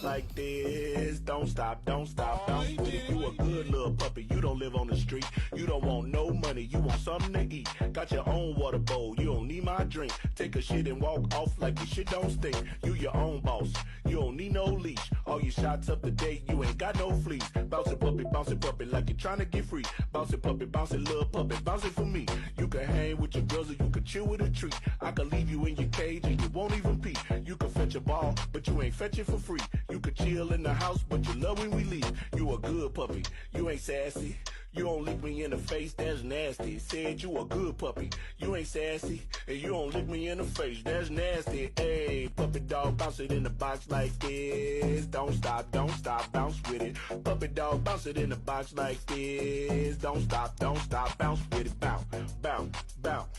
like this. Don't stop, don't stop, don't quit it. You a good little puppy, you don't live on the street. You don't want no money, you want something to eat. Got your own water bowl, you don't need my drink. Take a shit and walk off like your shit don't stink. You your own boss, you don't need no leash. All your shots up to date, you ain't got no fleas. Bounce it puppy, like you're trying to get free. Bounce it little puppy, bounce it for me. You can hang with your girls or you can chill with a treat. I can leave you in your cage and you won't even pee. You can fetch a ball, but you ain't fetch it for free. You can chill in the house, but you love when we leave. You a good puppy, you ain't sassy. You don't lick me in the face, that's nasty. Said you a good puppy, you ain't sassy. And you don't lick me in the face, that's nasty. Hey, puppy dog, bounce it in the box like this. Don't stop, bounce with it. Puppy dog, bounce it in the box like this. Don't stop, bounce with it. Bounce, bounce, bounce.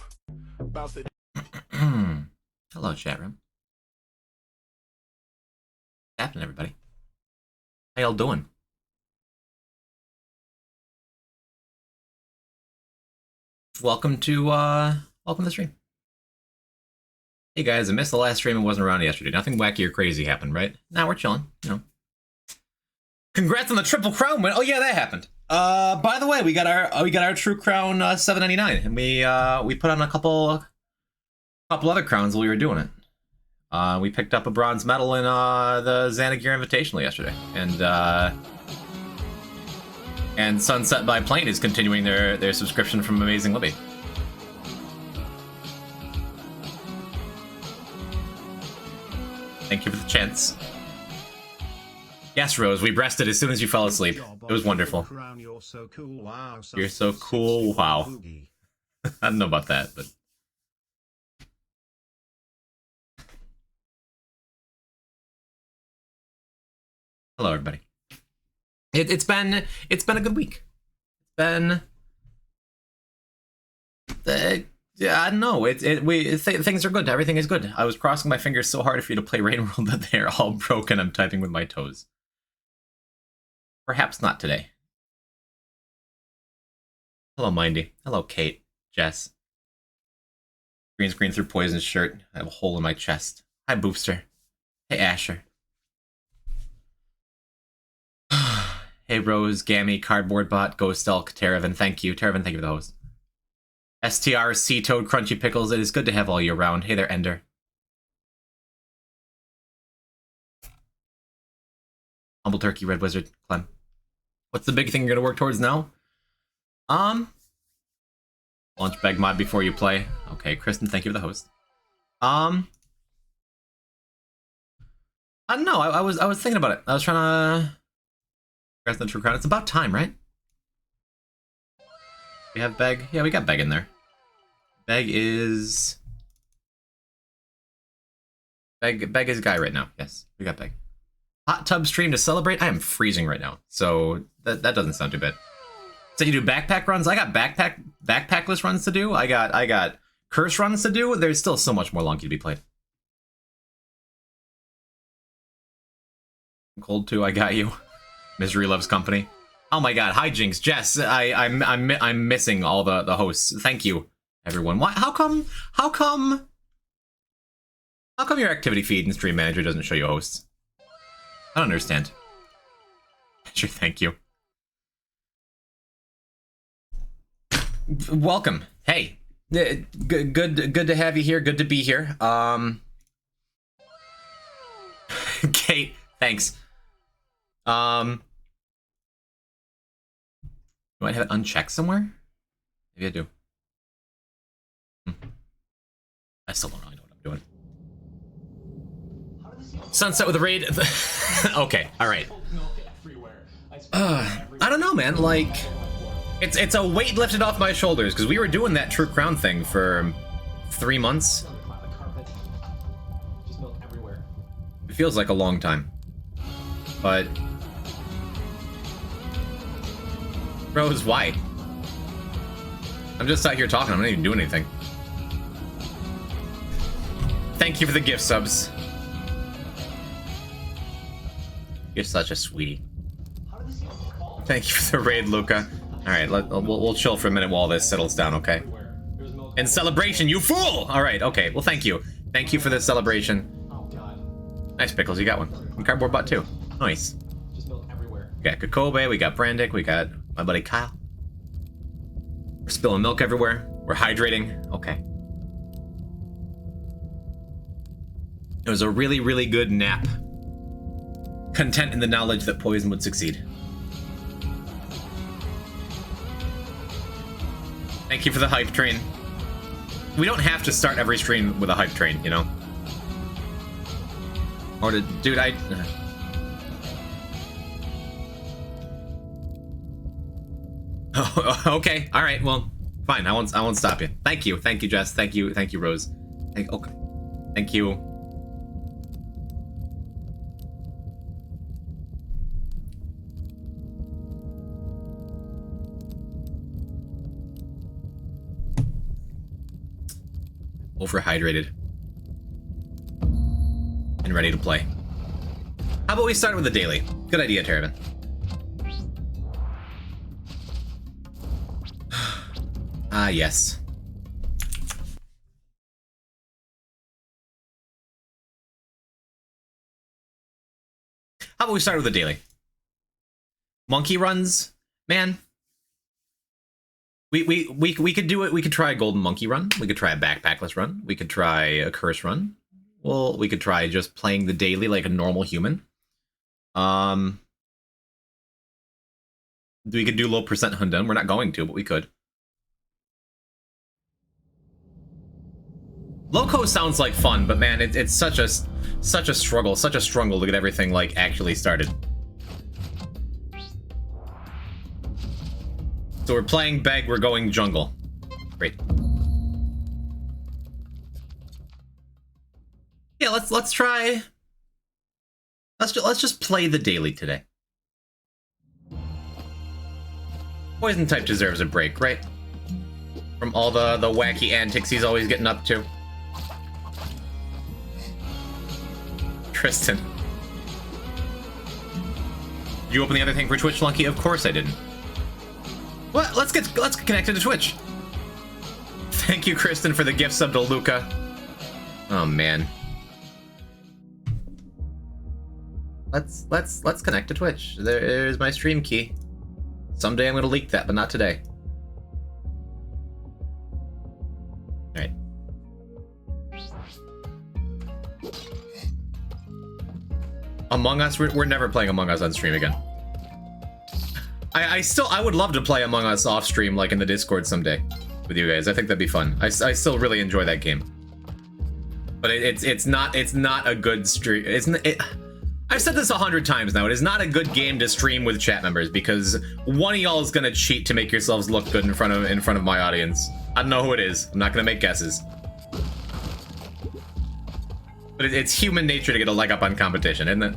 Bounce it. Hello, chat room. What's happening, everybody? How y'all doing? Welcome to the stream. Hey guys, I missed the last stream and wasn't around yesterday. Nothing wacky or crazy happened, right? Nah, we're chilling, you know. Congrats on the triple crown win. Oh yeah, that happened. By the way, we got our true crown $7.99, and we put on a couple other crowns while we were doing it. We picked up a bronze medal in the Xanagir Invitational yesterday, and Sunset by Plane is continuing their subscription from Amazing Libby. Thank you for the chance. Yes, Rose, we breasted as soon as you fell asleep. It was wonderful. You're so cool. Wow. You're so cool. Wow. I don't know about that, but... Hello, everybody. It's been a good week. It's been I don't know. Things are good. Everything is good. I was crossing my fingers so hard for you to play Rain World that they're all broken. I'm typing with my toes. Perhaps not today. Hello, Mindy. Hello, Kate. Jess. Green screen through Poison's shirt. I have a hole in my chest. Hi, Boofster. Hey, Asher. Hey, Rose, Gammy, Cardboard Bot, Ghost Elk, Teravan, thank you. Teravan, thank you for the host. STR, Sea Toad, Crunchy Pickles, it is good to have all year round. Hey there, Ender. Humble Turkey, Red Wizard, Clem. What's the big thing you're gonna work towards now? Launch bag mod before you play. Okay, Kristen, thank you for the host. I don't know. I was thinking about it. I was trying to. Congrats on the True Crown. It's about time, right? We have Beg. Yeah, we got Beg in there. Beg is. Beg is guy right now. Yes, we got Beg. Hot tub stream to celebrate. I am freezing right now, so that doesn't sound too bad. So you do backpack runs. I got backpackless runs to do. I got curse runs to do. There's still so much more Lunky to be played. Cold 2, I got you. Misery loves company. Oh my god, hi Jinx, Jess. I'm missing all the hosts. Thank you, everyone. Why? How come your activity feed in Stream Manager doesn't show you hosts? I don't understand. Sure, thank you. Welcome. Hey, good to have you here. Good to be here. Kate, thanks. You might have it unchecked somewhere? Maybe I do. I still don't really know what I'm doing. Sunset with a raid. Okay, alright. I don't know, man. Like, it's a weight lifted off my shoulders, because we were doing that True Crown thing for 3 months. It feels like a long time. But... Rose, why? I'm just out here talking, I'm not even doing anything. Thank you for the gift subs. You're such a sweetie. Thank you for the raid, Luca. Alright, we'll chill for a minute while this settles down, okay? In celebration, you fool! Alright, okay, well thank you. Thank you for the celebration. Nice, Pickles, you got one. And Cardboard Bot too. Nice. We got Kokobe, we got Brandick, we got my buddy Kyle. We're spilling milk everywhere. We're hydrating. Okay. It was a really, really good nap. Content in the knowledge that Poison would succeed. Thank you for the hype train. We don't have to start every stream with a hype train, you know? Or to, dude, Oh, okay, all right, well, fine. I won't stop you. Thank you, Jess. Thank you, Rose. Okay, thank you. Overhydrated and ready to play. How about we start with the daily? Good idea, Terravan. Ah, yes. How about we start with the daily? Monkey runs, man. We could do it. We could try a golden monkey run. We could try a backpackless run. We could try a curse run. Well, we could try just playing the daily like a normal human. We could do low percent Hundun. We're not going to, but we could. Loco sounds like fun, but man, it's such a struggle to get everything like actually started. So we're playing Beg, we're going jungle. Great. Yeah, let's try. Let's just play the daily today. Poison type deserves a break, right? From all the wacky antics he's always getting up to. Tristan. Did you open the other thing for Twitch, Lunky? Of course I didn't. What? Let's get connected to Twitch. Thank you, Kristen, for the gift sub to Luca. Oh man. Let's connect to Twitch. There's my stream key. Someday I'm gonna leak that, but not today. Alright. Among Us, we're never playing Among Us on stream again. I would love to play Among Us off stream, like in the Discord someday with you guys. I think that'd be fun. I still really enjoy that game. But it's not a good stream. I've said this 100 times now. It is not a good game to stream with chat members because one of y'all is gonna cheat to make yourselves look good in front of my audience. I don't know who it is. I'm not gonna make guesses. But it's human nature to get a leg up on competition, isn't it?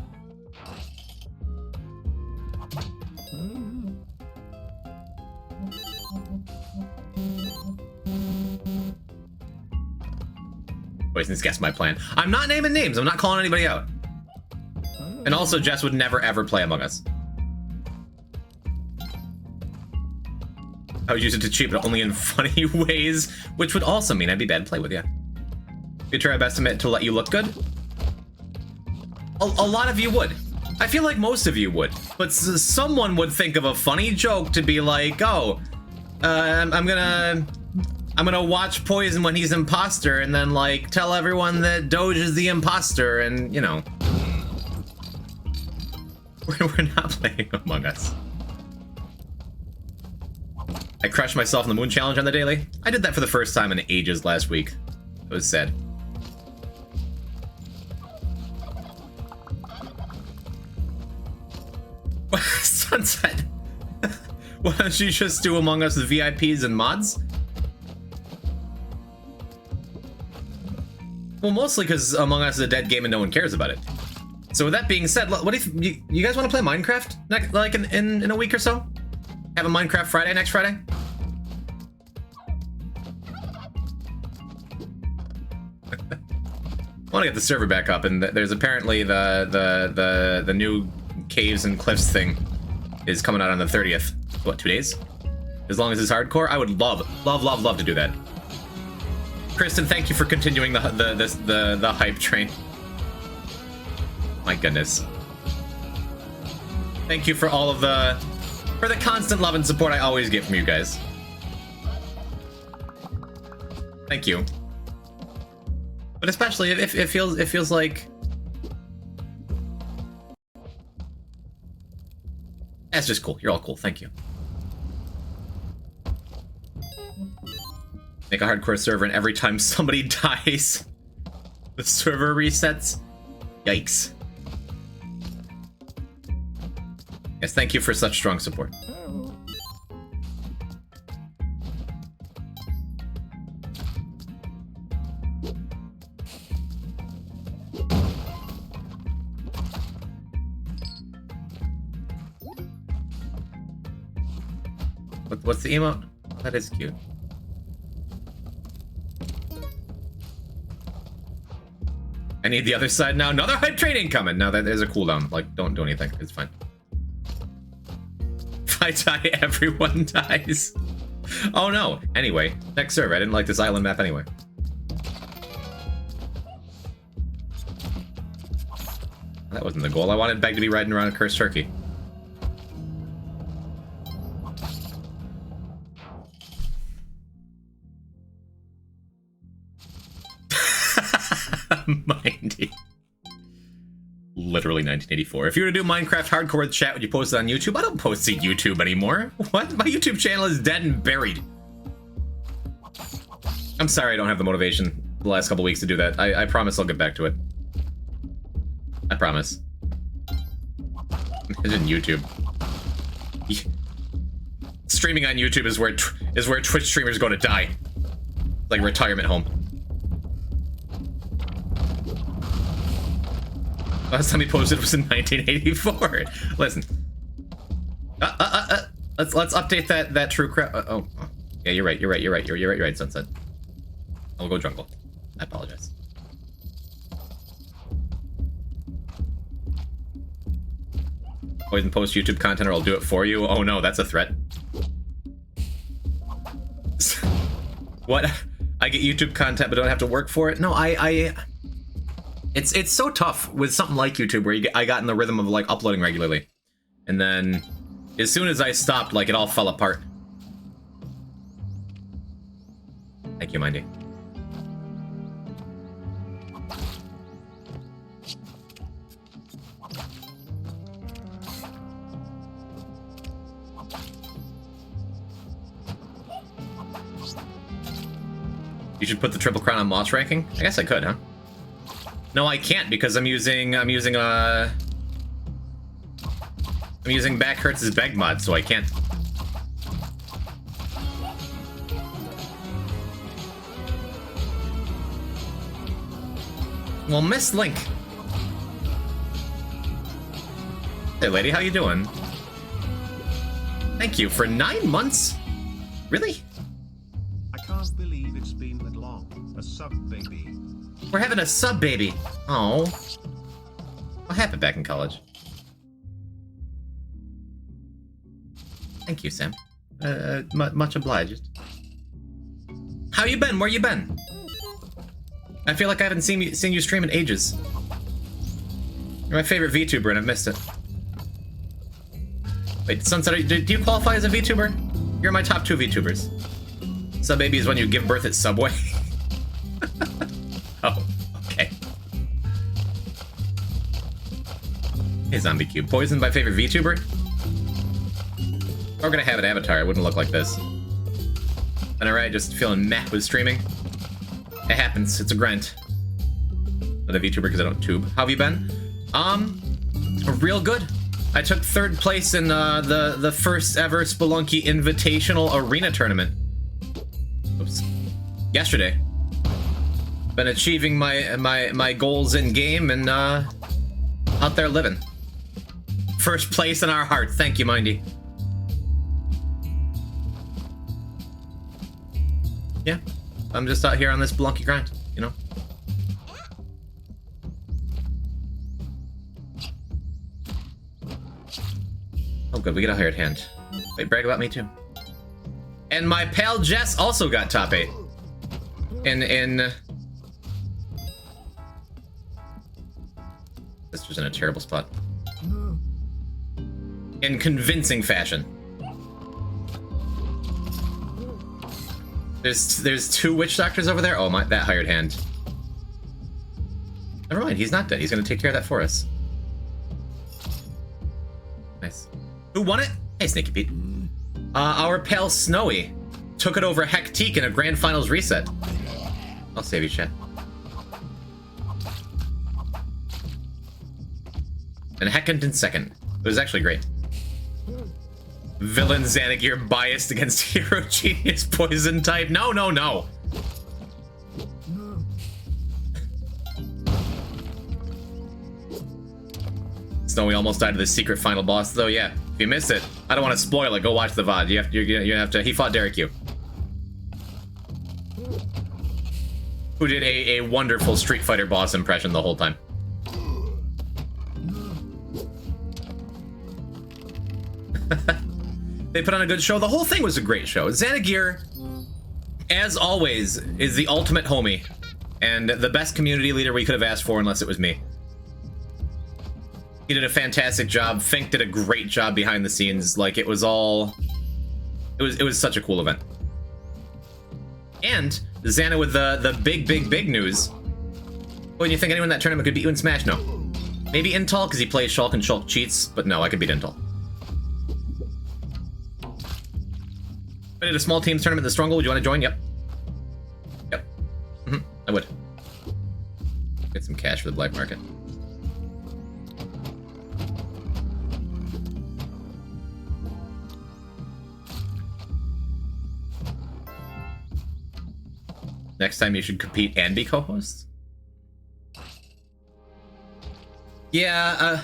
Poisonous guess my plan. I'm not naming names. I'm not calling anybody out. And also, Jess would never ever play Among Us. I would use it to cheat, but only in funny ways, which would also mean I'd be bad to play with, yeah. We try our best to let you look good. A lot of you would. I feel like most of you would. But someone would think of a funny joke to be like, oh, I'm gonna watch Poison when he's imposter and then like tell everyone that Doge is the imposter and, you know. We're not playing Among Us. I crushed myself in the Moon Challenge on the daily. I did that for the first time in ages last week. It was sad. Sunset. Why don't you just do Among Us with VIPs and mods? Well, mostly because Among Us is a dead game and no one cares about it. So with that being said, what if you guys want to play Minecraft like in a week or so? Have a Minecraft Friday next Friday? I want to get the server back up, and there's apparently the new caves and cliffs thing is coming out on the 30th. What, 2 days? As long as it's hardcore, I would love to do that. Kristen, thank you for continuing the hype train. My goodness. Thank you for all of the constant love and support I always get from you guys. Thank you. But especially if it feels like that's just cool. You're all cool. Thank you. Make a hardcore server, and every time somebody dies, the server resets. Yikes. Yes, thank you for such strong support. What's the emote? That is cute. I need the other side now. Another hype train incoming. Now that there's a cooldown. Like, don't do anything. It's fine. If I die, everyone dies. Oh no. Anyway, next server. I didn't like this island map anyway. That wasn't the goal. I wanted Beg to be riding around a cursed turkey. Mindy. Literally 1984. If you were to do Minecraft hardcore with chat, would you post it on YouTube? I don't post to YouTube anymore. What? My YouTube channel is dead and buried. I'm sorry I don't have the motivation the last couple weeks to do that. I promise I'll get back to it. I promise. Imagine YouTube. Streaming on YouTube is where Twitch streamers go to die. Like a retirement home. Last time he posted was in 1984. Listen. Let's update that true crap. Oh, yeah, you're right, Sunset. I'll go jungle. I apologize. Poison post YouTube content or I'll do it for you. Oh no, that's a threat. What? I get YouTube content but don't have to work for it? No, It's so tough with something like YouTube where I got in the rhythm of like uploading regularly. And then as soon as I stopped, like it all fell apart. Thank you, Mindy. You should put the Triple Crown on Moss ranking? I guess I could, huh? No, I can't because I'm using Back Hurts' Beg mod, so I can't. Well, Miss Link. Hey, lady, how you doing? Thank you for 9 months. Really? I can't believe it's been that long. A sub baby. We're having a sub baby. Oh. What happened back in college? Thank you, Sam. Much obliged. How you been? Where you been? I feel like I haven't seen you stream in ages. You're my favorite VTuber and I've missed it. Wait, Sunset, do you qualify as a VTuber? You're my top 2 VTubers. Sub baby is when you give birth at Subway. Oh, okay. Hey, Zombie Cube. Poisoned my favorite VTuber? If we're gonna have an avatar, it wouldn't look like this. And alright, just feeling meh with streaming. It happens, it's a grind. Not a VTuber because I don't tube. How have you been? Real good. I took 3rd place in the first ever Spelunky Invitational Arena Tournament. Oops. Yesterday. Been achieving my goals in game and out there living. First place in our heart. Thank you, Mindy. Yeah, I'm just out here on this Spelunky grind, you know. Oh, good, we get a hired hand. Wait, brag about me too. And my pal Jess also got top 8. This was in a terrible spot. In convincing fashion. There's 2 witch doctors over there. Oh my, that hired hand. Never mind, he's not dead. He's gonna take care of that for us. Nice. Who won it? Hey, Sneaky Pete. Our pal Snowy took it over Hectique in a grand finals reset. I'll save you, chat. And Heckant in 2nd. It was actually great. Villain Xanagir biased against Hero Genius Poison type. No, no, no. Snowy almost died to the secret final boss, though. Yeah, if you missed it, I don't want to spoil it. Go watch the VOD. You have to. He fought Derek Yu, who did a wonderful Street Fighter boss impression the whole time. They put on a good show. The whole thing was a great show. Xanagir, as always, is the ultimate homie and the best community leader we could have asked for, unless it was me. He did a fantastic job. Fink did a great job behind the scenes. Like, it was all... It was such a cool event. And Xana with the big news. When you think anyone in that tournament could beat you in Smash? No. Maybe Intal, because he plays Shulk and Shulk cheats, but no, I could beat Intal. I did a small teams tournament in the Stronghold. Would you want to join? Yep. Yep. I would. Get some cash for the black market. Next time you should compete and be co-hosts? Yeah,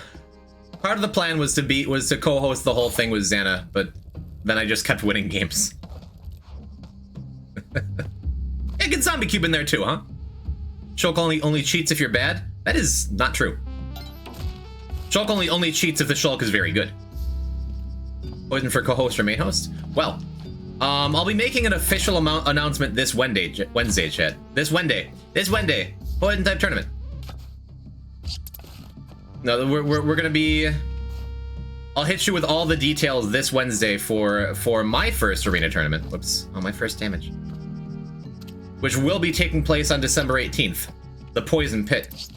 part of the plan was to co-host the whole thing with Xana, but then I just kept winning games. Yeah, get Zombie Cube in there too, huh? Shulk only cheats if you're bad? That is not true. Shulk only cheats if the Shulk is very good. Poison for co-host or main host? Well, I'll be making an official announcement this Wednesday, chat. This Wednesday. Poison type tournament. No, we're gonna be... I'll hit you with all the details this Wednesday for my first arena tournament. Whoops. Oh, my first damage. Which will be taking place on December 18th. The Poison Pit.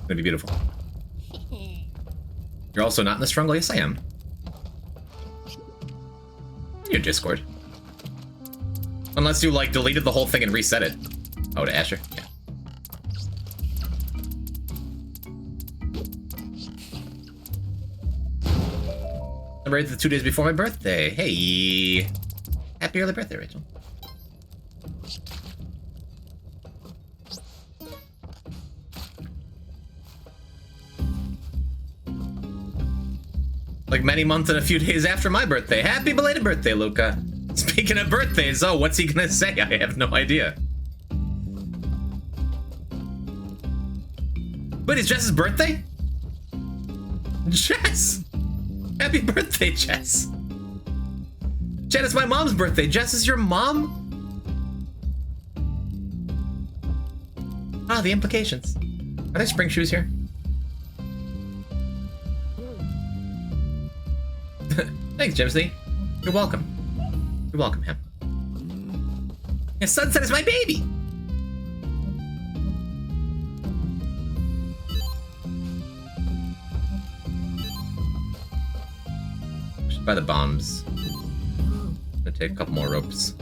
Gonna be beautiful. You're also not in the Stronghold? Yes, I am. your Discord. Unless you, like, deleted the whole thing and reset it. Oh, to Asher? Yeah. Celebrated the 2 days before my birthday. Hey! Happy early birthday, Rachel. Like many months and a few days after my birthday. Happy belated birthday, Luca. Speaking of birthdays, oh, what's he gonna say? I have no idea. Wait, it's Jess's birthday? Jess! Happy birthday, Jess. Chad, it's my mom's birthday. Jess is your mom? Ah, the implications. Are there spring shoes here? Thanks, Jimsy. You're welcome. You're welcome, Ham. Yeah, Sunset is my baby! Should buy the bombs. Gonna take a couple more ropes.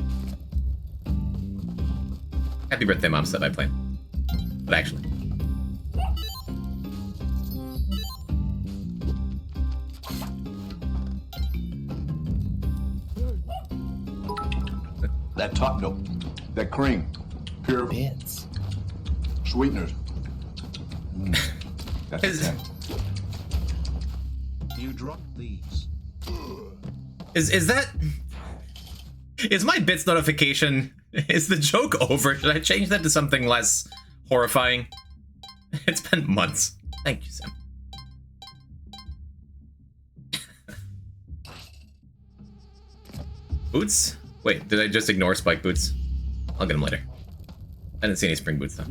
Happy birthday, Mom said I play. But actually. That top milk, that cream, pure Bits. sweeteners. That's Is- the 10. You dropped these. Is that... Is my bits notification... Is the joke over? Should I change that to something less horrifying? It's been months. Thank you, Sam. Boots? Wait, did I just ignore Spike Boots? I'll get them later. I didn't see any spring boots, though.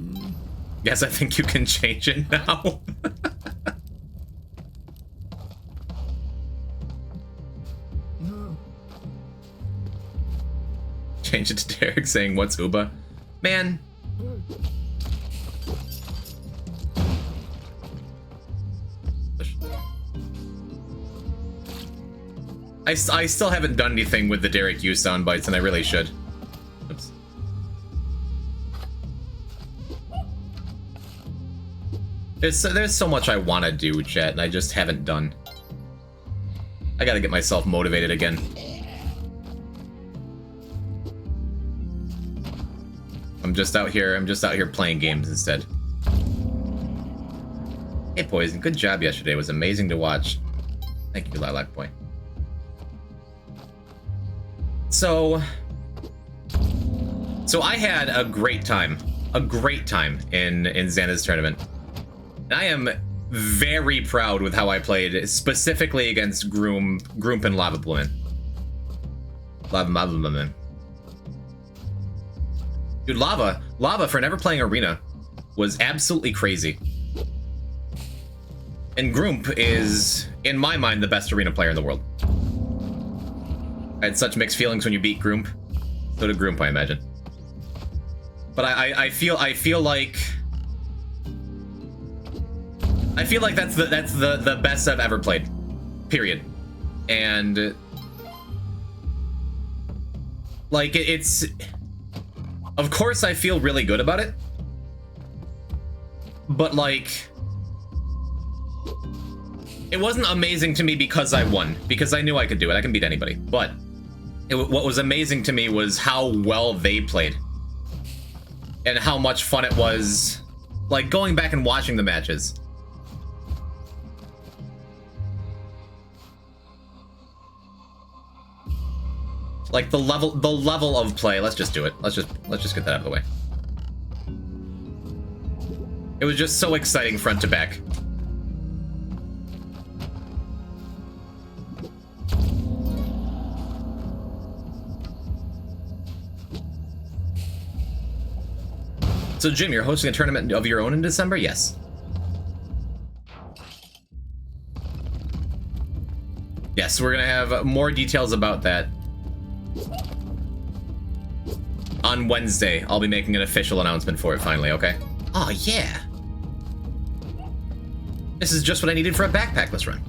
Yes, I think you can change it now. Change it to Derek saying, what's Uba? Man. I still haven't done anything with the Derek U sound bites, and I really should. Oops. There's so much I want to do, chat, and I just haven't done. I gotta get myself motivated again. I'm just out here playing games instead. Hey, Poison, good job yesterday. It was amazing to watch. Thank you, Lilac Boy. So I had a great time in Xana's tournament. And I am very proud with how I played, specifically against Groomp and Lava Bloomin'. Lava Bloomin'. Dude, Lava for never playing Arena was absolutely crazy. And Groomp is, in my mind, the best Arena player in the world. I had such mixed feelings when you beat Groomp. So did Groomp, I imagine. But I feel like that's the best I've ever played. Period. And like it's, of course I feel really good about it. But like, it wasn't amazing to me because I won, because I knew I could do it. I can beat anybody. But what was amazing to me was how well they played. And how much fun it was, like, going back and watching the matches. Like, the level of play. Let's just do it. Let's just get that out of the way. It was just so exciting front to back. So, Jim, you're hosting a tournament of your own in December? Yes. Yes, we're gonna have more details about that on Wednesday. I'll be making an official announcement for it finally, okay? Oh, yeah. This is just what I needed for a backpackless run.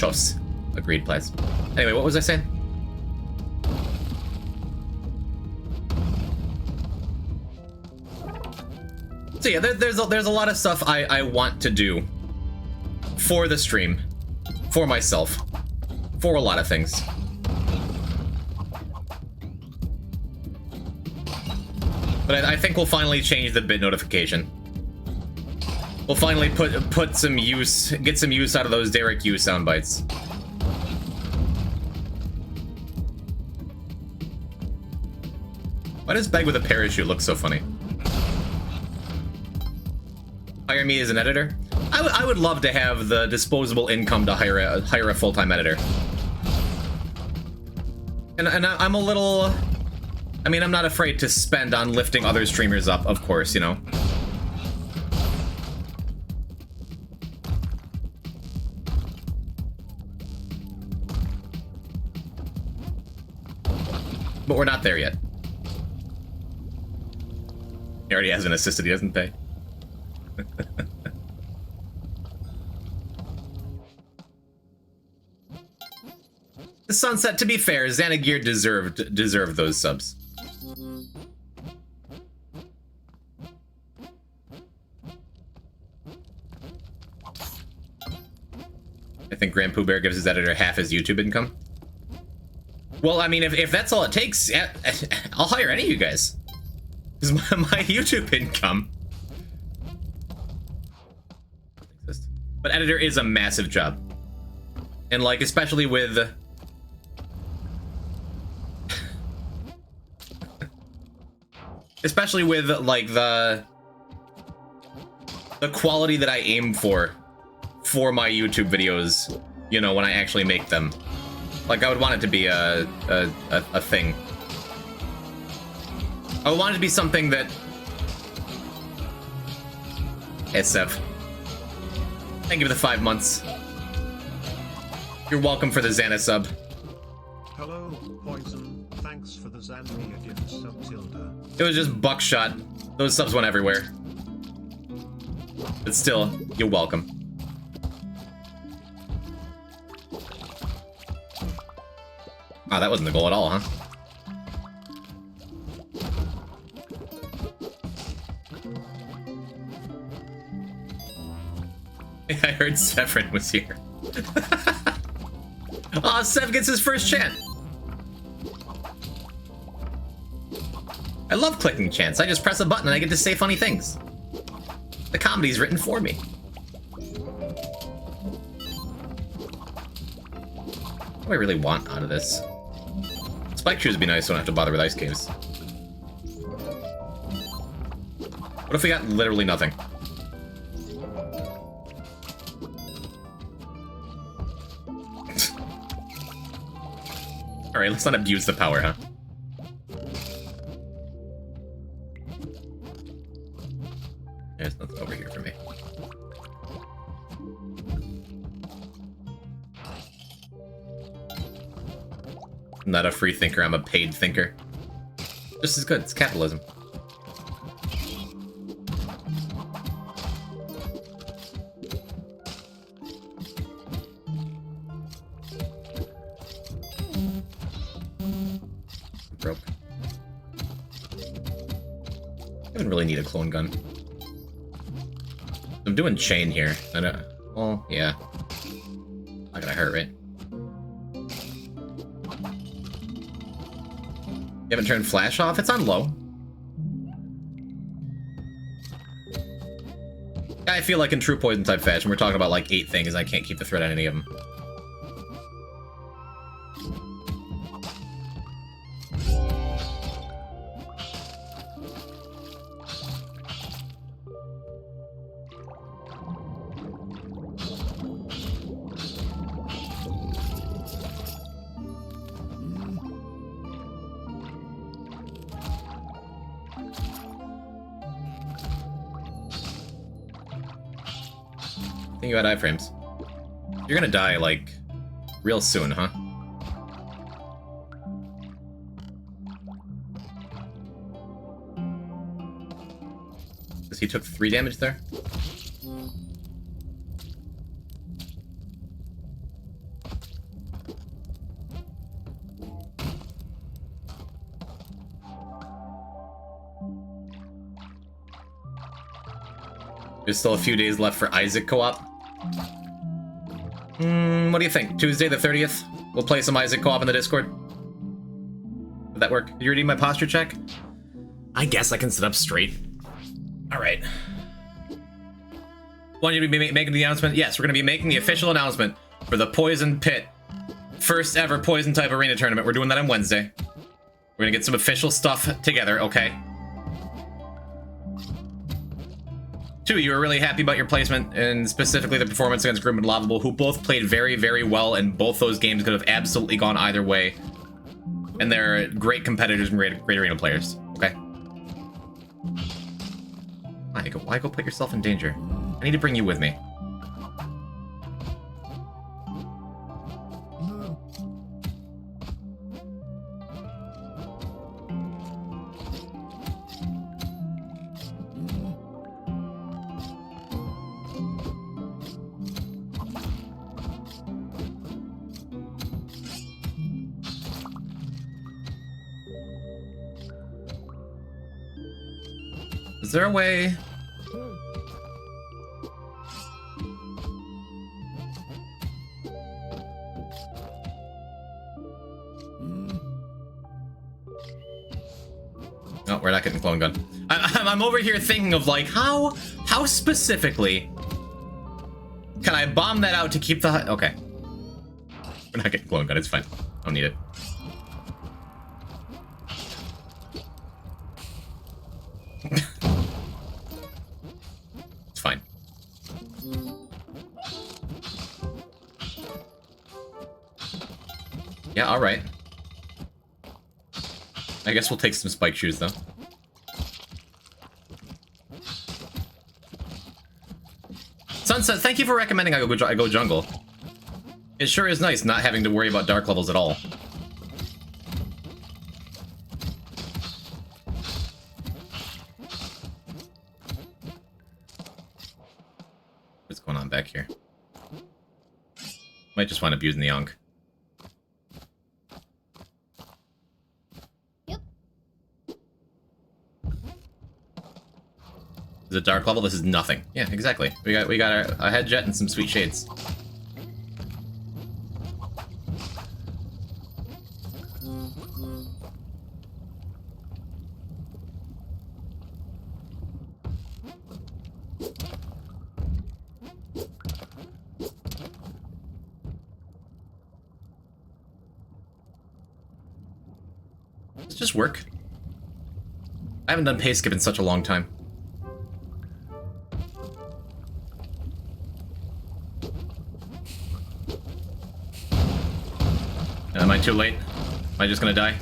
Muchos. Agreed, please. Anyway, what was I saying? So yeah, there's a lot of stuff I want to do for the stream, for myself, for a lot of things. But I think we'll finally change the bit notification. We'll finally put some use, get some use out of those Derek Yu sound bites. Why does Beg with a parachute look so funny? Hire me as an editor? I would love to have the disposable income to hire a full-time editor. And I'm a little... I mean, I'm not afraid to spend on lifting other streamers up, of course, you know. But we're not there yet. He already has an assistant he doesn't pay. The Sunset, to be fair, Xanagir deserved those subs. I think Grand Pooh Bear gives his editor half his YouTube income. Well, I mean, if that's all it takes, I'll hire any of you guys. Because my YouTube income. But editor is a massive job. And, like, especially with... especially with, like, the quality that I aim for my YouTube videos, you know, when I actually make them. Like, I would want it to be a thing. I would want it to be something that... Hey, Sev. Thank you for the 5 months. You're welcome for the Xana sub. Hello, Poison. Thanks for the Xania gift sub tilde. It was just buckshot. Those subs went everywhere. But still, you're welcome. Wow, that wasn't the goal at all, huh? I heard Severin was here. Aw, Sev gets his first chant. I love clicking chants. I just press a button and I get to say funny things. The comedy's written for me. What do I really want out of this? Spike shoes would be nice, so I don't have to bother with ice caves. What if we got literally nothing? Alright, let's not abuse the power, huh? There's nothing over here for me. I'm not a free thinker, I'm a paid thinker. Just as good, it's capitalism. Broke. I don't really need a clone gun. I'm doing chain here. I don't... Well, yeah. Not gonna hurt, right? You haven't turned flash off? It's on low. I feel like in true poison type fashion, we're talking about like 8 things. I can't keep the thread on any of them. Think you had iframes. You're gonna die, like, real soon, huh? Because he took 3 damage there? There's still a few days left for Isaac co-op. What do you think? Tuesday the 30th? We'll play some Isaac co-op in the Discord. Would that work? Did you ready my posture check? I guess I can sit up straight. Alright. Want you to be making the announcement? Yes, we're going to be making the official announcement for the Poison Pit. First ever Poison type arena tournament. We're doing that on Wednesday. We're going to get some official stuff together, okay? 2, you were really happy about your placement, and specifically the performance against Grim and Lovable, who both played very, very well, and both those games could have absolutely gone either way. And they're great competitors and great arena players, okay? Why go put yourself in danger? I need to bring you with me. Is there a way? Oh, we're not getting clone gun. I'm over here thinking of like how specifically can I bomb that out to keep the okay. We're not getting clone gun. It's fine. Don't need it. It's fine. Yeah, all right. I guess we'll take some spike shoes, though. Sunset, thank you for recommending I go jungle. It sure is nice not having to worry about dark levels at all. What's going on back here? Might just wind up using the Ankh. Is it dark level? This is nothing. Yeah, exactly. We got a head jet and some sweet shades. Let's just work. I haven't done pace skip in such a long time. Am I too late? Am I just gonna die?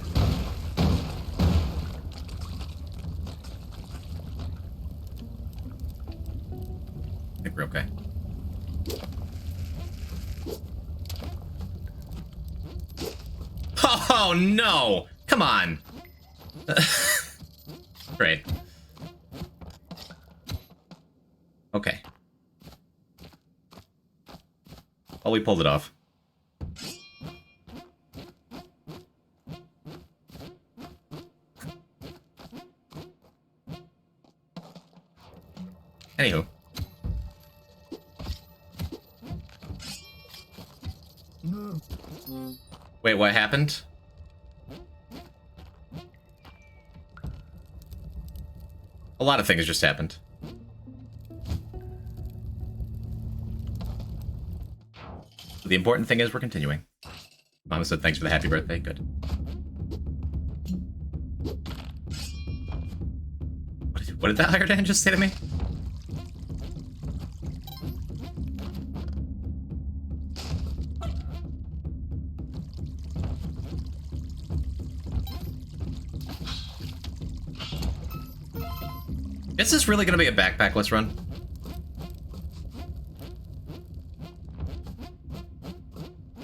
I think we're okay. Oh no! Come on! Great. Okay. Well, we pulled it off. Anywho. Wait, what happened? A lot of things just happened. The important thing is we're continuing. Mama said thanks for the happy birthday. Good. What did that hired hand just say to me? Is this really going to be a backpackless run?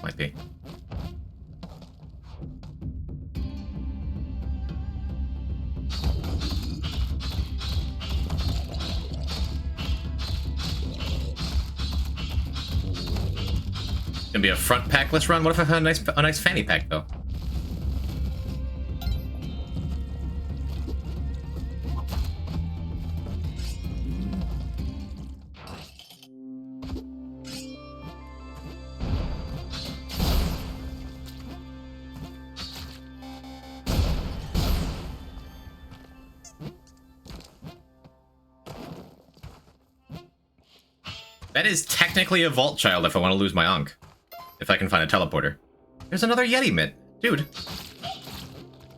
Might be. Gonna be a front packless run? What if I had a nice fanny pack though? That is technically a Vault Child if I want to lose my Ankh. If I can find a teleporter. There's another Yeti mitt. Dude.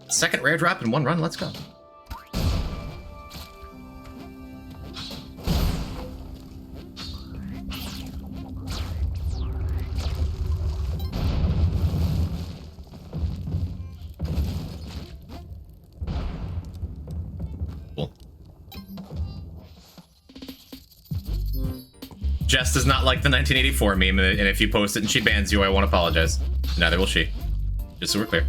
Second rare drop in one run, let's go. Cool. Jess does not like the 1984 meme, and if you post it and she bans you, I won't apologize. Neither will she. Just so we're clear.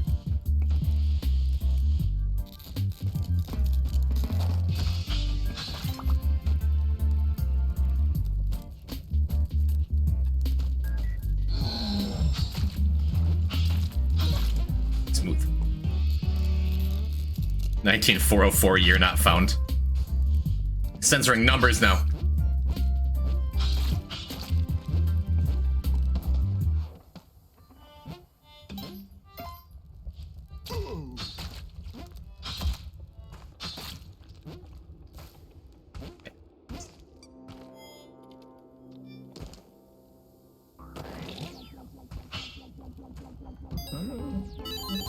Smooth. 19404 year not found. Censoring numbers now.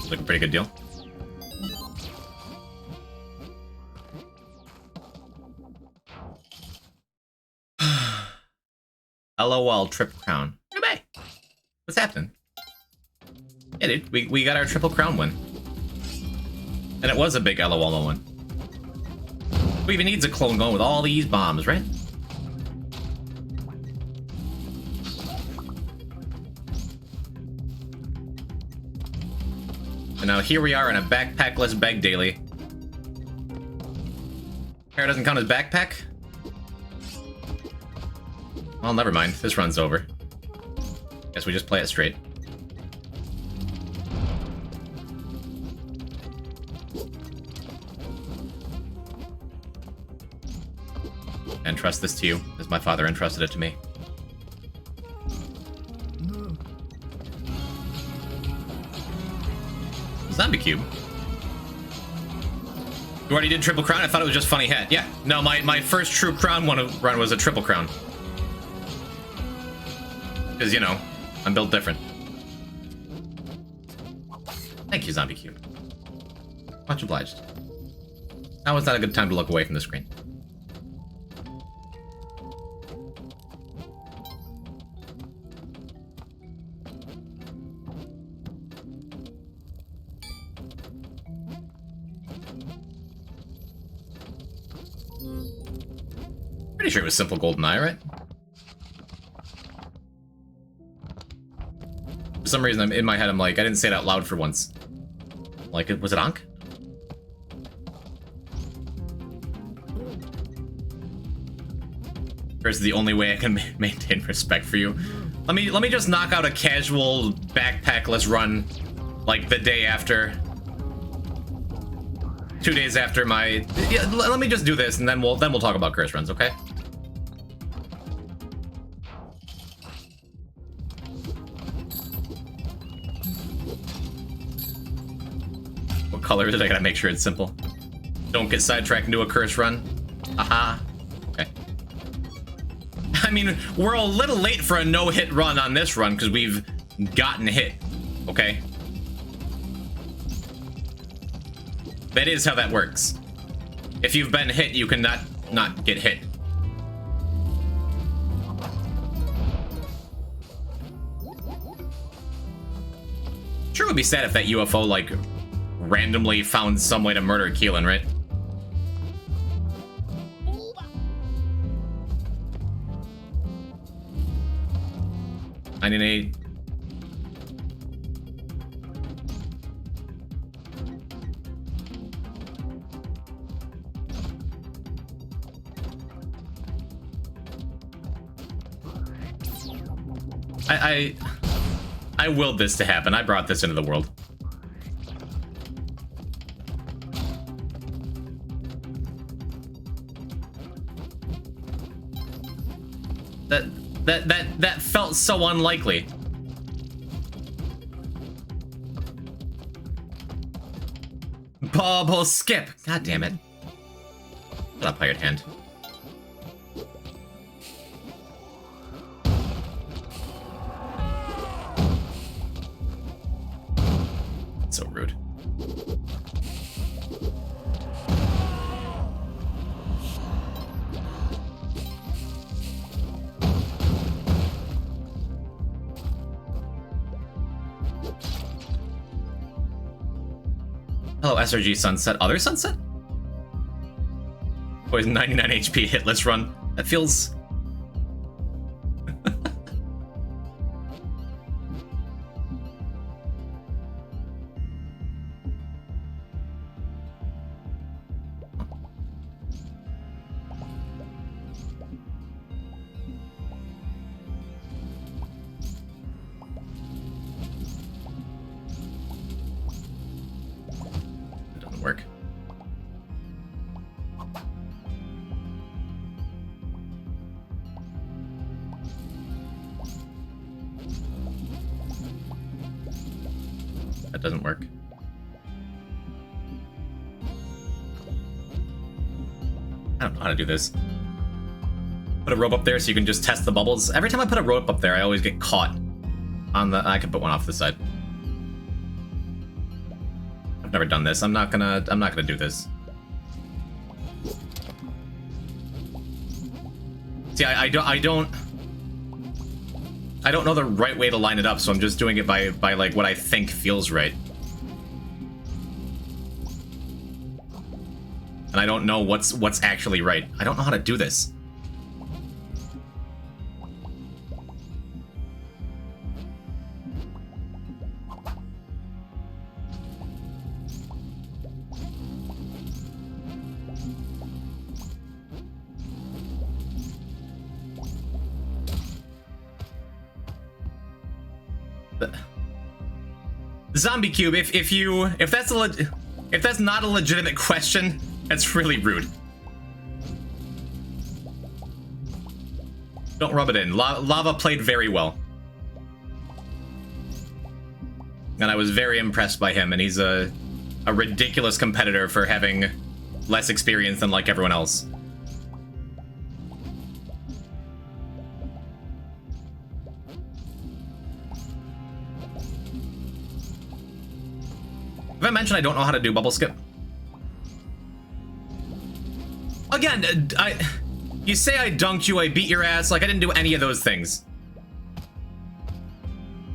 Like a pretty good deal. LOL trip crown. Goodbye. What's happening? Yeah, dude, we got our triple crown win. And it was a big LOL moment. Who even needs a clone going with all these bombs, right? And now here we are in a backpackless bag daily. Hair doesn't count as backpack? Well, never mind. This run's over. Guess we just play it straight. Entrust this to you, as my father entrusted it to me. Zombie Cube. You already did triple crown? I thought it was just funny head. Yeah. No, my first true crown run was a triple crown. Because, you know, I'm built different. Thank you, Zombie Cube. Much obliged. Now is not a good time to look away from the screen. Pretty sure it was simple golden eye, right? For some reason, I'm in my head, I'm like, I didn't say it out loud for once. Like, was it Ankh? This is the only way I can maintain respect for you. Let me just knock out a casual backpackless run, like the day after. 2 days after my. Yeah, let me just do this, and then we'll talk about curse runs, okay? What color is it? I gotta make sure it's simple. Don't get sidetracked into a curse run. Aha. Okay. I mean, we're a little late for a no-hit run on this run because we've gotten hit. Okay. That is how that works. If you've been hit, you can not get hit. Sure would be sad if that UFO, like, randomly found some way to murder Keelan, right? I need I willed this to happen. I brought this into the world. That felt so unlikely. Bubble skip. God damn it. Shut up, hired hand. Hello, SRG Sunset. Other Sunset? Poison 99 HP, hitless run. That feels... It doesn't work. That doesn't work. I don't know how to do this. Put a rope up there so you can just test the bubbles. Every time I put a rope up there, I always get caught on the... I could put one off the side. I've never done this. I'm not gonna do this. See, I don't know the right way to line it up, so I'm just doing it by like what I think feels right. And I don't know what's actually right. I don't know how to do this. Zombie Cube, if that's not a legitimate question, that's really rude. Don't rub it in. Lava played very well. And I was very impressed by him, and he's a ridiculous competitor for having less experience than like everyone else. Have I mentioned I don't know how to do bubble skip? Again, you say I dunked you, I beat your ass, like I didn't do any of those things.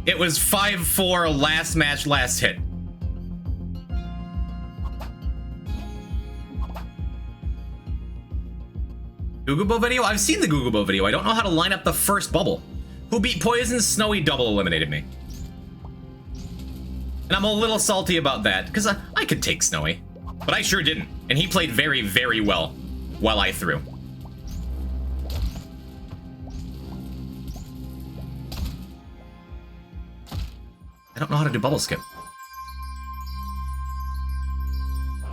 It was 5-4 last match, last hit. Googlebo video? I've seen the Googlebo video. I don't know how to line up the first bubble. Who beat Poison? Snowy double eliminated me. And I'm a little salty about that, because I could take Snowy. But I sure didn't. And he played very, very well while I threw. I don't know how to do bubble skip.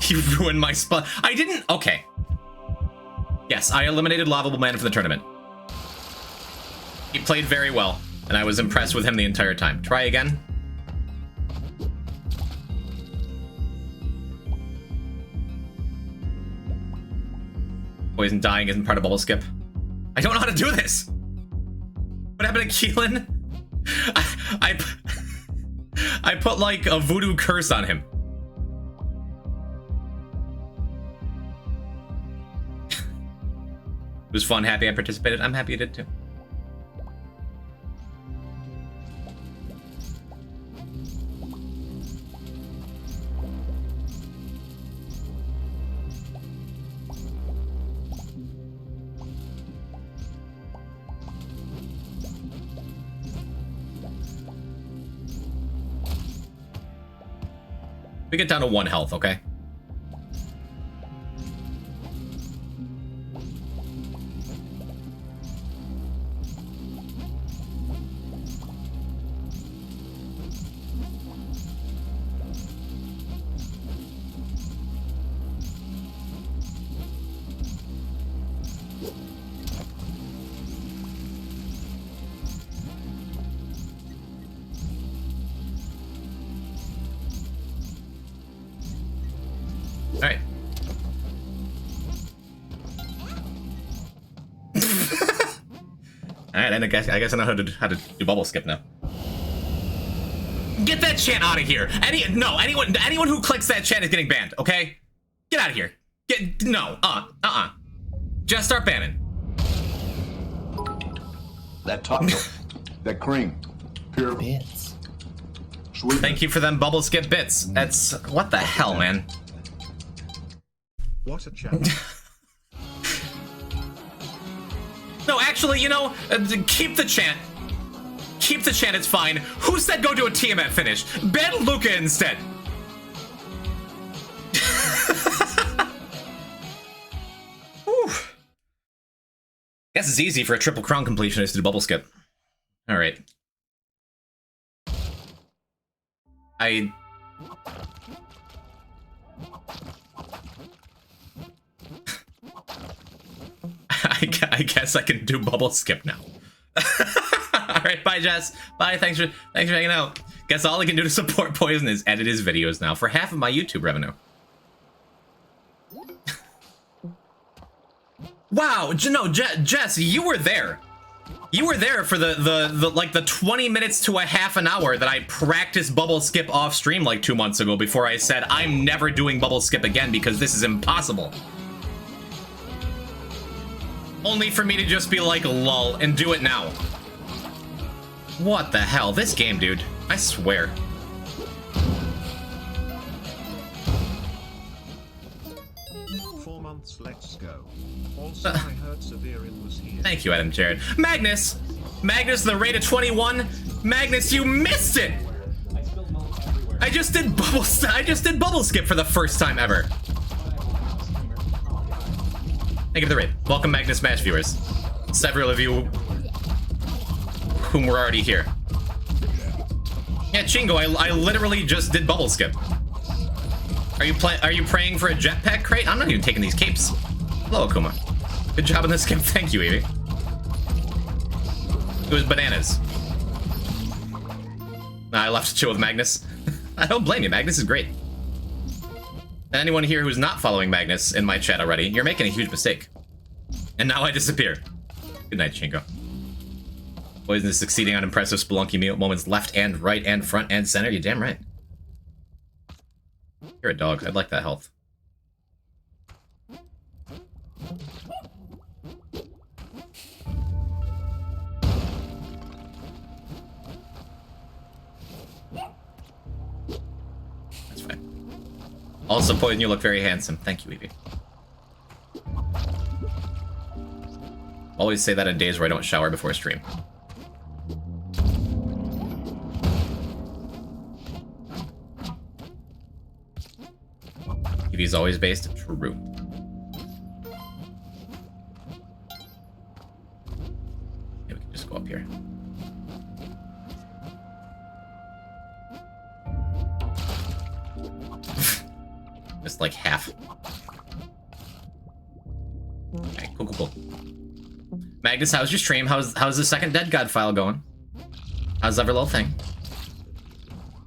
You ruined my spot. I didn't... Okay. Yes, I eliminated Lovable Man from the tournament. He played very well, and I was impressed with him the entire time. Try again. Poison dying isn't part of bubble skip. I don't know how to do this. What happened to Keelan? I put like a voodoo curse on him. It was fun, happy I participated. I'm happy you did too. We get down to 1 health, okay? Alright. Alright, and I guess I know how to do bubble skip now. Get that chant out of here! Anyone who clicks that chant is getting banned, okay? Get out of here. Just start banning. That top milk, that cream, pure Bits. Sweeteners. Thank you for them bubble skip bits. That's... What the hell, man? What a challenge. No, actually, you know, keep the chant. Keep the chant, it's fine. Who said go to a Tiamat finish? Ban Luca instead. Whew. Guess it's easy for a triple crown completionist to do bubble skip. Alright. I guess I can do bubble skip now. Alright, bye Jess. Bye, thanks for hanging out. Guess all I can do to support Poison is edit his videos now for half of my YouTube revenue. Wow, no, Jess, you were there. You were there for the 20 minutes to a half an hour that I practiced bubble skip off stream like 2 months ago before I said I'm never doing bubble skip again because this is impossible. Only for me to just be like, lol, and do it now. What the hell? This game, dude. I swear. Let's go. Also, I heard Severian was here. Thank you, Adam Jared. Magnus! Magnus, the rate of 21. Magnus, you missed it! I just did bubble skip for the first time ever. Thank you for the raid. Welcome, Magnus Smash viewers. Several of you whom were already here. Yeah, Chingo, I literally just did bubble skip. Are you praying for a jetpack crate? I'm not even taking these capes. Hello, Akuma. Good job on this skip. Thank you, Evie. It was bananas. I left to chill with Magnus. I don't blame you. Magnus is great. And anyone here who's not following Magnus in my chat already, you're making a huge mistake. And now I disappear. Good night, Chingo. Poison is succeeding on impressive Spelunky moments left and right and front and center. You're damn right. You're a dog. I'd like that health. That's fine. Also, Poison, you look very handsome. Thank you, Evie. Always say that on days where I don't shower before stream. Evie's always based. True. Yeah, we can just go up here. Just like half. Okay, cool. Magnus, how's your stream? How's the second Dead God file going? How's every little thing?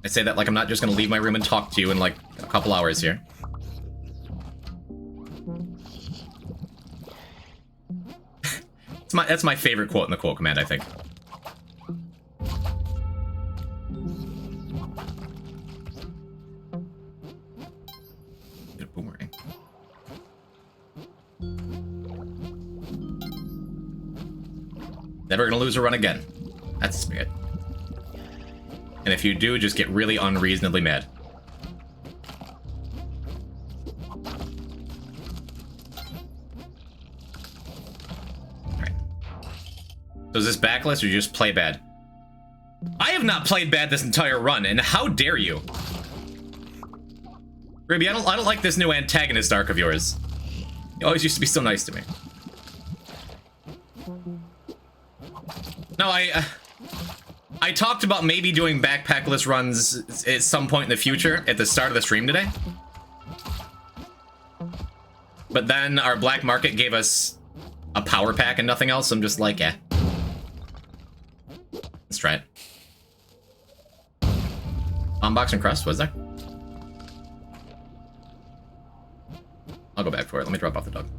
I say that like I'm not just gonna leave my room and talk to you in like a couple hours here. That's my favorite quote in the quote command, I think. Get a boomerang. Never gonna lose a run again. That's the spirit. And if you do, just get really unreasonably mad. So is this backlist or you just play bad? I have not played bad this entire run, and how dare you? Ruby, I don't like this new antagonist arc of yours. You always used to be so nice to me. No, I talked about maybe doing backpackless runs at some point in the future at the start of the stream today. But then our black market gave us a power pack and nothing else. I'm just like, eh. Let's try it. Unbox and crust, was there? I'll go back for it. Let me drop off the dog.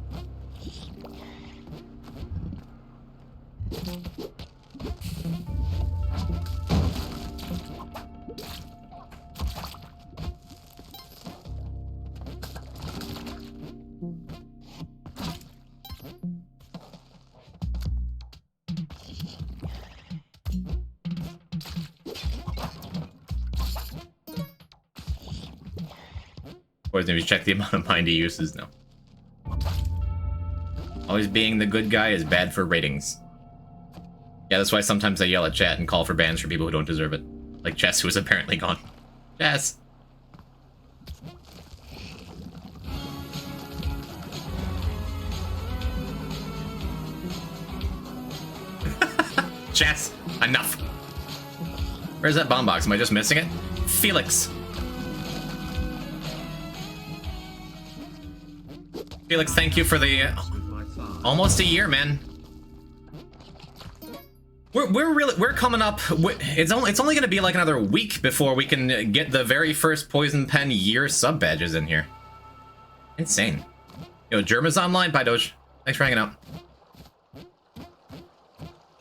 Poison, if you check the amount of mind he uses, no. Always being the good guy is bad for ratings. Yeah, that's why sometimes I yell at chat and call for bans for people who don't deserve it. Like Jess, who is apparently gone. Jess! Jess! Enough! Where's that bomb box? Am I just missing it? Felix! Felix, thank you for the... almost a year, man. We're coming up. It's only gonna be like another week before we can get the very first Poison Pen year sub badges in here. Insane. Yo, Germa's online. Bye, Doge. Thanks for hanging out.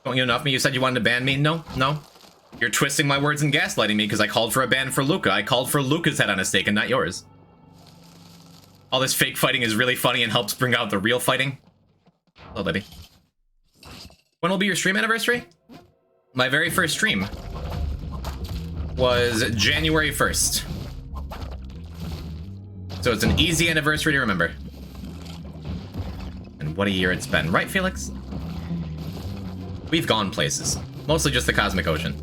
Don't you enough me? You said you wanted to ban me? No, no. You're twisting my words and gaslighting me because I called for a ban for Luca. I called for Luca's head on a stake and not yours. All this fake fighting is really funny and helps bring out the real fighting. Hello, Libby. When will be your stream anniversary? My very first stream was January 1st. So it's an easy anniversary to remember. And what a year it's been. Right, Felix? We've gone places. Mostly just the cosmic ocean.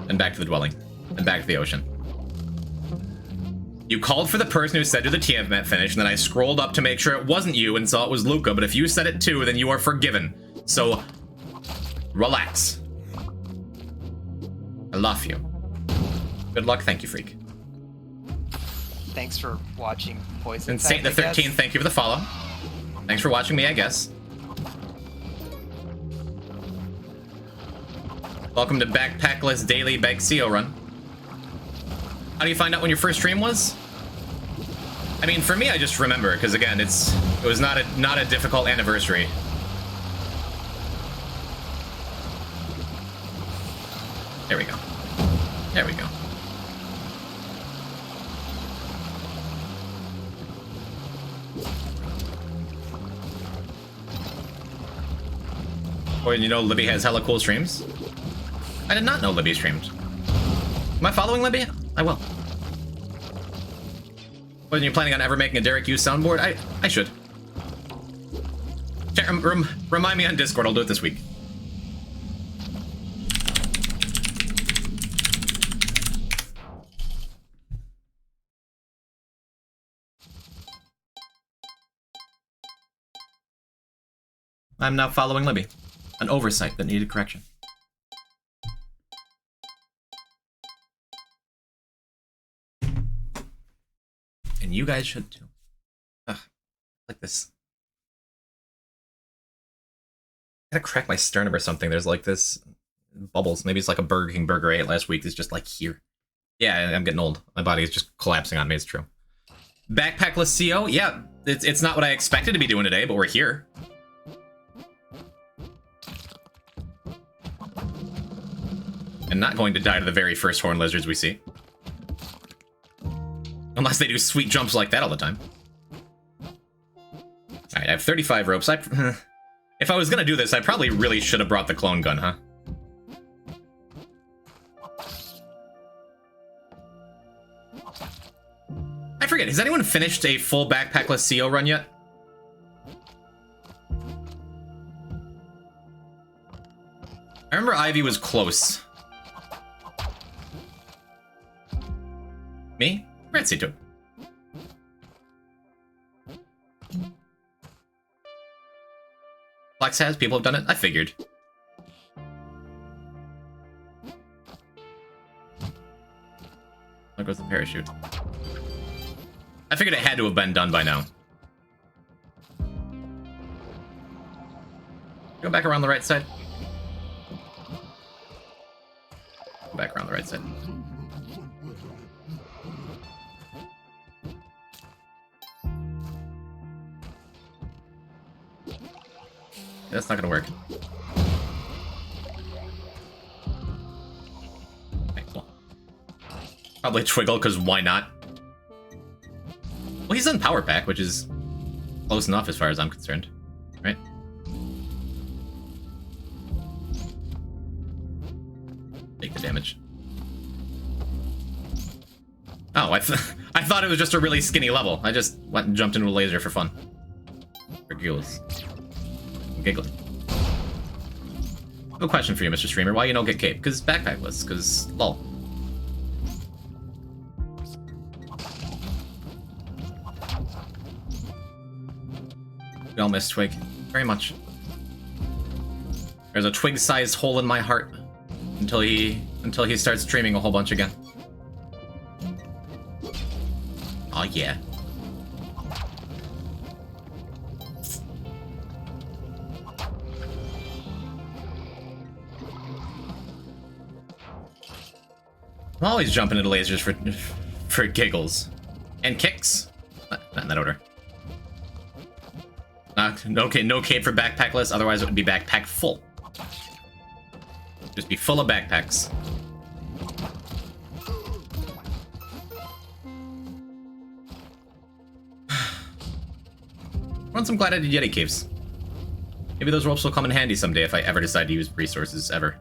And back to the dwelling. And back to the ocean. You called for the person who said to the Tiamat finish, and then I scrolled up to make sure it wasn't you and saw it was Luca, but if you said it too, then you are forgiven. So, relax. I love you. Good luck, thank you, Freak. Thanks for watching Poison. And Saint the 13th, thank you for the follow. Thanks for watching me, I guess. Welcome to Backpackless Daily Bagcio Run. How do you find out when your first stream was? I mean, for me, I just remember, because again, it was not a difficult anniversary. There we go. There we go. Boy, you know Libby has hella cool streams? I did not know Libby streamed. Am I following Libby? I will. When you're planning on ever making a Derek Hughes soundboard? I should. Remind me on Discord, I'll do it this week. I'm now following Libby. An oversight that needed correction. And you guys should too. Ugh, like this. I gotta crack my sternum or something. There's like this bubbles. Maybe it's like a Burger King burger I ate last week. It's just like here. Yeah, I'm getting old. My body is just collapsing on me. It's true. Backpackless CO? Yeah, it's not what I expected to be doing today, but we're here. And not going to die to the very first horned lizards we see. Unless they do sweet jumps like that all the time. Alright, I have 35 ropes. If I was gonna do this, I probably really should have brought the clone gun, huh? I forget, has anyone finished a full Backpackless CO run yet? I remember Ivy was close. Me? Red too. Flex has, people have done it. I figured. There goes the parachute. I figured it had to have been done by now. Go back around the right side. Go back around the right side. That's not gonna work. Okay, cool. Probably Twiggle, because why not? Well, he's on Power Pack, which is close enough as far as I'm concerned. Right? Take the damage. Oh, I I thought it was just a really skinny level. I just went and jumped into a laser for fun. For giggles. Giggling. No question for you, Mr. Streamer. Why you don't get cape? Because backpackless. Because lol. We all miss Twig. Very much. There's a twig-sized hole in my heart until he starts streaming a whole bunch again. Oh yeah. I'm always jumping into lasers for giggles and kicks. Not in that order. Okay, no cape for backpackless. Otherwise, it would be backpack full. Just be full of backpacks. Once I'm glad I did Yeti caves. Maybe those ropes will come in handy someday if I ever decide to use resources ever.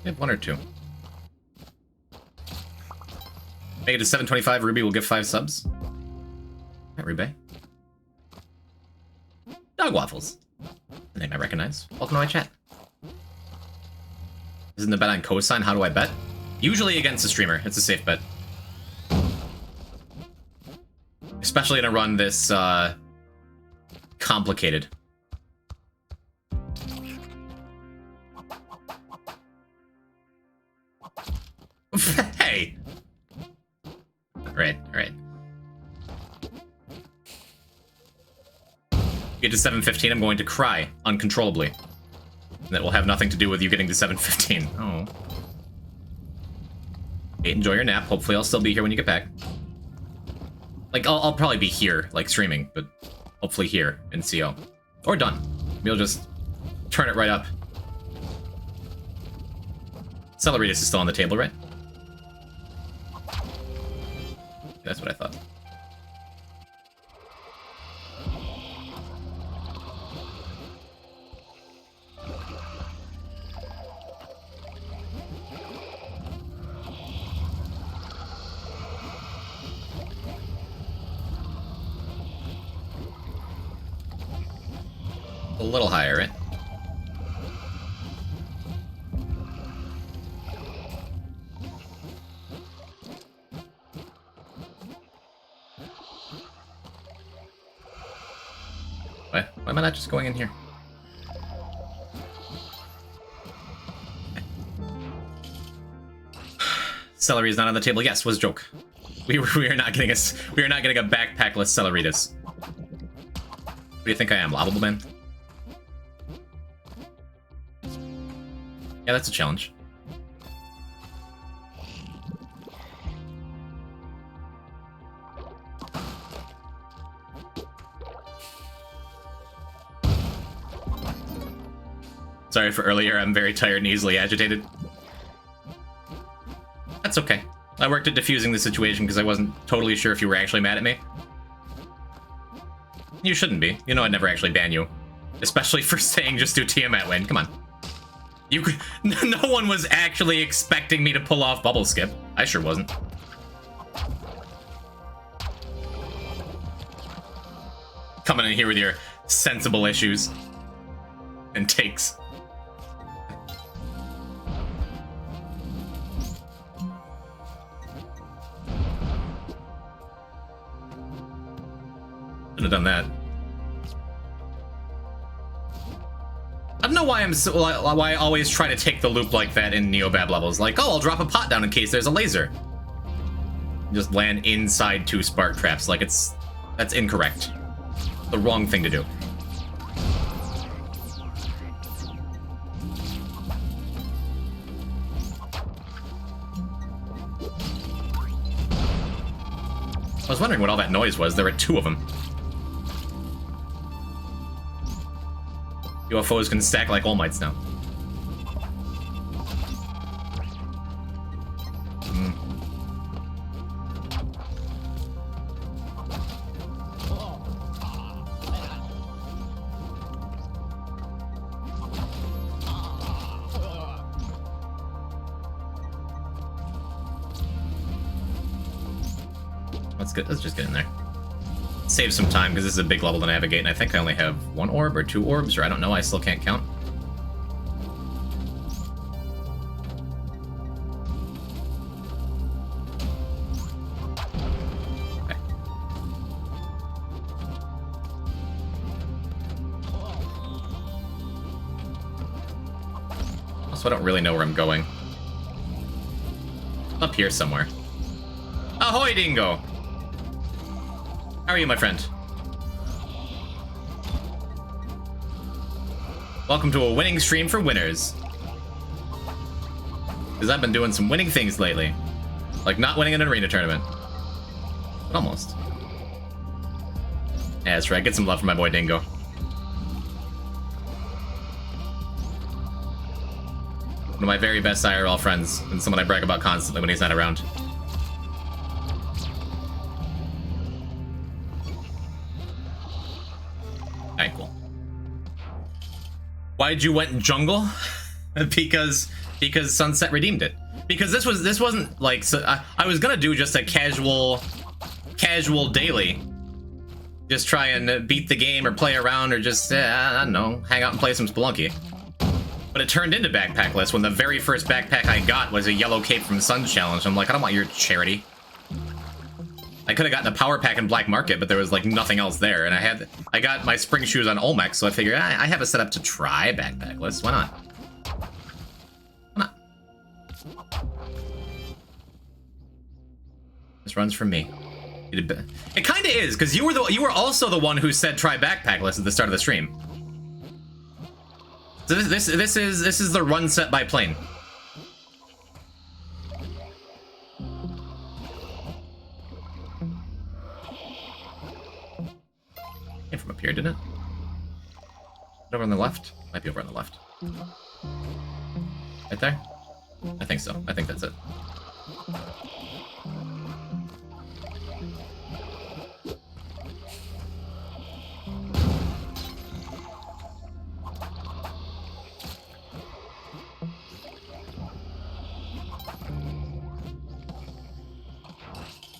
We have one or two. Make it to 725. Ruby will give 5 subs. Hi, Ruby. Dog Waffles. The name I recognize. Welcome to my chat. Isn't the bet on cosine? How do I bet? Usually against a streamer. It's a safe bet. Especially in a run this complicated. Hey! Alright, alright. Get to 715, I'm going to cry uncontrollably. And that will have nothing to do with you getting to 715. Oh. Hey, enjoy your nap. Hopefully I'll still be here when you get back. Like, I'll probably be here, like, streaming, but hopefully here in CO. Or done. Maybe I'll just turn it right up. Celery is still on the table, right? That's what I thought. A little higher, right? Why am I not just going in here? Celery is not on the table. Yes, was a joke. We are not getting a backpackless celery-this. What do you think I am, Lovable Man? Yeah, that's a challenge. Sorry for earlier, I'm very tired and easily agitated. That's okay. I worked at diffusing the situation because I wasn't totally sure if you were actually mad at me. You shouldn't be. You know I'd never actually ban you. Especially for saying just do Tiamat win. Come on. No one was actually expecting me to pull off Bubble Skip. I sure wasn't. Coming in here with your sensible issues and takes. Should have done that. I don't know why why I always try to take the loop like that in Neobab levels. Like, oh, I'll drop a pot down in case there's a laser. Just land inside 2 spark traps. Like, that's incorrect. The wrong thing to do. I was wondering what all that noise was. There were 2 of them. UFOs can stack like All Mights now. Let's just get in there. Save some time, because this is a big level to navigate, and I think I only have 1 orb or 2 orbs, or I don't know, I still can't count. Okay. Also, I don't really know where I'm going. Up here somewhere. Ahoy, Dingo! How are you, my friend? Welcome to a winning stream for winners. Because I've been doing some winning things lately. Like not winning an arena tournament. But almost. Yeah, that's right. Get some love from my boy Dingo. One of my very best IRL friends, and someone I brag about constantly when he's not around. Alright, cool. Why'd you went jungle? because Sunset redeemed it. Because this wasn't like, so I was gonna do just a casual daily. Just try and beat the game or play around or just, I don't know, hang out and play some Spelunky. But it turned into Backpackless when the very first backpack I got was a yellow cape from Sun's Challenge. I'm like, I don't want your charity. I could have gotten a power pack in Black Market, but there was like nothing else there, and I got my spring shoes on Olmec, so I figured I have a setup to try Backpackless. Why not? Why not? This runs from me. It kind of is, because you were also the one who said try Backpackless at the start of the stream. So this is the run set by plane. Came from up here, didn't it? Over on the left? Might be over on the left. Right there? I think so. I think that's it.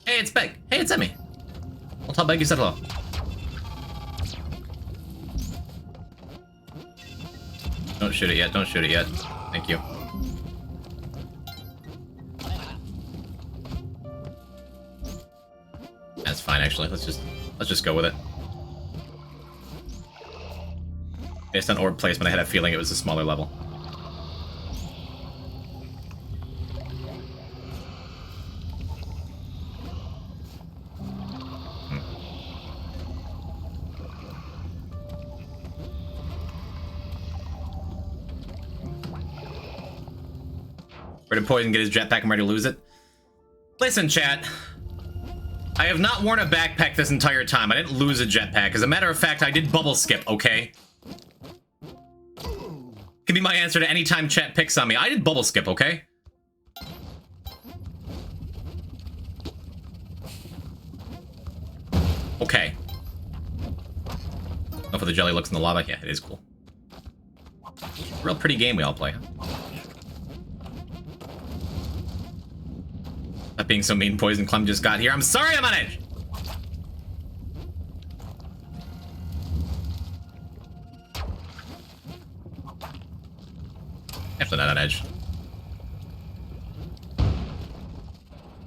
Hey, it's Beg. Hey, it's Emmy. I'll tell Beg you said hello. Don't shoot it yet. Don't shoot it yet. Thank you. That's fine, actually. Let's just go with it. Based on orb placement, I had a feeling it was a smaller level. Where did Poison get his jetpack? I'm ready to lose it. Listen, chat. I have not worn a backpack this entire time. I didn't lose a jetpack. As a matter of fact, I did bubble skip, okay? Can be my answer to any time chat picks on me. I did bubble skip, okay? Okay. Oh, for the jelly looks in the lava? Yeah, it is cool. Real pretty game we all play, huh? That being so mean, Poison Clem just got here. I'm sorry I'm on edge! Actually not on edge.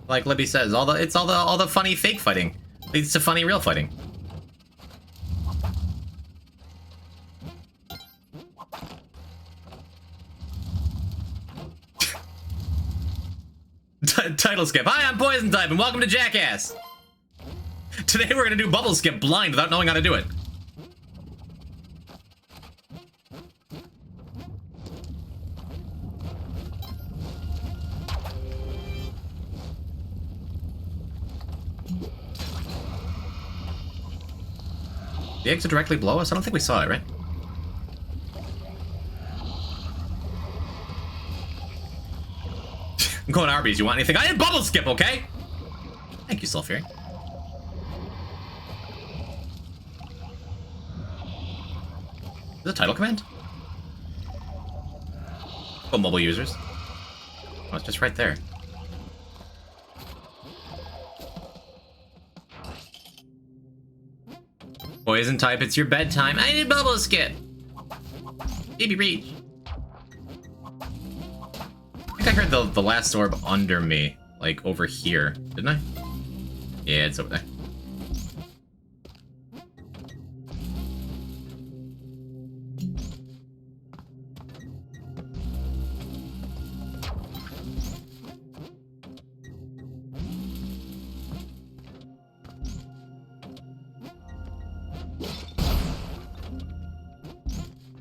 Like Libby says, all the funny fake fighting leads to funny real fighting. Title skip. Hi, I'm Poison Type, and welcome to Jackass. Today we're gonna do bubble skip blind without knowing how to do it. The exit directly below us? I don't think we saw it, right? I'm going to Arby's. You want anything? I didn't bubble skip, okay? Thank you, Sulfury. Is it a title command? Oh, mobile users. Oh, it's just right there. Poison type, it's your bedtime. I need bubble skip. Baby reach. I think I heard the last orb under me, like over here, didn't I? Yeah, it's over there.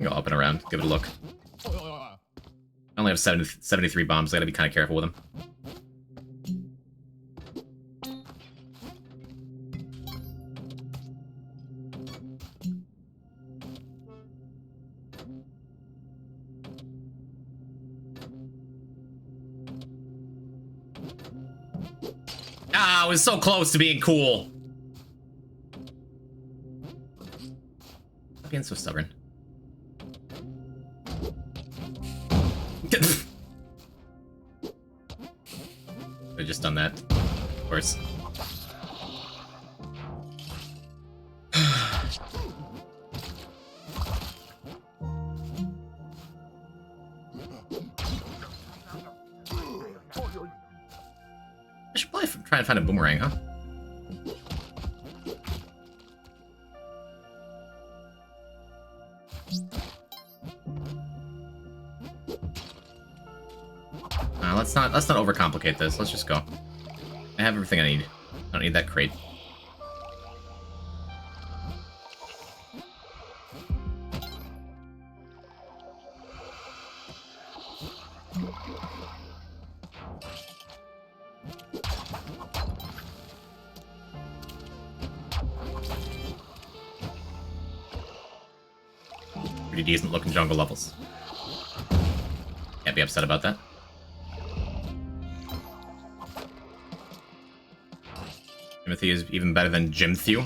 Go up and around, give it a look. I only have 73 bombs, so I gotta be kind of careful with them. Ah, I was so close to being cool. Stop being so stubborn. I've just done that, of course. I should probably try and find a boomerang, huh? Let's not overcomplicate this. Let's just go. I have everything I need. I don't need that crate. Pretty decent looking jungle levels. Can't be upset about that. Timothy is even better than Jim Thew. I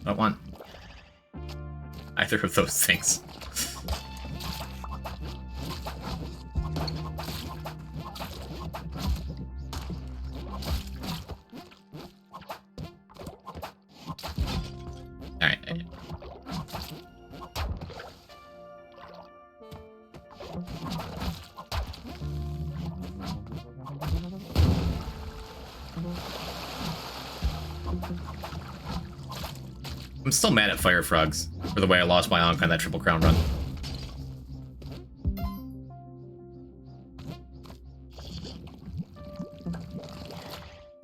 don't want either of those things. Alright. I'm still mad at Fire Frogs for the way I lost my Ankh on that triple crown run.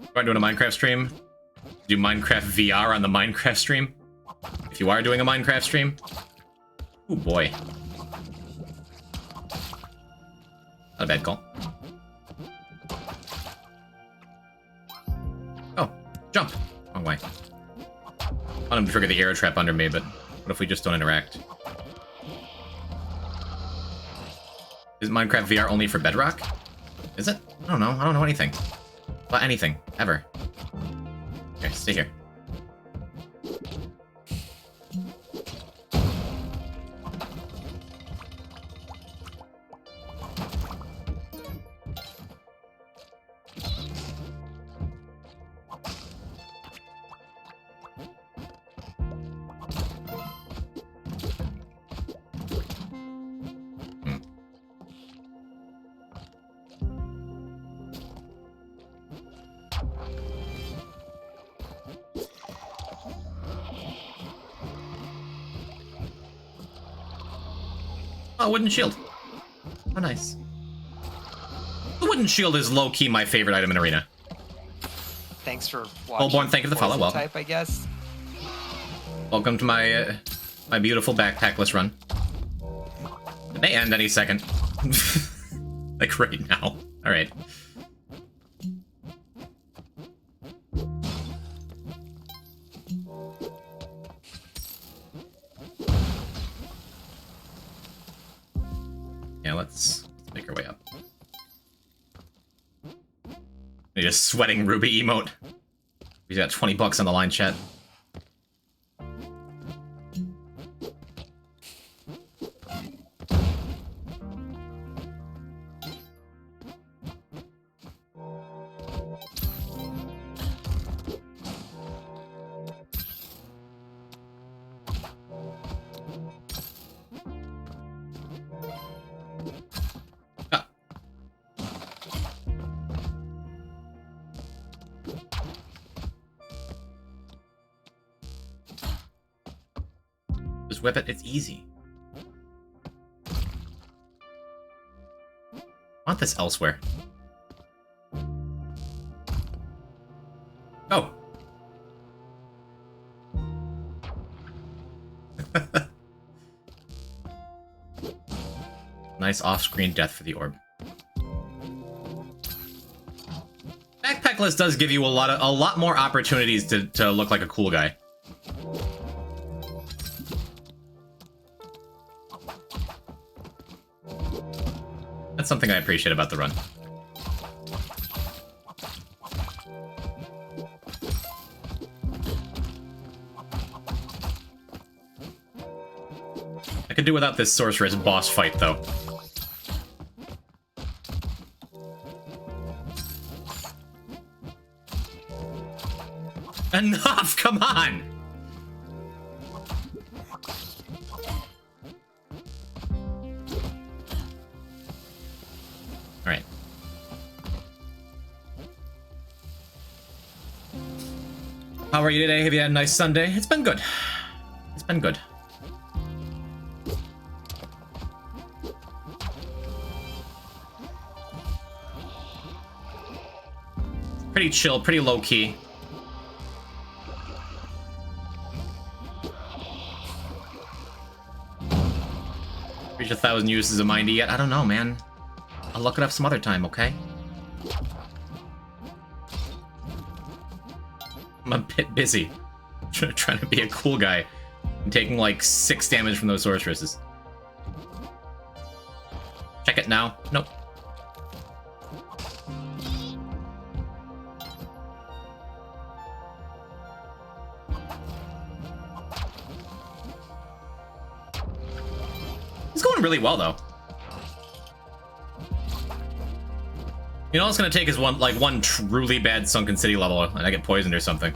Am I doing a Minecraft stream? Do Minecraft VR on the Minecraft stream? If you are doing a Minecraft stream? Oh boy. Not a bad call. Oh, jump. Wrong way. I want him to trigger the arrow trap under me, but what if we just don't interact? Is Minecraft VR only for Bedrock? Is it? I don't know. I don't know anything. About anything. Ever. Okay, stay here. Oh, wooden shield. Oh, nice. The wooden shield is low-key my favorite item in Arena. Thanks for watching. Bullborn, thank you for the follow. Poison Welcome. type, I guess. Welcome to my my beautiful backpackless run. It may end any second. Like right now. All right. Yeah, let's make our way up. Need a sweating Ruby emote. He's got 20 bucks on the line, chat. Just whip it, it's easy. I want this elsewhere. Oh! Nice off-screen death for the orb. Backpack list does give you a lot more opportunities to look like a cool guy. That's something I appreciate about the run. I could do without this sorceress boss fight, though. Enough! Come on! Alright. How are you today? Have you had a nice Sunday? It's been good. It's been good. Pretty chill, pretty low-key. Reach 1,000 uses of Mindy yet? I don't know, man. I'll look it up some other time, okay? I'm a bit busy. Trying to be a cool guy. I'm taking like 6 damage from those sorceresses. Check it now. Nope. It's going really well, though. You know, all it's gonna take is one truly bad Sunken City level, and I get poisoned or something.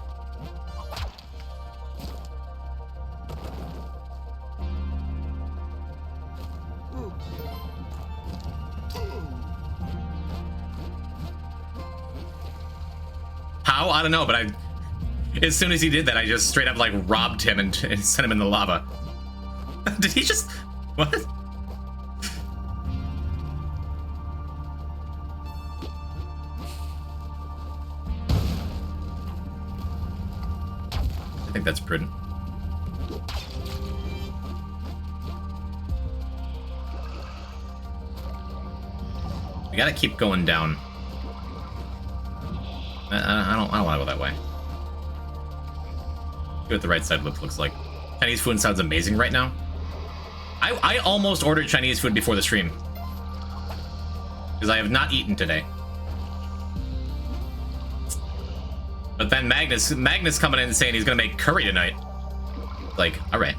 How? I don't know, but as soon as he did that, I just straight up like robbed him and sent him in the lava. Did he just... what? I think that's prudent. We gotta keep going down. I don't want to go that way. See what the right side looks like. Chinese food sounds amazing right now. I almost ordered Chinese food before the stream because I have not eaten today. But then Magnus coming in and saying he's gonna make curry tonight. Like, all right,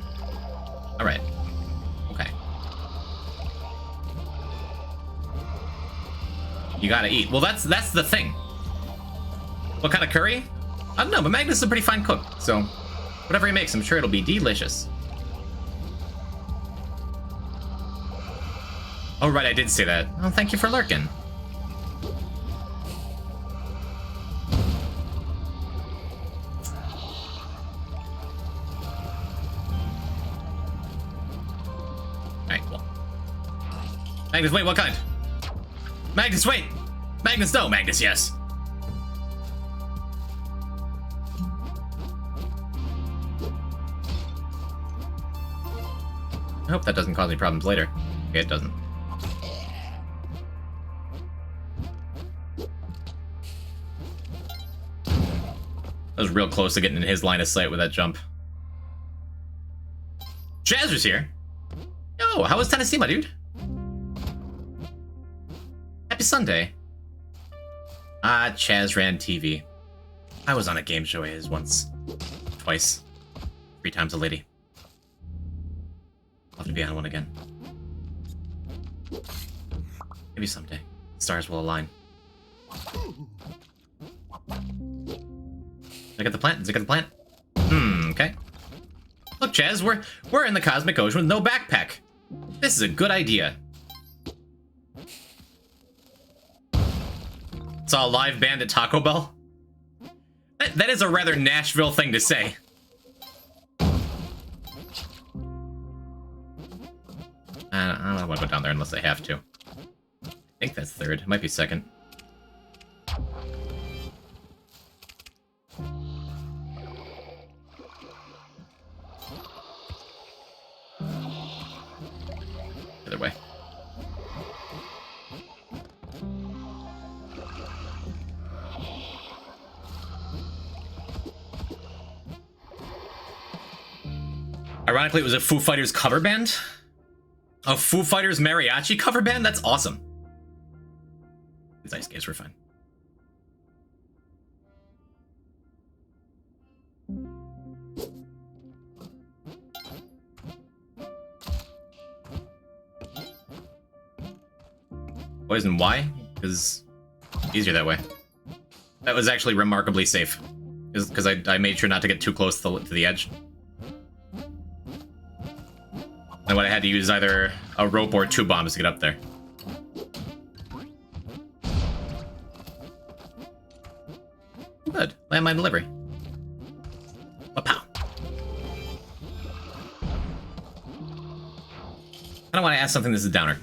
okay. You gotta eat. Well, that's the thing. What kind of curry? I don't know, but Magnus is a pretty fine cook, so whatever he makes, I'm sure it'll be delicious. Oh, right, I did say that. Oh, thank you for lurking. Alright, cool. Magnus, wait, what kind? Magnus, wait! Magnus, no! Magnus, yes! I hope that doesn't cause any problems later. Okay, it doesn't. I was real close to getting in his line of sight with that jump. Jazzer's here. Yo, how was Tennessee, my dude? Sunday. Ah, Chaz ran TV. I was on a game show of his once. Twice. 3 times a lady. I'll have to be on one again. Maybe someday. Stars will align. Did I get the plant? Did I get the plant? Okay. Look, Chaz, we're in the cosmic ocean with no backpack. This is a good idea. Saw a live band at Taco Bell? That is a rather Nashville thing to say. I don't want to go down there unless I have to. I think that's third. It might be second. Either way. Ironically, it was a Foo Fighters cover band? A Foo Fighters mariachi cover band? That's awesome. These ice skates were fine. Poison, why? Because easier that way. That was actually remarkably safe. Because I made sure not to get too close to the edge. I would have had to use either a rope or 2 bombs to get up there. Good. Landmine delivery. Pow. I don't want to ask something. This is a downer.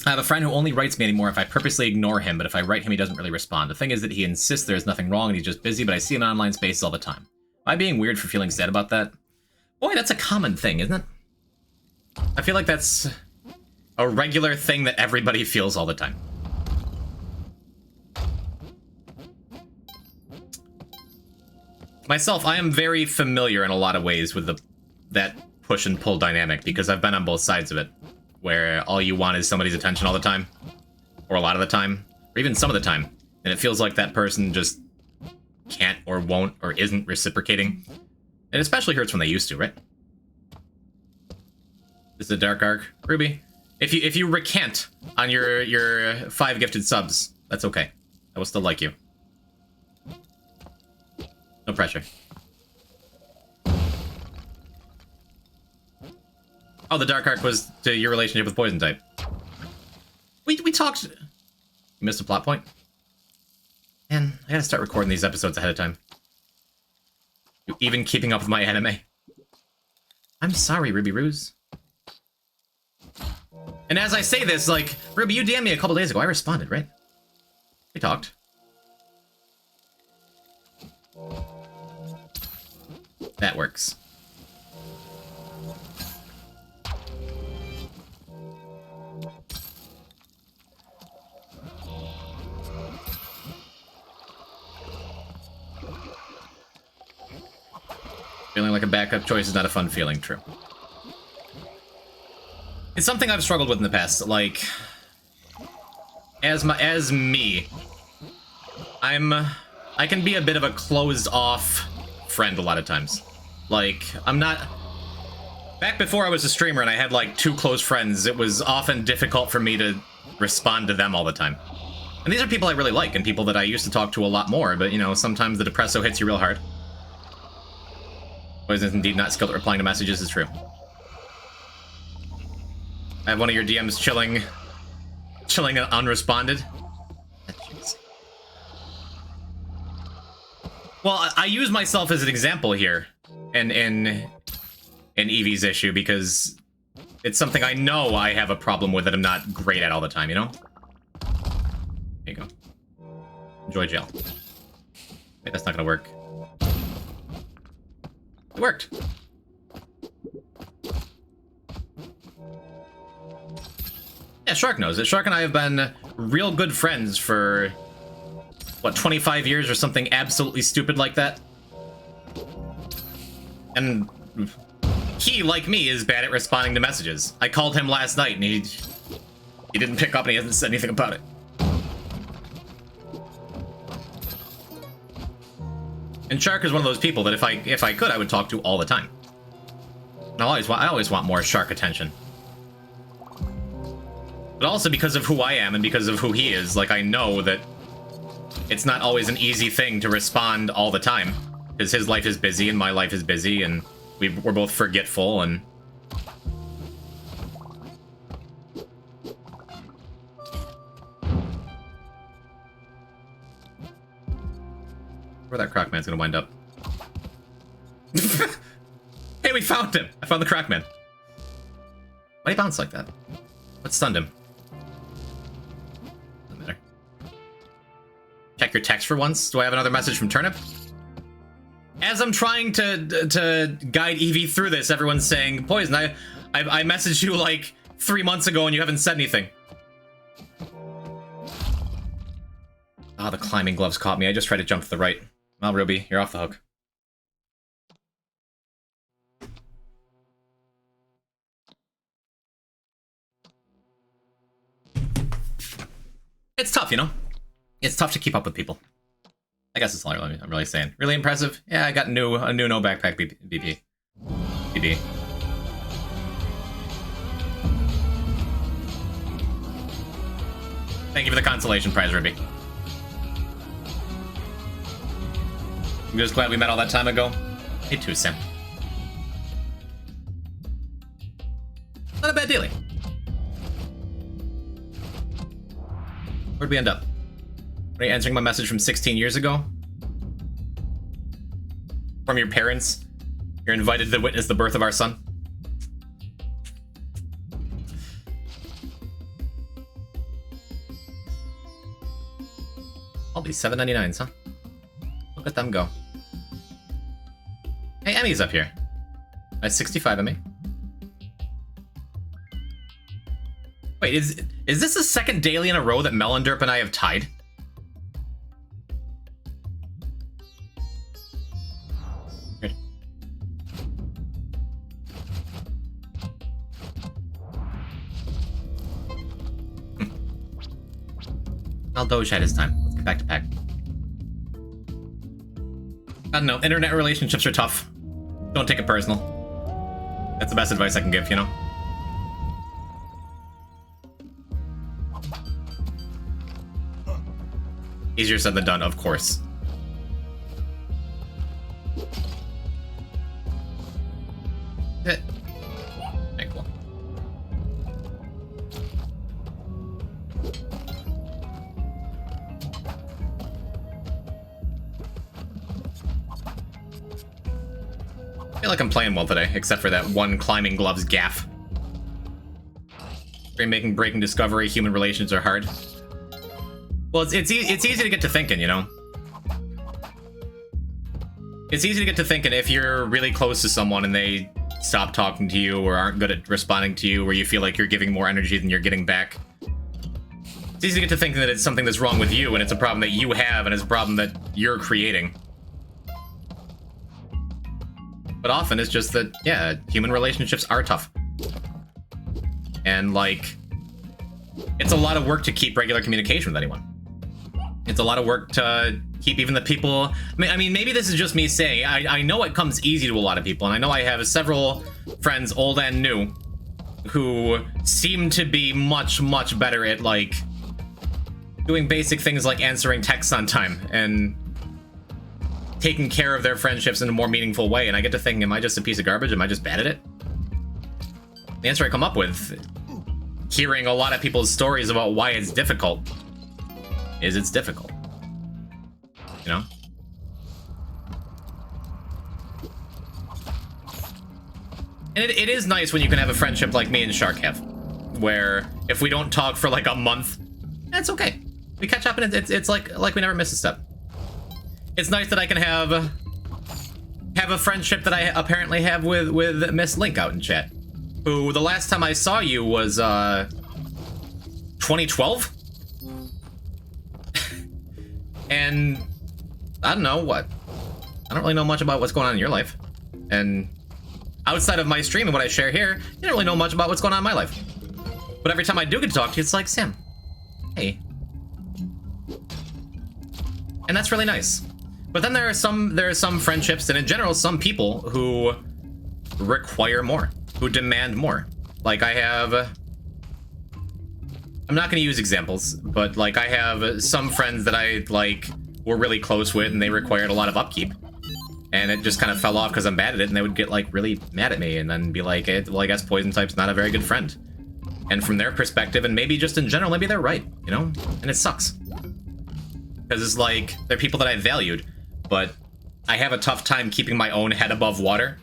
I have a friend who only writes me anymore if I purposely ignore him, but if I write him, he doesn't really respond. The thing is that he insists there's nothing wrong and he's just busy, but I see him in online spaces all the time. Am I being weird for feeling sad about that? Boy, that's a common thing, isn't it? I feel like that's a regular thing that everybody feels all the time. Myself, I am very familiar in a lot of ways with that push and pull dynamic because I've been on both sides of it, where all you want is somebody's attention all the time, or a lot of the time, or even some of the time, and it feels like that person just can't or won't or isn't reciprocating. It especially hurts when they used to, right? This is a dark arc, Ruby. If you recant on your 5 gifted subs, that's okay. I will still like you. No pressure. Oh, the dark arc was to your relationship with Poison type. We talked. You missed a plot point. Man, I gotta start recording these episodes ahead of time. You even keeping up with my anime? I'm sorry, Ruby Ruse. And as I say this, like, Ruby, you DM'd me a couple days ago. I responded, right? We talked. That works. Feeling like a backup choice is not a fun feeling, true. It's something I've struggled with in the past, like, as me, I can be a bit of a closed-off friend a lot of times. Like, I'm not... Back before I was a streamer and I had, like, 2 close friends, it was often difficult for me to respond to them all the time. And these are people I really like, and people that I used to talk to a lot more, but, you know, sometimes the depresso hits you real hard. Poison is indeed not skilled at replying to messages, is true. I have one of your DMs chilling unresponded. Jeez. Well, I use myself as an example here in Eevee's issue because it's something I know I have a problem with that I'm not great at all the time, you know? There you go. Enjoy jail. Wait, that's not gonna work. It worked. Yeah, Shark knows it. Shark and I have been real good friends for, what, 25 years or something absolutely stupid like that? And he, like me, is bad at responding to messages. I called him last night and he didn't pick up and he hasn't said anything about it. And Shark is one of those people that if I could, I would talk to all the time. And I always want more Shark attention. But also because of who I am and because of who he is, like, I know that it's not always an easy thing to respond all the time. Because his life is busy and my life is busy, and we're both forgetful, and... Where that Crocman's gonna wind up. Hey, we found him! I found the Crocman. Why'd he bounce like that? What stunned him? Doesn't matter. Check your text for once. Do I have another message from Turnip? As I'm trying to guide Evie through this, everyone's saying, Poison, I messaged you like 3 months ago and you haven't said anything. Ah, the climbing gloves caught me. I just tried to jump to the right. Well, Ruby, you're off the hook. It's tough, you know? It's tough to keep up with people. I guess that's all I'm really saying. Really impressive? Yeah, I got a new no backpack BP. BB. Thank you for the consolation prize, Ruby. I'm just glad we met all that time ago. Me too, Sam. Not a bad dealing. Where'd we end up? Are you answering my message from 16 years ago? From your parents? You're invited to witness the birth of our son? All these $7.99s, huh? Look at them go. Hey, Emmy's up here. That's 65 Emmy. Wait, is this the second daily in a row that Melonderp and I have tied? Good. Well, Doge had his time. Let's get back to pack. I don't know, internet relationships are tough. Don't take it personal. That's the best advice I can give, you know? Easier said than done, of course. Okay, cool. I feel like I'm playing well today, except for that one climbing gloves gaff. Making breaking discovery, human relations are hard. Well, it's easy to get to thinking, you know? It's easy to get to thinking if you're really close to someone and they stop talking to you or aren't good at responding to you, or you feel like you're giving more energy than you're getting back. It's easy to get to thinking that it's something that's wrong with you and it's a problem that you have and it's a problem that you're creating. But often it's just that, yeah, human relationships are tough. And, like, it's a lot of work to keep regular communication with anyone. It's a lot of work to keep even the people... I mean, maybe this is just me saying, I know it comes easy to a lot of people, and I know I have several friends, old and new, who seem to be much, much better at, like, doing basic things like answering texts on time, and taking care of their friendships in a more meaningful way, and I get to thinking, am I just a piece of garbage? Am I just bad at it? The answer I come up with, hearing a lot of people's stories about why it's difficult, is it's difficult. You know? And it is nice when you can have a friendship like me and Shark have, where if we don't talk for like a month, that's okay. We catch up and it's like we never miss a step. It's nice that I can have a friendship that I apparently have with Miss Link out in chat, who the last time I saw you was 2012? And I don't know what. I don't really know much about what's going on in your life. And outside of my stream and what I share here, you don't really know much about what's going on in my life. But every time I do get to talk to you, it's like, Sam, hey. And that's really nice. But then there are some friendships, and in general, some people who require more, who demand more. Like I have, I'm not going to use examples, but like I have some friends that I like were really close with, and they required a lot of upkeep, and it just kind of fell off because I'm bad at it, and they would get like really mad at me, and then be like, well, I guess poison type's not a very good friend. And from their perspective, and maybe just in general, maybe they're right, you know? And it sucks. Because it's like, they're people that I valued, but I have a tough time keeping my own head above water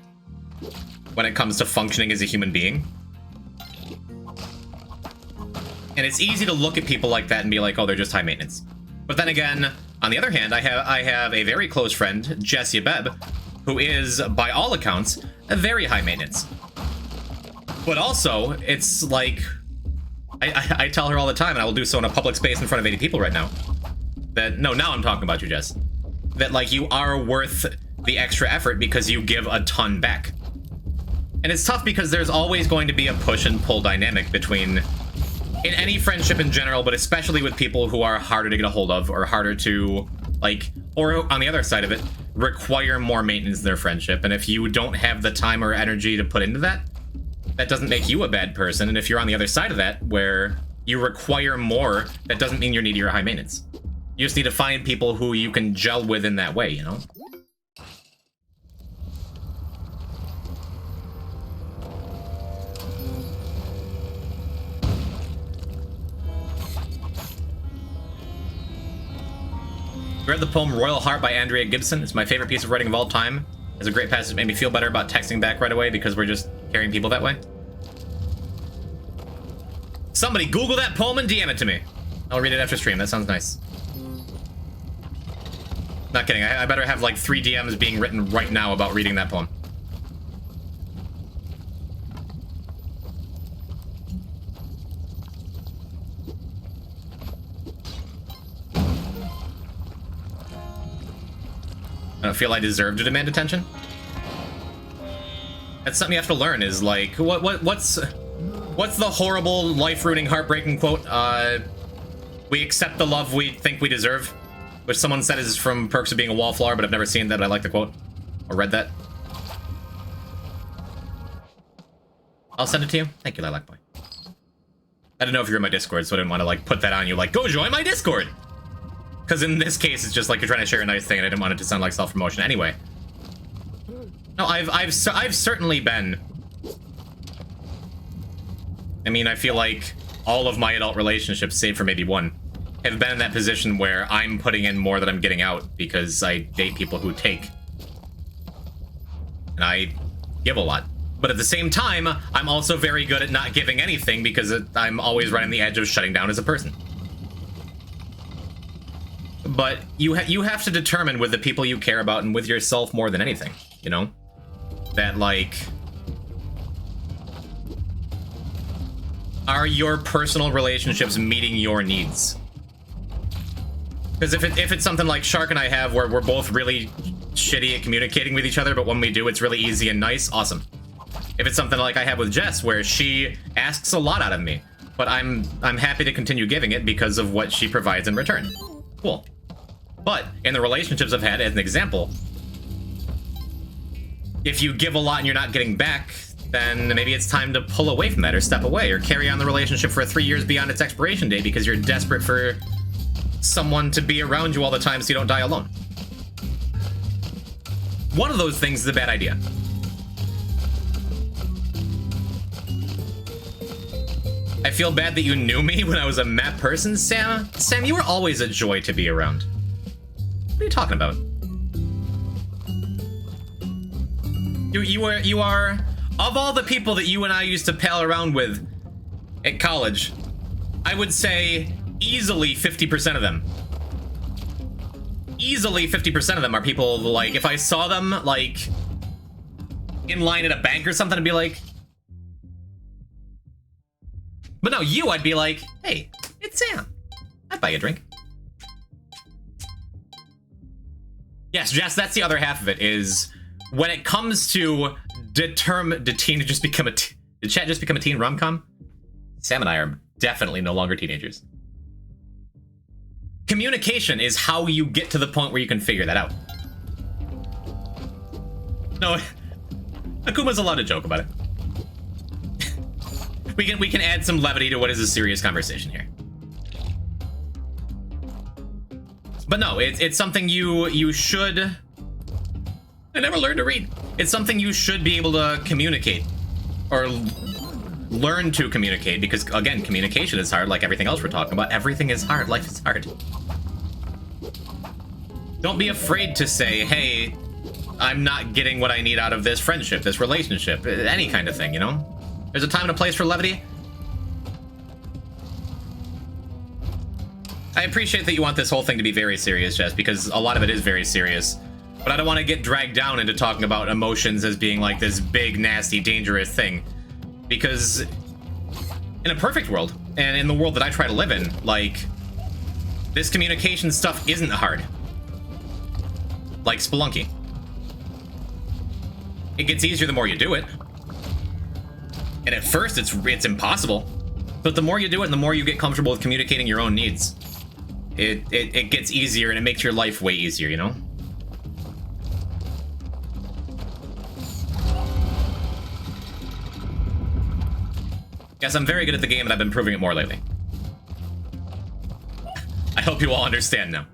when it comes to functioning as a human being. And it's easy to look at people like that and be like, oh, they're just high maintenance. But then again, on the other hand, I have a very close friend, Jessie Beb, who is, by all accounts, a very high maintenance. But also, it's like, I tell her all the time, and I will do so in a public space in front of 80 people right now, that, no, now I'm talking about you, Jess, that, like, you are worth the extra effort because you give a ton back. And it's tough because there's always going to be a push and pull dynamic between, in any friendship in general, but especially with people who are harder to get a hold of, or harder to, like, or on the other side of it, require more maintenance in their friendship. And if you don't have the time or energy to put into that, that doesn't make you a bad person. And if you're on the other side of that, where you require more, that doesn't mean you're needy or high maintenance. You just need to find people who you can gel with in that way, you know? I read the poem Royal Heart by Andrea Gibson. It's my favorite piece of writing of all time. It's a great passage that made me feel better about texting back right away because we're just carrying people that way. Somebody Google that poem and DM it to me. I'll read it after stream. That sounds nice. Not kidding. I better have like 3 DMs being written right now about reading that poem. I don't feel I deserve to demand attention. That's something you have to learn, is like, what's the horrible, life-ruining, heartbreaking quote? We accept the love we think we deserve, which someone said is from Perks of Being a Wallflower, but I've never seen that, but I like the quote, or read that. I'll send it to you. Thank you, Lilac Boy. I didn't know if you were in my Discord, so I didn't want to like put that on you, like, go join my Discord! Because in this case, it's just like you're trying to share a nice thing, and I didn't want it to sound like self-promotion. Anyway. No, I've certainly been... I mean, I feel like all of my adult relationships, save for maybe one, have been in that position where I'm putting in more than I'm getting out because I date people who take. And I give a lot. But at the same time, I'm also very good at not giving anything because I'm always right on the edge of shutting down as a person. But you have to determine with the people you care about and with yourself more than anything, you know? That, like... Are your personal relationships meeting your needs? Because if it's something like Shark and I have where we're both really shitty at communicating with each other, but when we do, it's really easy and nice, awesome. If it's something like I have with Jess, where she asks a lot out of me, but I'm happy to continue giving it because of what she provides in return. Cool. But in the relationships I've had, as an example, if you give a lot and you're not getting back, then maybe it's time to pull away from that or step away or carry on the relationship for 3 years beyond its expiration date because you're desperate for someone to be around you all the time so you don't die alone. One of those things is a bad idea. I feel bad that you knew me when I was a map person, Sam. Sam, you were always a joy to be around. What are you talking about? You are, of all the people that you and I used to pal around with at college, I would say easily 50% of them. Easily 50% of them are people, like, if I saw them, like, in line at a bank or something, I'd be like... But no, you, I'd be like, hey, it's Sam. I'd buy you a drink. Yes, Jess, that's the other half of it, is when it comes to did teen just become a did chat just become a teen rom-com? Sam and I are definitely no longer teenagers. Communication is how you get to the point where you can figure that out. No, Akuma's allowed to joke about it. we can add some levity to what is a serious conversation here. But no, it's something you should. I never learned to read. It's something you should be able to communicate, or learn to communicate, because again, communication is hard, like everything else we're talking about. Everything is hard. Life is hard. Don't be afraid to say, hey, I'm not getting what I need out of this friendship, this relationship, any kind of thing, you know? There's a time and a place for levity. I appreciate that you want this whole thing to be very serious, Jess, because a lot of it is very serious. But I don't want to get dragged down into talking about emotions as being like this big, nasty, dangerous thing. Because in a perfect world, and in the world that I try to live in, like, this communication stuff isn't hard. Like Spelunky. It gets easier the more you do it. And at first, it's impossible. But the more you do it, and the more you get comfortable with communicating your own needs, it gets easier, and it makes your life way easier, you know? Yes, I'm very good at the game, and I've been proving it more lately. I hope you all understand now.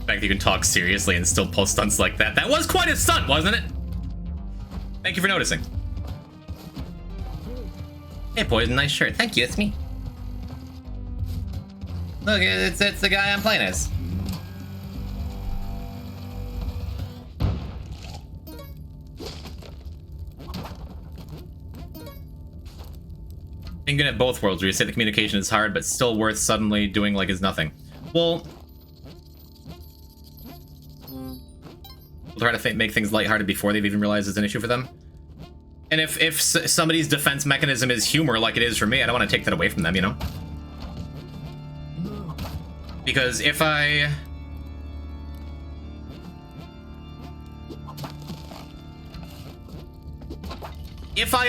The fact that you can talk seriously and still post stunts like that. That was quite a stunt, wasn't it? Thank you for noticing. Hey, Poison, nice shirt. Thank you, it's me. Look, it's the guy I'm playing as. Being good at both worlds, where you say the communication is hard, but still worth suddenly doing like it's nothing. Well, we'll try to make things lighthearted before they've even realized it's an issue for them. And if somebody's defense mechanism is humor, like it is for me, I don't want to take that away from them, you know? Because if I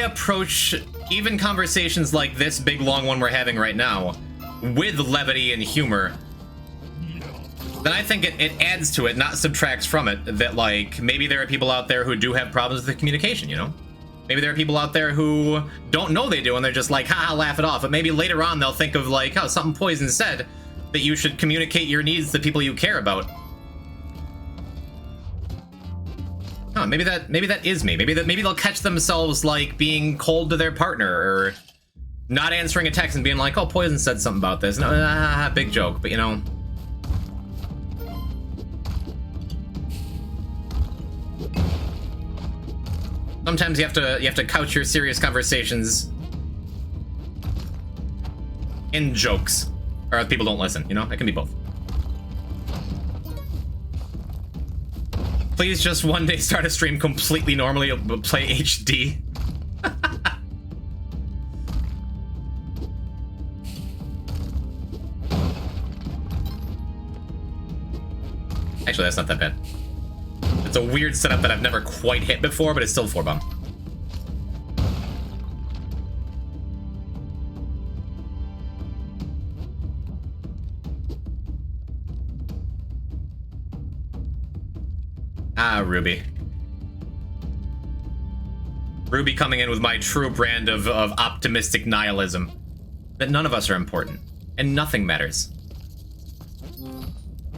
approach even conversations like this big long one we're having right now with levity and humor, then I think it adds to it, not subtracts from it, that like maybe there are people out there who do have problems with the communication, you know? Maybe there are people out there who don't know they do and they're just like, haha, laugh it off. But maybe later on they'll think of like, oh, something Poison said, that you should communicate your needs to people you care about. Huh, maybe that is me. Maybe they'll catch themselves like being cold to their partner, or not answering a text and being like, oh, Poison said something about this. No, big joke, but you know. Sometimes you have to couch your serious conversations in jokes, or people don't listen, you know? It can be both. Please just one day start a stream completely normally, but play HD. Actually, that's not that bad. It's a weird setup that I've never quite hit before, but it's still 4-bomb. Ah, Ruby. Ruby coming in with my true brand of optimistic nihilism. That none of us are important, and nothing matters.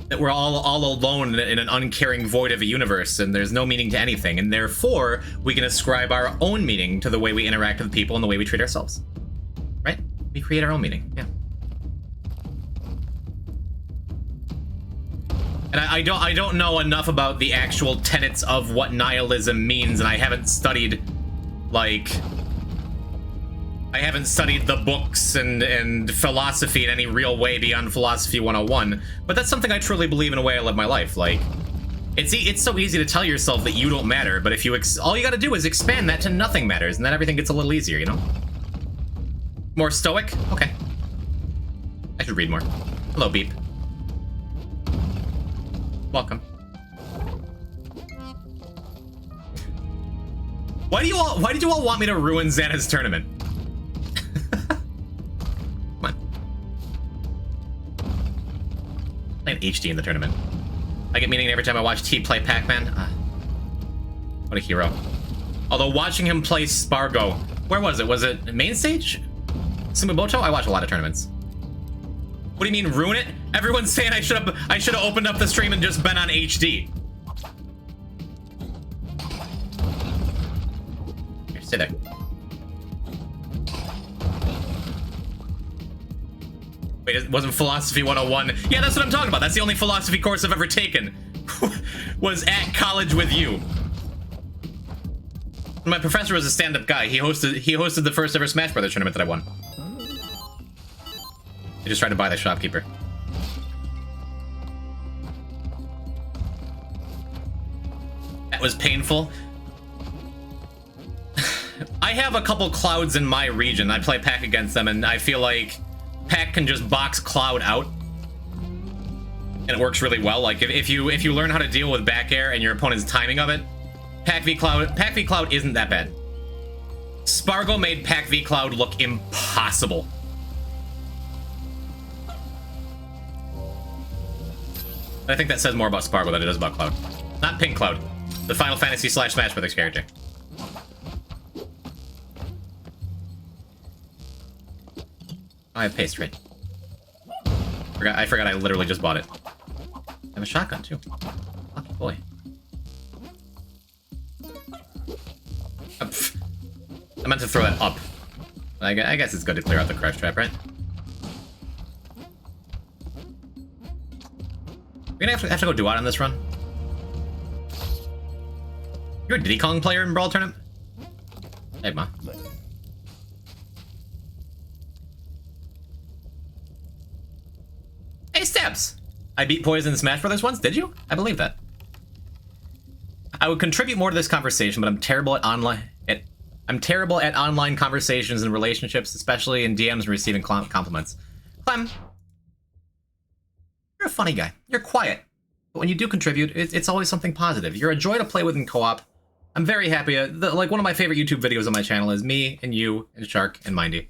That we're all alone in an uncaring void of a universe, and there's no meaning to anything, and therefore, we can ascribe our own meaning to the way we interact with people and the way we treat ourselves. Right? We create our own meaning, yeah. And I don't know enough about the actual tenets of what nihilism means, and I haven't studied, like, I haven't studied the books and philosophy in any real way beyond Philosophy 101, but that's something I truly believe in a way I live my life. Like, it's so easy to tell yourself that you don't matter, but if you all you gotta do is expand that to nothing matters, and then everything gets a little easier, you know? More stoic? Okay. I should read more. Hello, Beep. Welcome. Why did you all want me to ruin Xana's tournament? Come on. get HD in the tournament. I get meaning every time I watch T play Pac-Man. What a hero. Although watching him play Spargo, where was it? Was it main stage? Sumiboto? I watch a lot of tournaments. What do you mean ruin it? Everyone's saying I should have opened up the stream and just been on HD. Here, stay there. Wait, it wasn't Philosophy 101. Yeah, that's what I'm talking about. That's the only philosophy course I've ever taken. Was at college with you. My professor was a stand-up guy. He hosted the first ever Smash Brothers tournament that I won. I just tried to buy the shopkeeper. That was painful. I have a couple Clouds in my region. I play Pac against them, and I feel like Pac can just box Cloud out. And it works really well. Like, if you learn how to deal with back air and your opponent's timing of it, Pac v Cloud isn't that bad. Spargo made Pac v Cloud look impossible. I think that says more about Spargo than it does about Cloud. Not Pink Cloud, the Final Fantasy / Smash Brothers character. I have paste, right? I forgot I literally just bought it. I have a shotgun too. Lucky boy. I meant to throw that up. I guess it's good to clear out the crush trap, right? We're gonna have to go duat on this run. You're a Diddy Kong player in Brawl Tournament? Hey, ma. Hey, Steps! I beat Poison in Smash Brothers once, did you? I believe that. I would contribute more to this conversation, but I'm terrible at online conversations and relationships, especially in DMs and receiving compliments. Clem, you're a funny guy. You're quiet. But when you do contribute, it's always something positive. You're a joy to play with in co-op. I'm very happy. Like, one of my favorite YouTube videos on my channel is me and you and Shark and Mindy.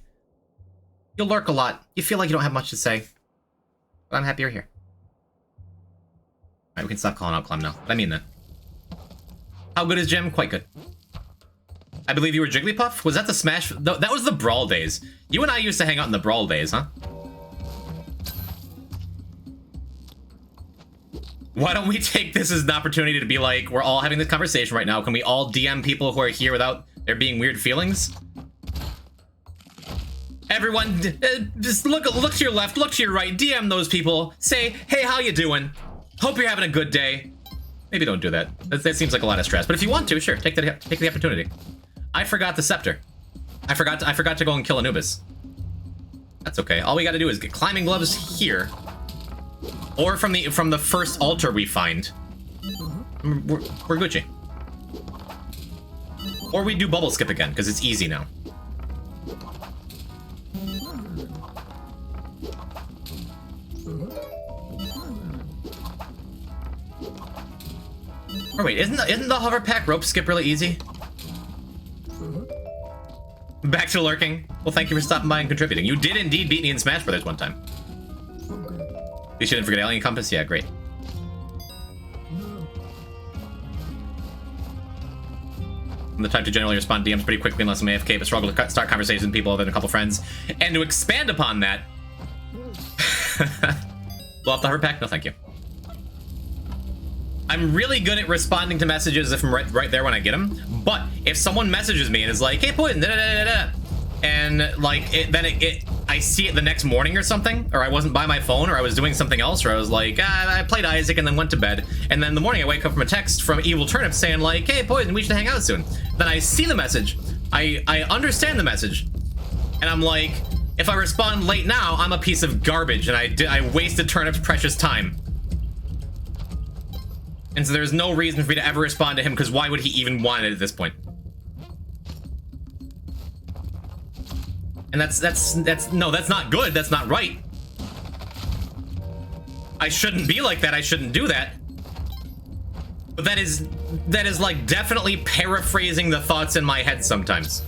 You'll lurk a lot. You feel like you don't have much to say. But I'm happy you're here. Alright, we can stop calling out Clem now. But I mean that. How good is Jim? Quite good. I believe you were Jigglypuff? Was that the Smash? That was the Brawl days. You and I used to hang out in the Brawl days, huh? Why don't we take this as an opportunity to be like, we're all having this conversation right now. Can we all DM people who are here without there being weird feelings? Everyone, just look to your left, look to your right, DM those people. Say, hey, how you doing? Hope you're having a good day. Maybe don't do that. That seems like a lot of stress. But if you want to, sure, take the opportunity. I forgot the scepter. I forgot to go and kill Anubis. That's okay. All we got to do is get climbing gloves here, or from the first altar we find. We're Gucci. Or we do bubble skip again because it's easy now. Oh wait, isn't the hover pack rope skip really easy? Back to lurking. Well, thank you for stopping by and contributing. You did indeed beat me in Smash Brothers one time. You shouldn't forget Alien Compass. Yeah, great. I'm the type to generally respond to DMs pretty quickly unless I'm AFK, but struggle to start conversations with people other than a couple friends. And to expand upon that, blow up the hover pack? No, thank you. I'm really good at responding to messages if I'm right there when I get them. But if someone messages me and is like, "Hey, Poison," and like I see it the next morning or something, or I wasn't by my phone, or I was doing something else, or I was like, I played Isaac and then went to bed, and then in the morning I wake up from a text from Evil Turnip saying like, "Hey, Poison, we should hang out soon." Then I see the message, I understand the message, and I'm like, if I respond late now, I'm a piece of garbage, and I wasted Turnip's precious time. And so there's no reason for me to ever respond to him, because why would he even want it at this point? And that's not good. That's not right. I shouldn't be like that. I shouldn't do that. But that is like definitely paraphrasing the thoughts in my head sometimes.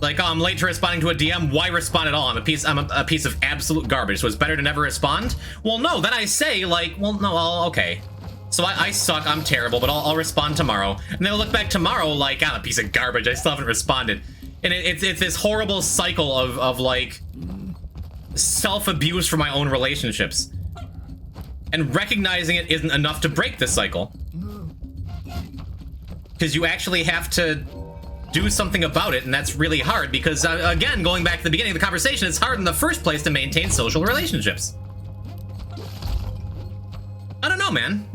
Like, oh, I'm late to responding to a DM. Why respond at all? I'm a piece of absolute garbage. So it's better to never respond. Well, no. Then I say like, well, no, okay. So I suck. I'm terrible, but I'll respond tomorrow. And then I'll look back tomorrow like, I'm a piece of garbage. I still haven't responded. And it's this horrible cycle of like self-abuse for my own relationships. And recognizing it isn't enough to break this cycle. Because you actually have to do something about it, and that's really hard because, again, going back to the beginning of the conversation, it's hard in the first place to maintain social relationships. I don't know, man.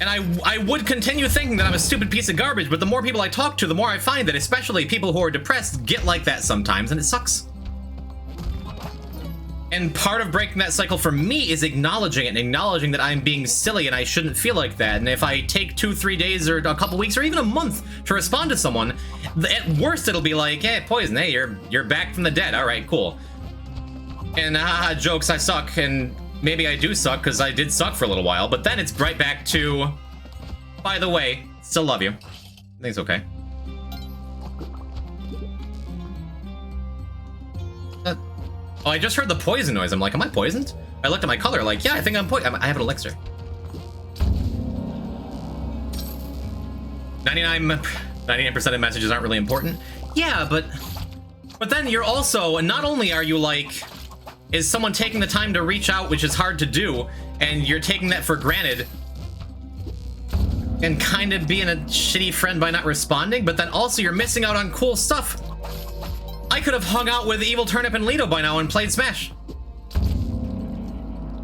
And I would continue thinking that I'm a stupid piece of garbage, but the more people I talk to, the more I find that especially people who are depressed get like that sometimes, and it sucks. And part of breaking that cycle for me is acknowledging it and acknowledging that I'm being silly and I shouldn't feel like that. And if I take 2-3 days or a couple weeks or even a month to respond to someone, at worst it'll be like, hey, Poison, hey, you're back from the dead. All right, cool. And haha, jokes, I suck. And maybe I do suck because I did suck for a little while. But then it's right back to, by the way, still love you. I think it's okay. Oh, I just heard the poison noise. I'm like, am I poisoned? I looked at my color, like, yeah, I think I'm poisoned. I have an elixir. 99% of messages aren't really important. Yeah, but then you're also, not only are you like, is someone taking the time to reach out, which is hard to do, and you're taking that for granted, and kind of being a shitty friend by not responding, but then also you're missing out on cool stuff. I could have hung out with Evil Turnip and Lido by now and played Smash.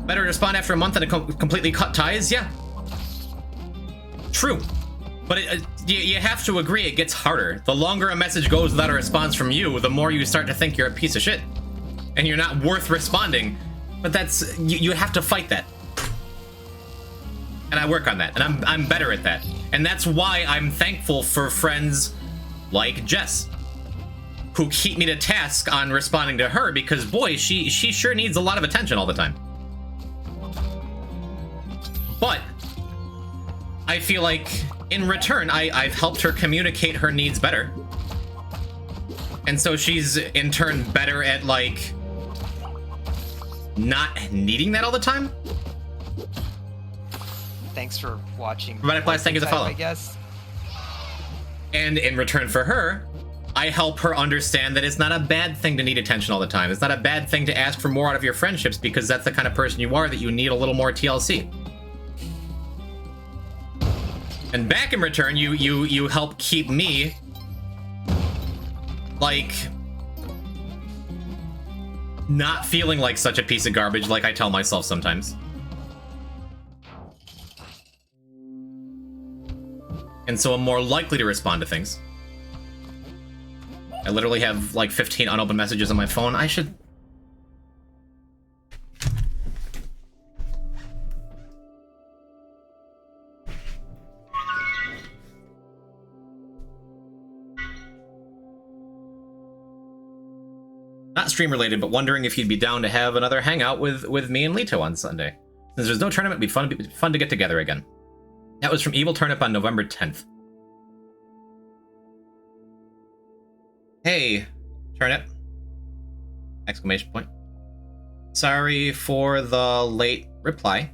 Better to respond after a month than to completely cut ties? Yeah. True. But you have to agree it gets harder. The longer a message goes without a response from you, the more you start to think you're a piece of shit. And you're not worth responding. But that's... You have to fight that. And I work on that. And I'm better at that. And that's why I'm thankful for friends like Jess, who keep me to task on responding to her, because boy, she sure needs a lot of attention all the time. But I feel like in return, I've helped her communicate her needs better. And so she's in turn better at like not needing that all the time. Thanks for watching. Robotic Blast, thank you to follow. I guess. And in return for her, I help her understand that it's not a bad thing to need attention all the time. It's not a bad thing to ask for more out of your friendships because that's the kind of person you are, that you need a little more TLC. And back in return, you help keep me, like, not feeling like such a piece of garbage like I tell myself sometimes. And so I'm more likely to respond to things. I literally have like 15 unopened messages on my phone. I should... Not stream related, but wondering if you'd be down to have another hangout with me and Lito on Sunday. Since there's no tournament, it'd be fun to get together again. That was from Evil Turnip on November 10th. Hey, Turnip! Exclamation point. Sorry for the late reply.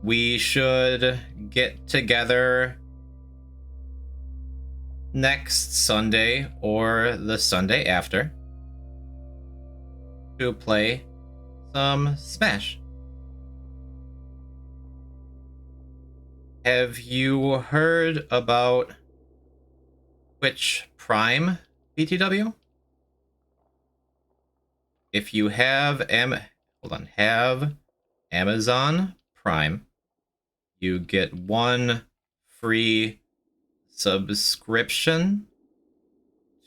We should get together next Sunday or the Sunday after to play some Smash. Have you heard about Twitch Prime, BTW? If you have have Amazon Prime, you get 1 free subscription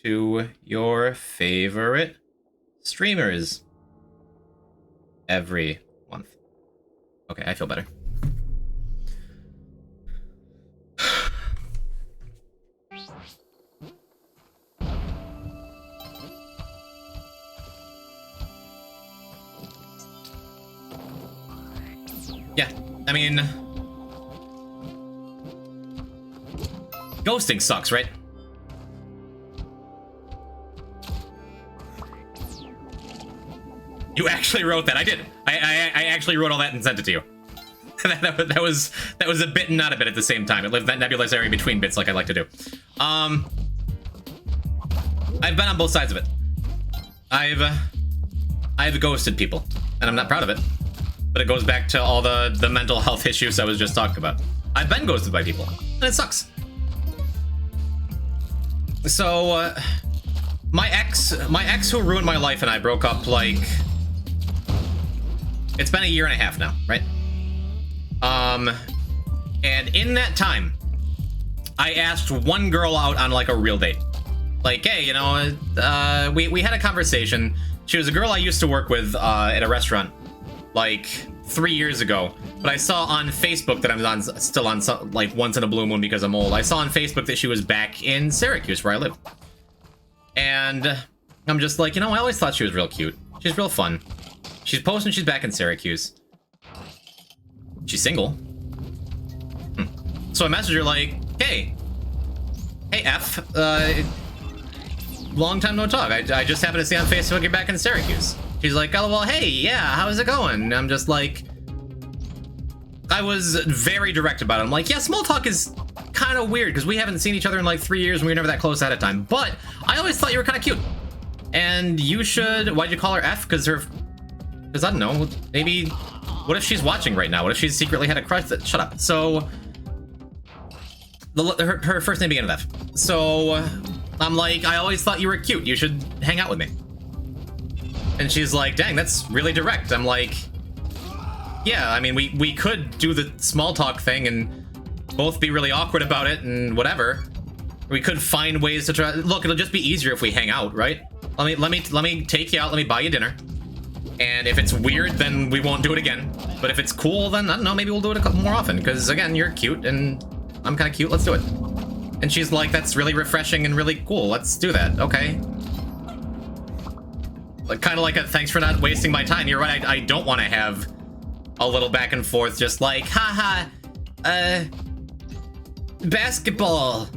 to your favorite streamers every month. Okay, I feel better. Yeah, I mean, ghosting sucks, right? You actually wrote that. I did. I actually wrote all that and sent it to you. that was a bit and not a bit at the same time. It lived that nebulous area between bits like I like to do. I've been on both sides of it. I've ghosted people, and I'm not proud of it. But it goes back to all the mental health issues I was just talking about. I've been ghosted by people, and it sucks. So, my ex who ruined my life and I broke up, like, it's been a year and a half now, right? And in that time, I asked one girl out on, like, a real date. Like, hey, you know, we had a conversation. She was a girl I used to work with, at a restaurant, like, 3 years ago. But I saw on Facebook that I'm still on, like, once in a blue moon because I'm old. I saw on Facebook that she was back in Syracuse, where I live. And I'm just like, you know, I always thought she was real cute. She's real fun. She's posting she's back in Syracuse. She's single. So I messaged her like, hey, F, long time no talk. I just happened to see on Facebook you're back in Syracuse. She's like, oh, well, hey, yeah, how's it going? And I'm just like, I was very direct about it. I'm like, yeah, small talk is kind of weird because we haven't seen each other in like 3 years and we were never that close at a time. But I always thought you were kind of cute. And you should, why'd you call her F? Because I don't know, maybe, what if she's watching right now? What if she's secretly had a crush that, shut up. So, her first name began with F. So, I'm like, I always thought you were cute. You should hang out with me. And she's like, dang, that's really direct. I'm like, yeah, I mean, we could do the small talk thing and both be really awkward about it and whatever. We could find ways to try. Look, it'll just be easier if we hang out, right? Let me take you out. Let me buy you dinner. And if it's weird, then we won't do it again. But if it's cool, then I don't know. Maybe we'll do it a couple more often. Because again, you're cute and I'm kind of cute. Let's do it. And she's like, that's really refreshing and really cool. Let's do that. Okay. Like, kind of like a thanks for not wasting my time. You're right. I don't want to have a little back and forth, just like, haha, basketball,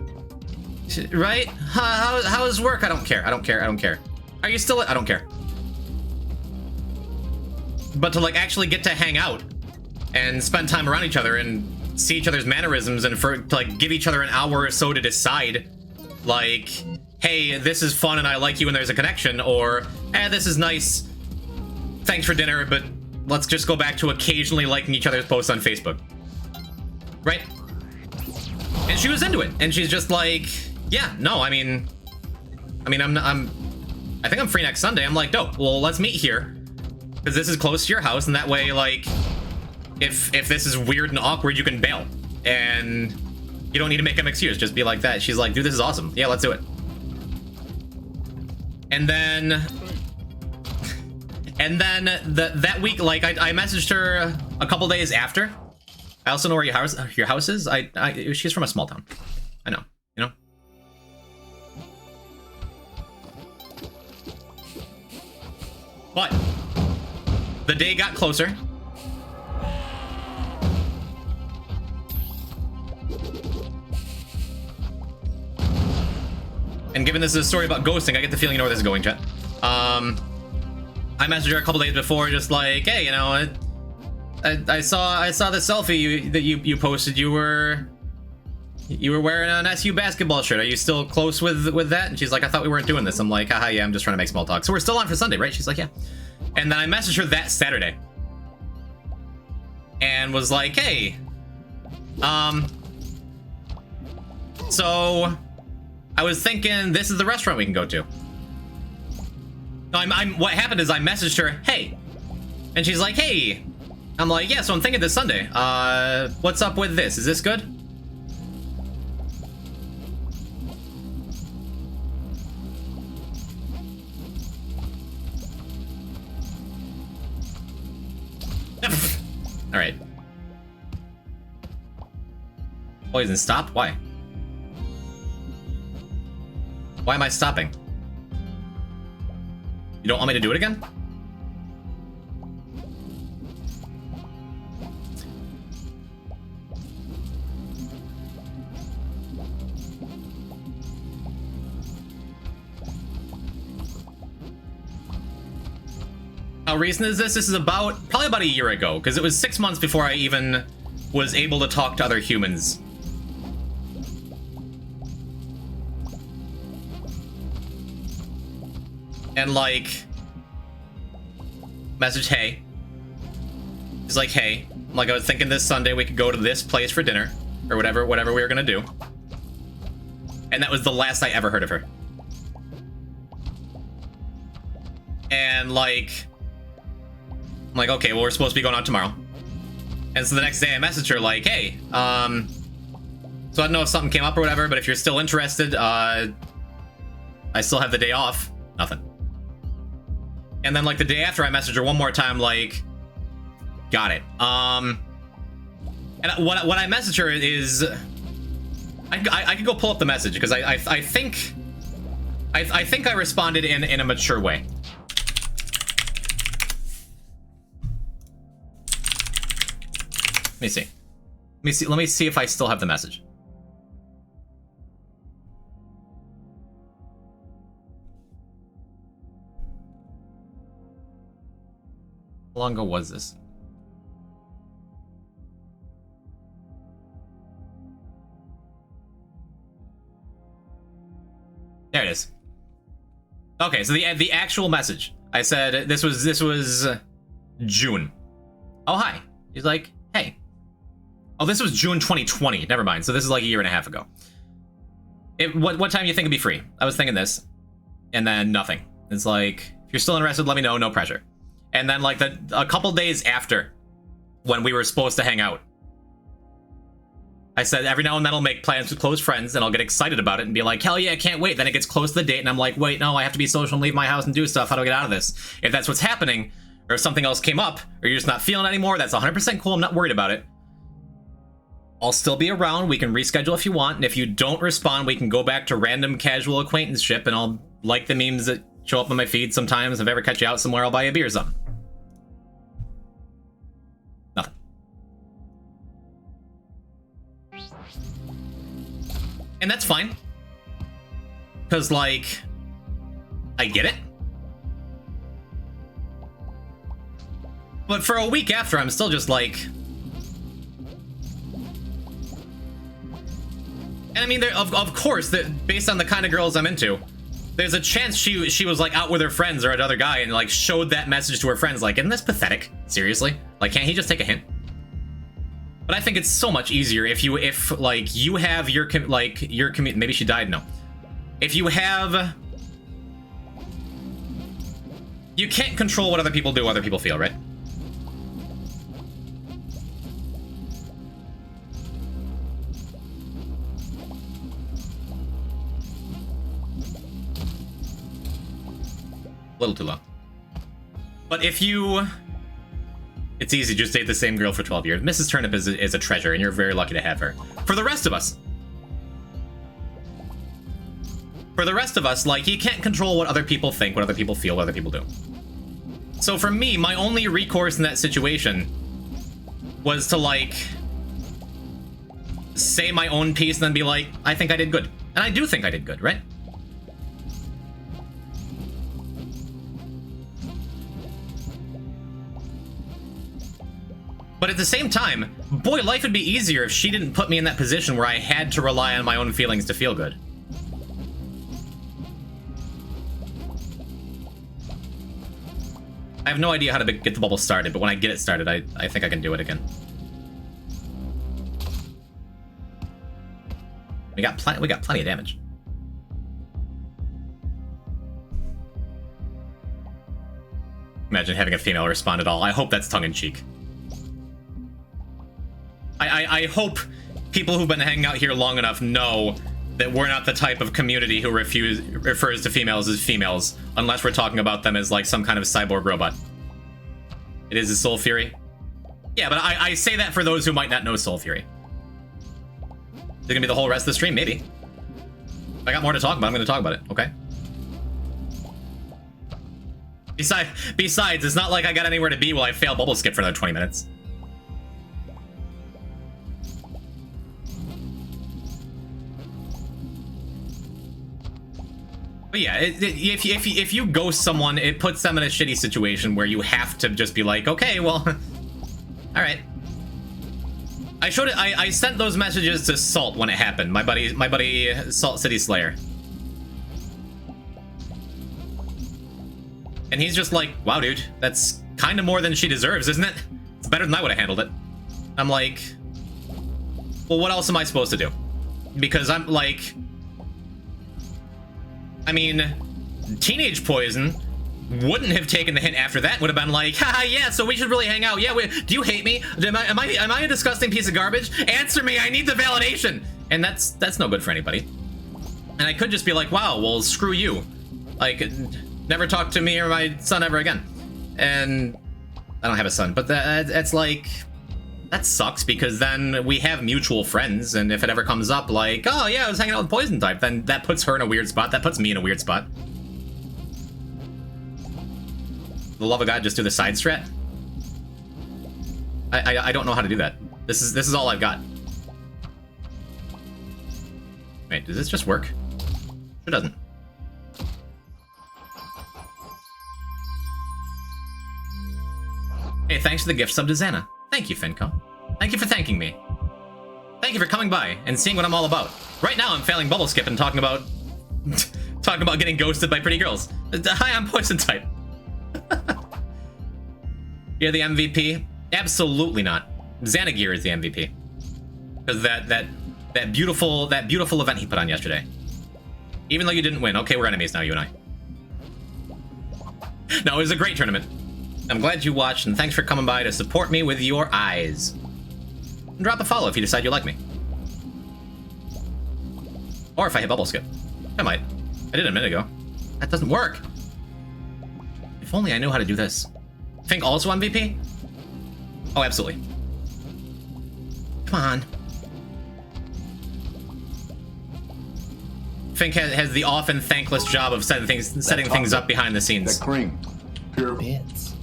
right? How's work? I don't care. I don't care. I don't care. Are you still? I don't care. But to like actually get to hang out and spend time around each other and see each other's mannerisms and to like give each other an hour or so to decide, like, hey, this is fun and I like you and there's a connection, or this is nice, thanks for dinner, but let's just go back to occasionally liking each other's posts on Facebook, right? And she was into it, and she's just like, yeah, no, I mean, I think I'm free next Sunday. I'm like, dope. Well, let's meet here because this is close to your house, and that way, like, if this is weird and awkward, you can bail, and you don't need to make an excuse. Just be like that. She's like, dude, this is awesome. Yeah, let's do it. And then that week, like, I messaged her a couple days after. I also know where your house is. She's from a small town. I know, you know. But the day got closer. And given this is a story about ghosting, I get the feeling you know where this is going, chat. I messaged her a couple days before, just like, hey, you know, I saw the selfie that you posted. You were wearing an SU basketball shirt. Are you still close with that? And she's like, I thought we weren't doing this. I'm like, haha, yeah, I'm just trying to make small talk. So we're still on for Sunday, right? She's like, yeah. And then I messaged her that Saturday and was like, hey, so I was thinking this is the restaurant we can go to. No, what happened is I messaged her, hey, and she's like, hey. I'm like, yeah, so I'm thinking this Sunday. What's up with this? Is this good? All right. Poison stopped? Why? Why am I stopping? You don't want me to do it again? How recent is this? This is probably about a year ago, because it was 6 months before I even was able to talk to other humans. And like, message, hey. He's like, hey, like, I was thinking this Sunday we could go to this place for dinner, or whatever we were gonna do. And that was the last I ever heard of her. And like, I'm like, okay, well, we're supposed to be going out tomorrow. And so the next day I messaged her like, hey, so I don't know if something came up or whatever, but if you're still interested, I still have the day off. Nothing. And then like the day after I messaged her one more time, like, got it. And what I messaged her is, I could go pull up the message because I think I responded in a mature way. Let me see if I still have the message. How long ago was this? There it is. Okay, so the actual message. I said this was June. Oh, hi. He's like, hey. Oh, this was June 2020. Never mind. So this is like a year and a half ago. What time do you think it'd be free? I was thinking this. And then nothing. It's like, if you're still interested, let me know. No pressure. And then like a couple days after, when we were supposed to hang out, I said every now and then I'll make plans with close friends and I'll get excited about it and be like, hell yeah, I can't wait. Then it gets close to the date and I'm like, wait, no, I have to be social and leave my house and do stuff. How do I get out of this? If that's what's happening, or if something else came up, or you're just not feeling it anymore, that's 100% cool. I'm not worried about it. I'll still be around. We can reschedule if you want. And if you don't respond, we can go back to random casual acquaintanceship and I'll like the memes that show up on my feed sometimes. If I ever catch you out somewhere, I'll buy you a beer or something. Nothing. And that's fine. Because, like, I get it. But for a week after, I'm still just like... And I mean, of course, that based on the kind of girls I'm into, there's a chance she was like out with her friends or another guy and like showed that message to her friends. Like, isn't this pathetic? Seriously? Like, can't he just take a hint? But I think it's so much easier if you have your community. Maybe she died. No. If you have, you can't control what other people do, other people feel, right? A little too low. But if you... It's easy, just date the same girl for 12 years. Mrs. Turnip is a treasure, and you're very lucky to have her. For the rest of us, like, you can't control what other people think, what other people feel, what other people do. So for me, my only recourse in that situation was to, like, say my own piece and then be like, I think I did good. And I do think I did good, right? But at the same time, boy, life would be easier if she didn't put me in that position where I had to rely on my own feelings to feel good. I have no idea how to get the bubble started, but when I get it started, I think I can do it again. We got plenty of damage. Imagine having a female respond at all. I hope that's tongue-in-cheek. I hope people who've been hanging out here long enough know that we're not the type of community who refers to females as females, unless we're talking about them as like some kind of cyborg robot. It is a Soul Fury. Yeah, but I say that for those who might not know Soul Fury. Is it gonna be the whole rest of the stream? Maybe. If I got more to talk about, I'm gonna talk about it, okay? Besides, it's not like I got anywhere to be while I fail bubble skip for another 20 minutes. But yeah, if you ghost someone, it puts them in a shitty situation where you have to just be like, okay, well, all right. I sent those messages to Salt when it happened. My buddy Salt City Slayer. And he's just like, wow, dude, that's kind of more than she deserves, isn't it? It's better than I would have handled it. I'm like, well, what else am I supposed to do? Because I'm like, I mean, Teenage Poison wouldn't have taken the hint after that. Would have been like, haha, yeah, so we should really hang out. Yeah, do you hate me? Am I a disgusting piece of garbage? Answer me, I need the validation. And that's no good for anybody. And I could just be like, wow, well, screw you. Like, never talk to me or my son ever again. And I don't have a son, but that's like, that sucks, because then we have mutual friends, and if it ever comes up like, oh yeah, I was hanging out with Poison type, then that puts her in a weird spot. That puts me in a weird spot. The love of God, just do the side strat. I don't know how to do that. This is all I've got. Wait, does this just work? It doesn't. Hey, thanks for the gift sub to Xana. Thank you, Finco. Thank you for thanking me. Thank you for coming by and seeing what I'm all about. Right now, I'm failing bubble skip and talking about getting ghosted by pretty girls. Hi, I'm Poison type. You're the MVP? Absolutely not. Xanagear is the MVP. Because that beautiful event he put on yesterday. Even though you didn't win. Okay, we're enemies now, you and I. No, it was a great tournament. I'm glad you watched, and thanks for coming by to support me with your eyes. And drop a follow if you decide you like me. Or if I hit bubble skip. I might. I did a minute ago. That doesn't work. If only I knew how to do this. Fink also MVP? Oh, absolutely. Come on. Fink has the often thankless job of setting things up behind the scenes. That cream. Pure Bits.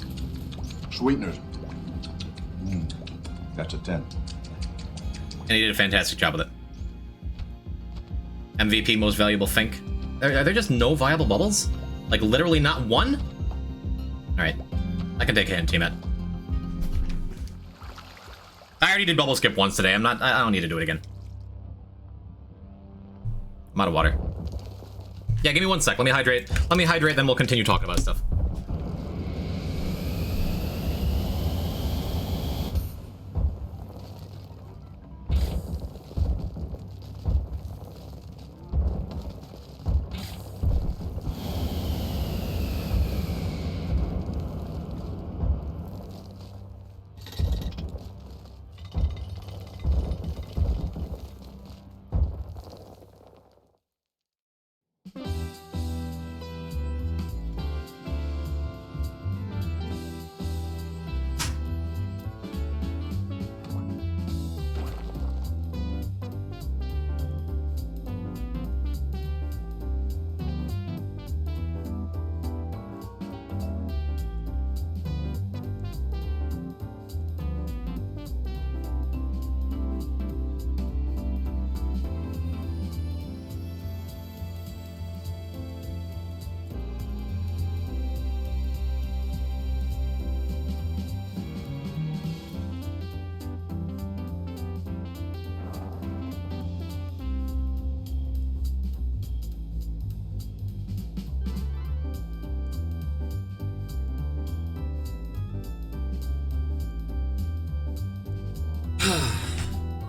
sweeteners. That's a 10. And he did a fantastic job with it. MVP, most valuable Fink. Are there just no viable bubbles? Like, literally not one? Alright. I can take a hint, T-Met. I already did bubble skip once today. I don't need to do it again. I'm out of water. Yeah, give me 1 sec. Let me hydrate. Then we'll continue talking about stuff.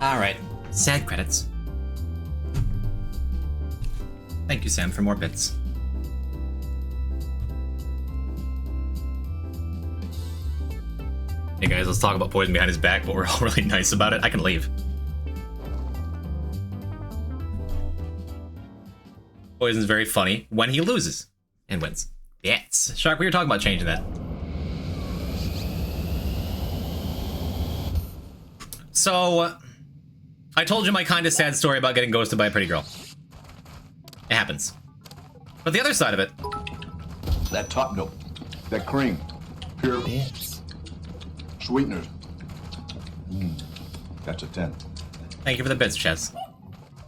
Alright, sad credits. Thank you, Sam, for more bits. Hey guys, let's talk about Poison behind his back, but we're all really nice about it. I can leave. Poison's very funny when he loses and wins. Yes. Shark, we were talking about changing that. So, I told you my kind of sad story about getting ghosted by a pretty girl. It happens. But the other side of it... That top note. That cream. Pure Bits. sweeteners. That's a 10. Thank you for the bits, Chess.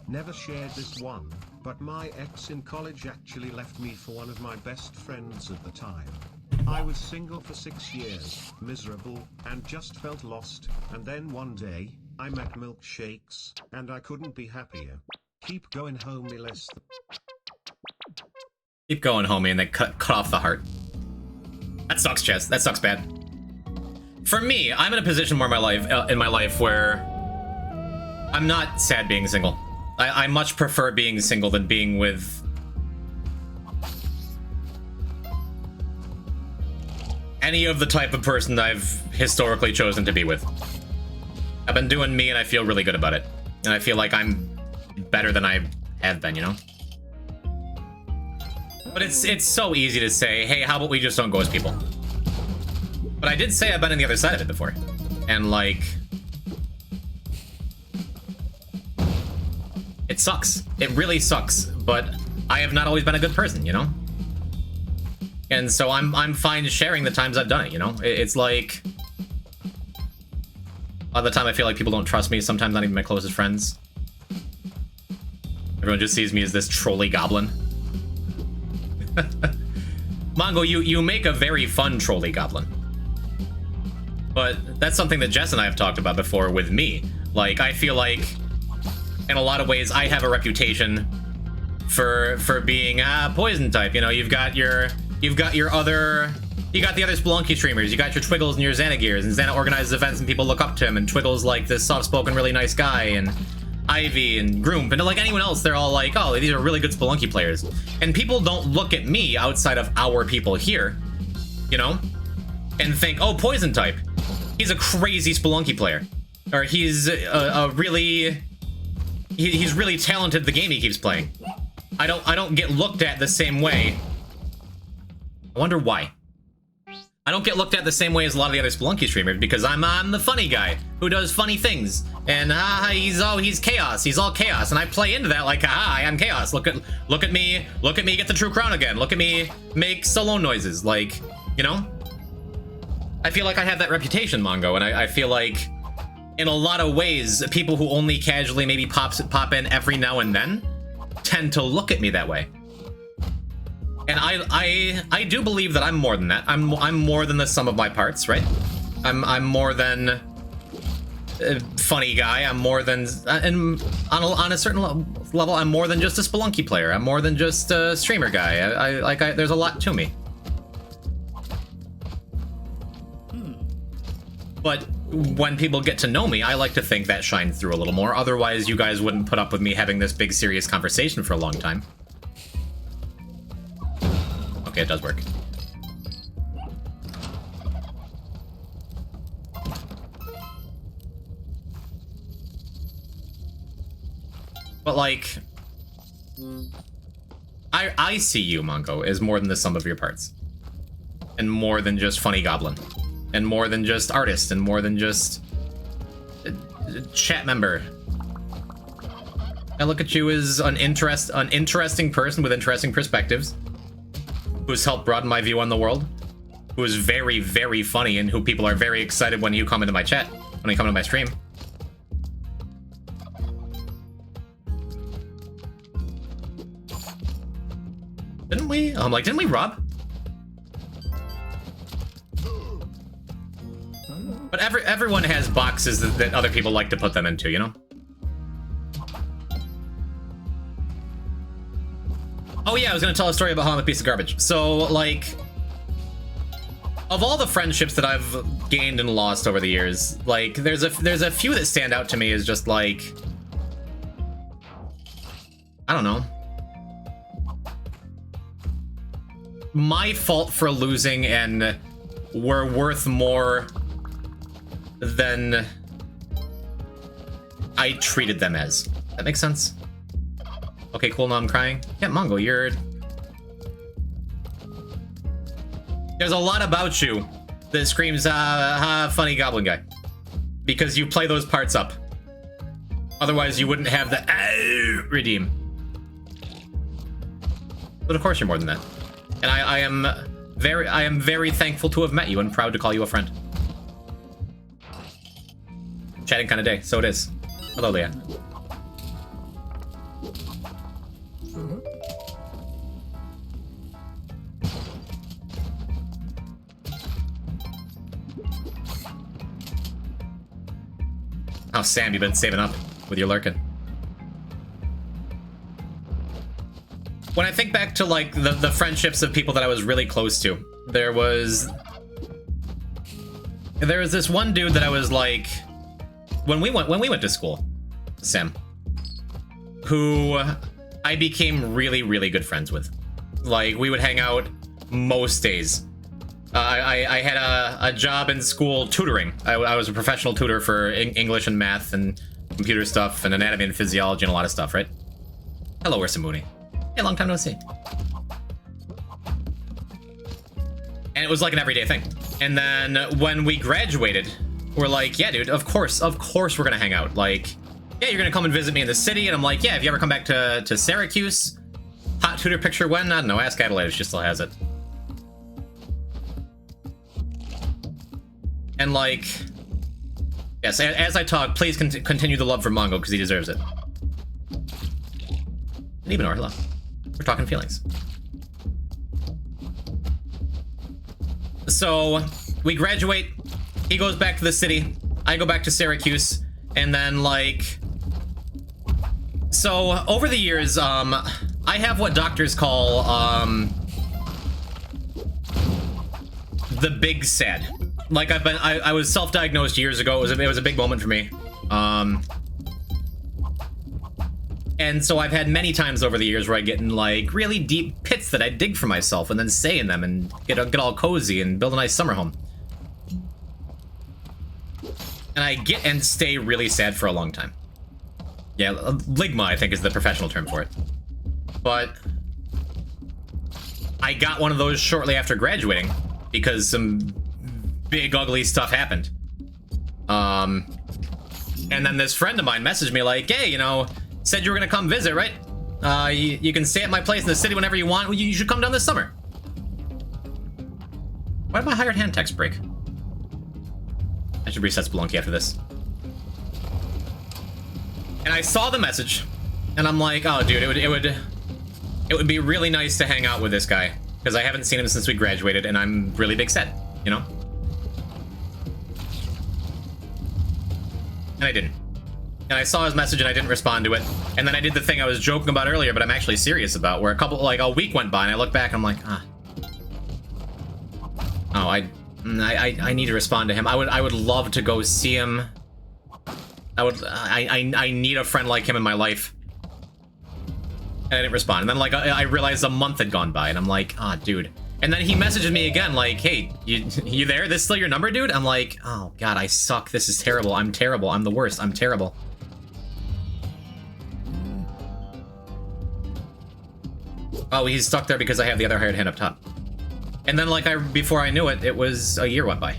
Never shared this one, but my ex in college actually left me for one of my best friends at the time. I was single for 6 years, miserable, and just felt lost, and then one day, I met milkshakes, and I couldn't be happier. Keep going, homie, Keep going, homie, and then cut off the heart. That sucks, Chess. That sucks bad. For me, I'm in a position where in my life where I'm not sad being single. I much prefer being single than being with any of the type of person I've historically chosen to be with. I've been doing me, and I feel really good about it. And I feel like I'm better than I have been, you know? But it's so easy to say, hey, how about we just don't go as people? But I did say I've been on the other side of it before. And, like, it sucks. It really sucks. But I have not always been a good person, you know? And so I'm fine sharing the times I've done it, you know? It's like, a lot of the time I feel like people don't trust me, sometimes not even my closest friends. Everyone just sees me as this trolly goblin. Mongo, you make a very fun trolly goblin. But that's something that Jess and I have talked about before with me. Like, I feel like, in a lot of ways, I have a reputation for being a poison type. You know, you got the other Spelunky streamers, you got your Twiggles and your Xanagears, and Xana organizes events and people look up to him, and Twiggles like this soft-spoken, really nice guy, and Ivy and Groom, and like anyone else, they're all like, oh, these are really good Spelunky players. And people don't look at me outside of our people here, you know, and think, oh, poison type, he's a crazy Spelunky player, or he's he's really talented at the game he keeps playing. I don't get looked at the same way. I wonder why. I don't get looked at the same way as a lot of the other Spelunky streamers because I'm the funny guy who does funny things, and he's chaos. He's all chaos, and I play into that like, haha, I am chaos. Look at me get the true crown again. Look at me make solo noises, like, you know. I feel like I have that reputation, Mongo, and I feel like in a lot of ways, people who only casually maybe pop in every now and then tend to look at me that way. And I do believe that I'm more than that. I'm more than the sum of my parts, right? I'm more than a funny guy. I'm more than, and on a certain level, I'm more than just a Spelunky player. I'm more than just a streamer guy. There's a lot to me. But when people get to know me, I like to think that shines through a little more. Otherwise, you guys wouldn't put up with me having this big, serious conversation for a long time. Okay, it does work. But, like, I see you, Mongo, as more than the sum of your parts. And more than just funny goblin. And more than just artist, and more than just a chat member. I look at you as an interesting person with interesting perspectives, who's helped broaden my view on the world, who is very, very funny, and who people are very excited when you come into my chat, when you come into my stream. Didn't we? I'm like, didn't we rob? But everyone has boxes that other people like to put them into, you know? Oh yeah, I was gonna tell a story about how I'm a piece of garbage. So, like, of all the friendships that I've gained and lost over the years, like, there's a few that stand out to me as just, like, I don't know, my fault for losing and were worth more than I treated them as. That makes sense? Okay, cool, now I'm crying. Yeah, Mongo, you're... There's a lot about you that screams, funny goblin guy. Because you play those parts up. Otherwise, you wouldn't have the redeem. But of course you're more than that. And I am very thankful to have met you and proud to call you a friend. Chatting kind of day, so it is. Hello, Leah. Oh, Sam, you've been saving up with your lurking. When I think back to, like, the friendships of people that I was really close to, there was this one dude that I was, like, when we went to school, Sam, who I became really, really good friends with. Like, we would hang out most days. I had a job in school tutoring. I was a professional tutor for English and math and computer stuff and anatomy and physiology and a lot of stuff, right? Hello, Ursamuni. Hey, long time no see. And it was like an everyday thing. And then when we graduated, we're like, yeah, dude, of course we're gonna hang out. Like, yeah, you're gonna come and visit me in the city. And I'm like, yeah, if you ever come back to Syracuse, hot tutor picture when? I don't know, ask Adelaide if she still has it. And like, yes, as I talk, please continue the love for Mongo because he deserves it. And even Orla, we're talking feelings. So we graduate. He goes back to the city. I go back to Syracuse, and then like, so over the years, I have what doctors call the big sad. Like I was self-diagnosed years ago. It was a big moment for me. And so I've had many times over the years where I get in like really deep pits that I dig for myself and then stay in them and get all cozy and build a nice summer home. And I get and stay really sad for a long time. Yeah, ligma I think is the professional term for it. But I got one of those shortly after graduating because some big ugly stuff happened. And then this friend of mine messaged me like, hey, you know, said you were gonna come visit, right? You can stay at my place in the city whenever you want. Well, you should come down this summer. Why did my hired hand text break? I should reset Spelunky after this. And I saw the message, and I'm like, oh, dude, it would be really nice to hang out with this guy because I haven't seen him since we graduated, and I'm really big set, you know. And I didn't. And I saw his message and I didn't respond to it. And then I did the thing I was joking about earlier, but I'm actually serious about, where a week went by and I look back and I'm like, ah. Oh, I need to respond to him. I would love to go see him. I need a friend like him in my life. And I didn't respond. And then like I realized a month had gone by and I'm like, ah, dude. And then he messages me again like, hey, you there? This still your number, dude? I'm like, oh god, I suck. This is terrible. I'm terrible. I'm the worst. I'm terrible. Oh, he's stuck there because I have the other hired hand up top. And then like before I knew it, it was a year went by.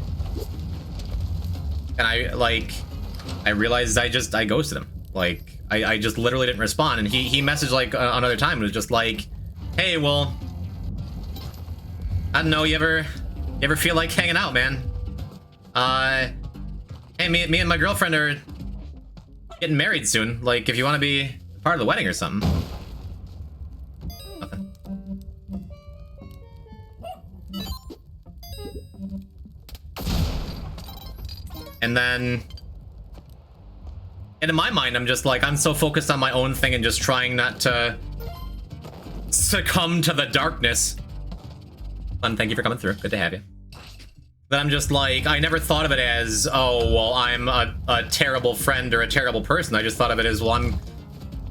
And I realized I ghosted him. Like I just literally didn't respond. And he messaged like another time and was just like, hey, well, I don't know, you ever feel like hanging out, man? Hey, me and my girlfriend are getting married soon. Like, if you want to be part of the wedding or something. Nothing. And then, and in my mind, I'm just like, I'm so focused on my own thing and just trying not to succumb to the darkness. Fun, thank you for coming through. Good to have you. That I'm just like, I never thought of it as, oh, well, I'm a terrible friend or a terrible person. I just thought of it as, well,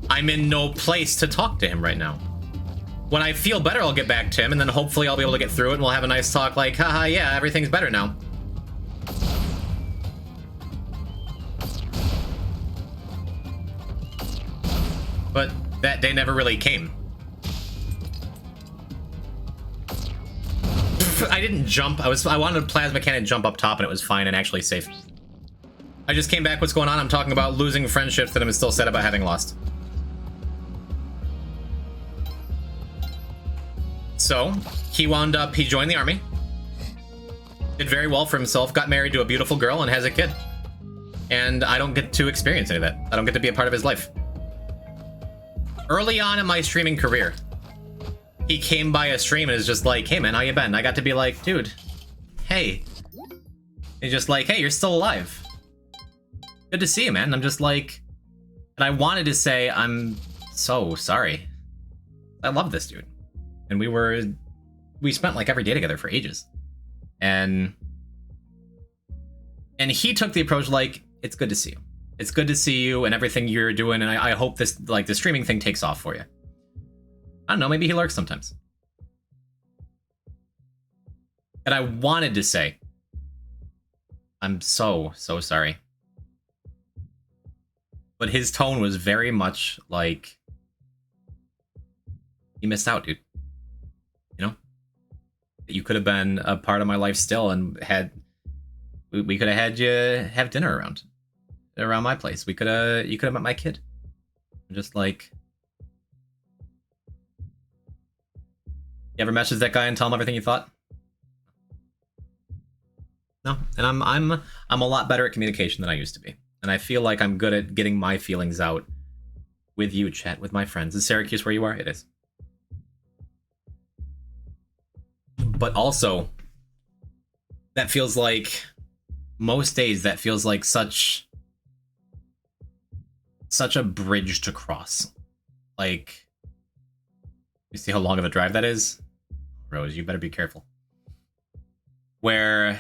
I'm in no place to talk to him right now. When I feel better, I'll get back to him, and then hopefully I'll be able to get through it, and we'll have a nice talk like, haha, yeah, everything's better now. But that day never really came. I didn't jump. I wanted a plasma cannon jump up top and it was fine and actually safe. I just came back. What's going on? I'm talking about losing friendships that I'm still sad about having lost. So he joined the army, did very well for himself, got married to a beautiful girl and has a kid. And I don't get to experience any of that. I don't get to be a part of his life. early on in my streaming career, he came by a stream and is just like, hey man, how you been? I got to be like, dude, hey. He's just like, hey, you're still alive. Good to see you, man. I'm just like, and I wanted to say, I'm so sorry. I love this dude. And we spent like every day together for ages. And he took the approach like, it's good to see you. It's good to see you and everything you're doing, and I hope this, like, the streaming thing takes off for you. I don't know, maybe he lurks sometimes. And I wanted to say, I'm so sorry. But his tone was very much like, you missed out, dude. You know? You could have been a part of my life still and we could have had you have dinner around my place. You could have met my kid. I'm just like, you ever message that guy and tell him everything you thought? No, and I'm a lot better at communication than I used to be, and I feel like I'm good at getting my feelings out with you, chat, with my friends. Is Syracuse where you are? It is. But also, that feels like, most days, that feels like such a bridge to cross. Like, you see how long of a drive that is? Rose, you better be careful. Where,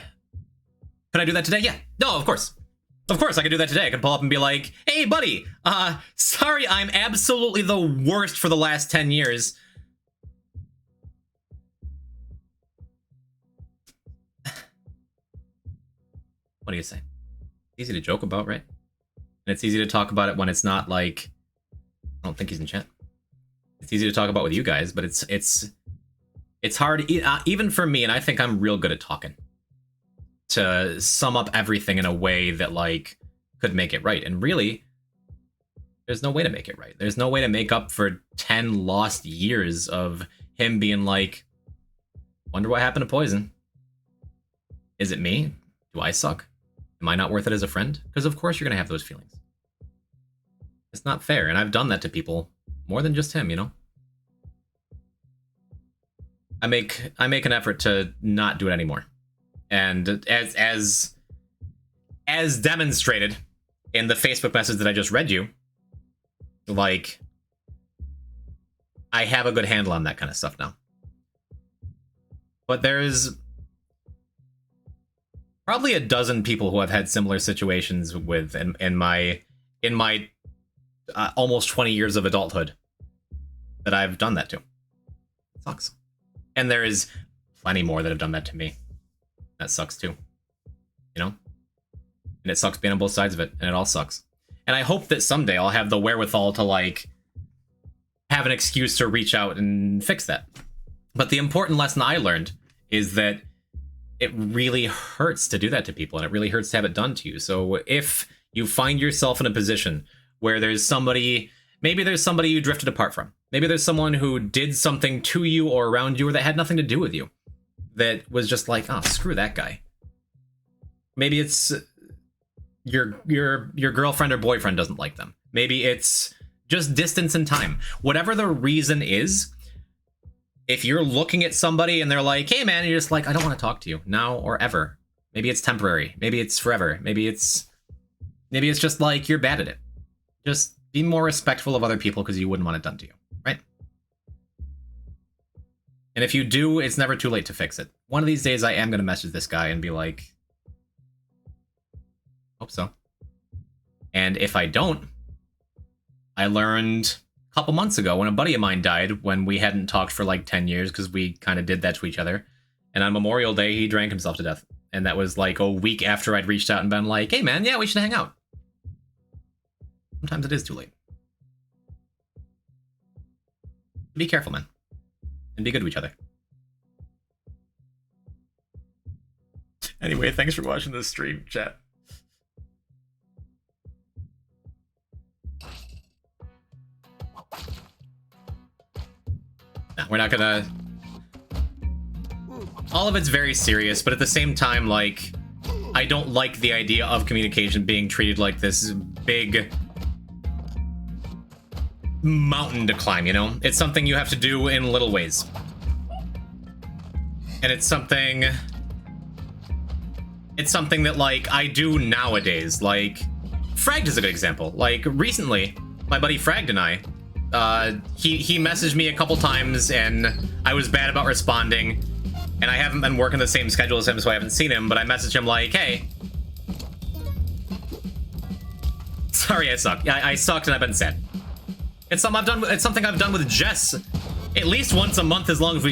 could I do that today? Yeah. No, of course. Of course I could do that today. I could pull up and be like, hey, buddy, sorry, I'm absolutely the worst for the last 10 years. What do you say? Easy to joke about, right? And it's easy to talk about it when it's not like, I don't think he's in chat. It's easy to talk about with you guys, but it's hard, even for me, and I think I'm real good at talking, to sum up everything in a way that, like, could make it right. And really, there's no way to make it right. There's no way to make up for 10 lost years of him being like, wonder what happened to Poison. Is it me? Do I suck? Am I not worth it as a friend? Because of course you're going to have those feelings. It's not fair, and I've done that to people more than just him, you know? I make an effort to not do it anymore. And as demonstrated in the Facebook message that I just read you, like, I have a good handle on that kind of stuff now. But there's probably a dozen people who I've had similar situations with in my almost 20 years of adulthood that I've done that to. It sucks. And there is plenty more that have done that to me. That sucks too. You know? And it sucks being on both sides of it, and it all sucks. And I hope that someday I'll have the wherewithal to, like, have an excuse to reach out and fix that. But the important lesson I learned is that it really hurts to do that to people, and it really hurts to have it done to you. So if you find yourself in a position where there's somebody, maybe there's somebody you drifted apart from, maybe there's someone who did something to you or around you or that had nothing to do with you, that was just like, oh, screw that guy. Maybe it's your girlfriend or boyfriend doesn't like them. Maybe it's just distance and time. Whatever the reason is, if you're looking at somebody and they're like, hey man, you're just like, I don't want to talk to you now or ever. Maybe it's temporary. Maybe it's forever. Maybe it's just like, you're bad at it. Just be more respectful of other people because you wouldn't want it done to you, right? And if you do, it's never too late to fix it. One of these days I am going to message this guy and be like, hope so. And if I don't, I learned a couple months ago when a buddy of mine died, when we hadn't talked for like 10 years because we kind of did that to each other. And on Memorial Day, he drank himself to death. And that was like a week after I'd reached out and been like, hey man, yeah, we should hang out. Sometimes it is too late. Be careful, man. And be good to each other. Anyway, thanks for watching this stream, chat. No, we're not gonna... All of it's very serious, but at the same time, like, I don't like the idea of communication being treated like this big mountain to climb, you know? It's something you have to do in little ways. And it's something that, like, I do nowadays. Like, Fragged is a good example. Like, recently, my buddy Fragged and I, he messaged me a couple times, and I was bad about responding, and I haven't been working the same schedule as him, so I haven't seen him, but I messaged him like, hey, sorry I suck. Yeah, I sucked and I've been sad. It's something I've done with Jess at least once a month as long as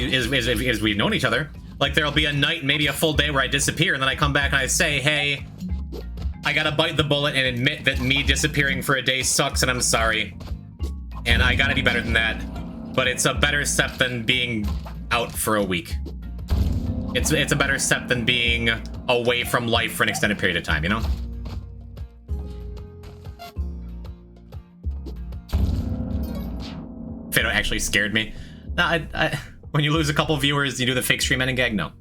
we've known each other. Like, there'll be a night, maybe a full day where I disappear, and then I come back and I say, hey, I gotta bite the bullet and admit that me disappearing for a day sucks and I'm sorry. And I gotta be better than that. But it's a better step than being out for a week. It's a better step than being away from life for an extended period of time, you know? Fado actually scared me. No, when you lose a couple viewers, you do the fake stream ending gag? No.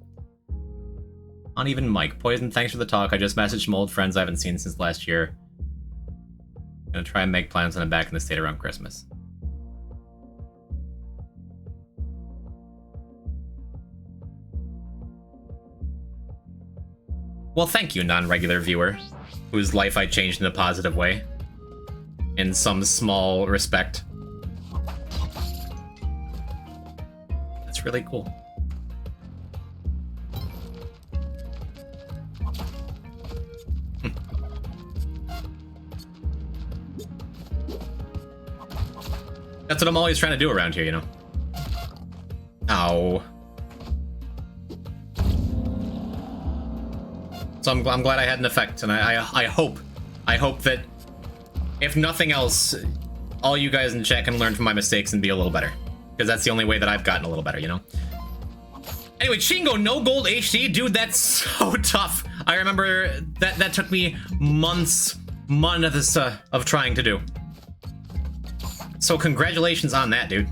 Uneven Mike. Poison, thanks for the talk. I just messaged some old friends I haven't seen since last year. Gonna try and make plans when I'm back in the state around Christmas. Well, thank you, non-regular viewer, whose life I changed in a positive way. In some small respect. That's really cool. That's what I'm always trying to do around here, you know? Ow. So I'm glad I had an effect, and I hope that, if nothing else, all you guys in chat can learn from my mistakes and be a little better. Because that's the only way that I've gotten a little better, you know? Anyway, Chingo, no gold HD? Dude, that's so tough. I remember that took me months of trying to do. So congratulations on that, dude.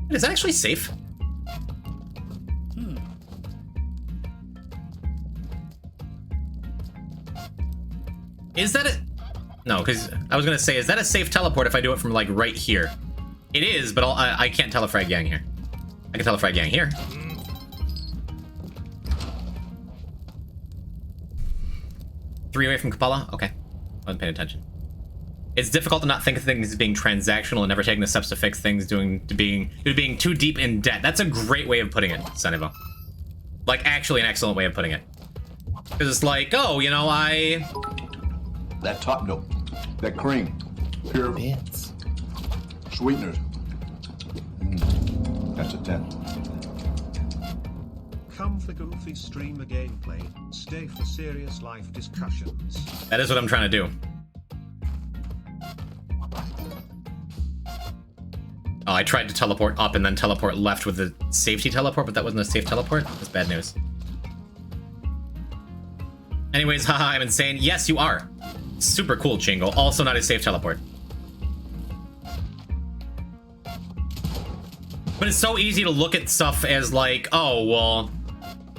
Is that actually safe? Is that it? No, because I was gonna say, is that a safe teleport if I do it from like right here? It is, but I can't telefrag Yang here. I can telefrag Yang here. Three away from Kapala? Okay. I wasn't paying attention. It's difficult to not think of things as being transactional and never taking the steps to fix things due to being too deep in debt. That's a great way of putting it, Sanivo. Like, actually an excellent way of putting it. Because it's like, oh, you know, That top note, that cream, pure Bits. sweeteners. That's a 10. Come for goofy streamer gameplay, stay for serious life discussions. That is what I'm trying to do. Oh, I tried to teleport up and then teleport left with the safety teleport, but that wasn't a safe teleport? That's bad news. Anyways, haha, I'm insane. Yes, you are. Super cool, Chingo. Also not a safe teleport. But it's so easy to look at stuff as like, oh, well,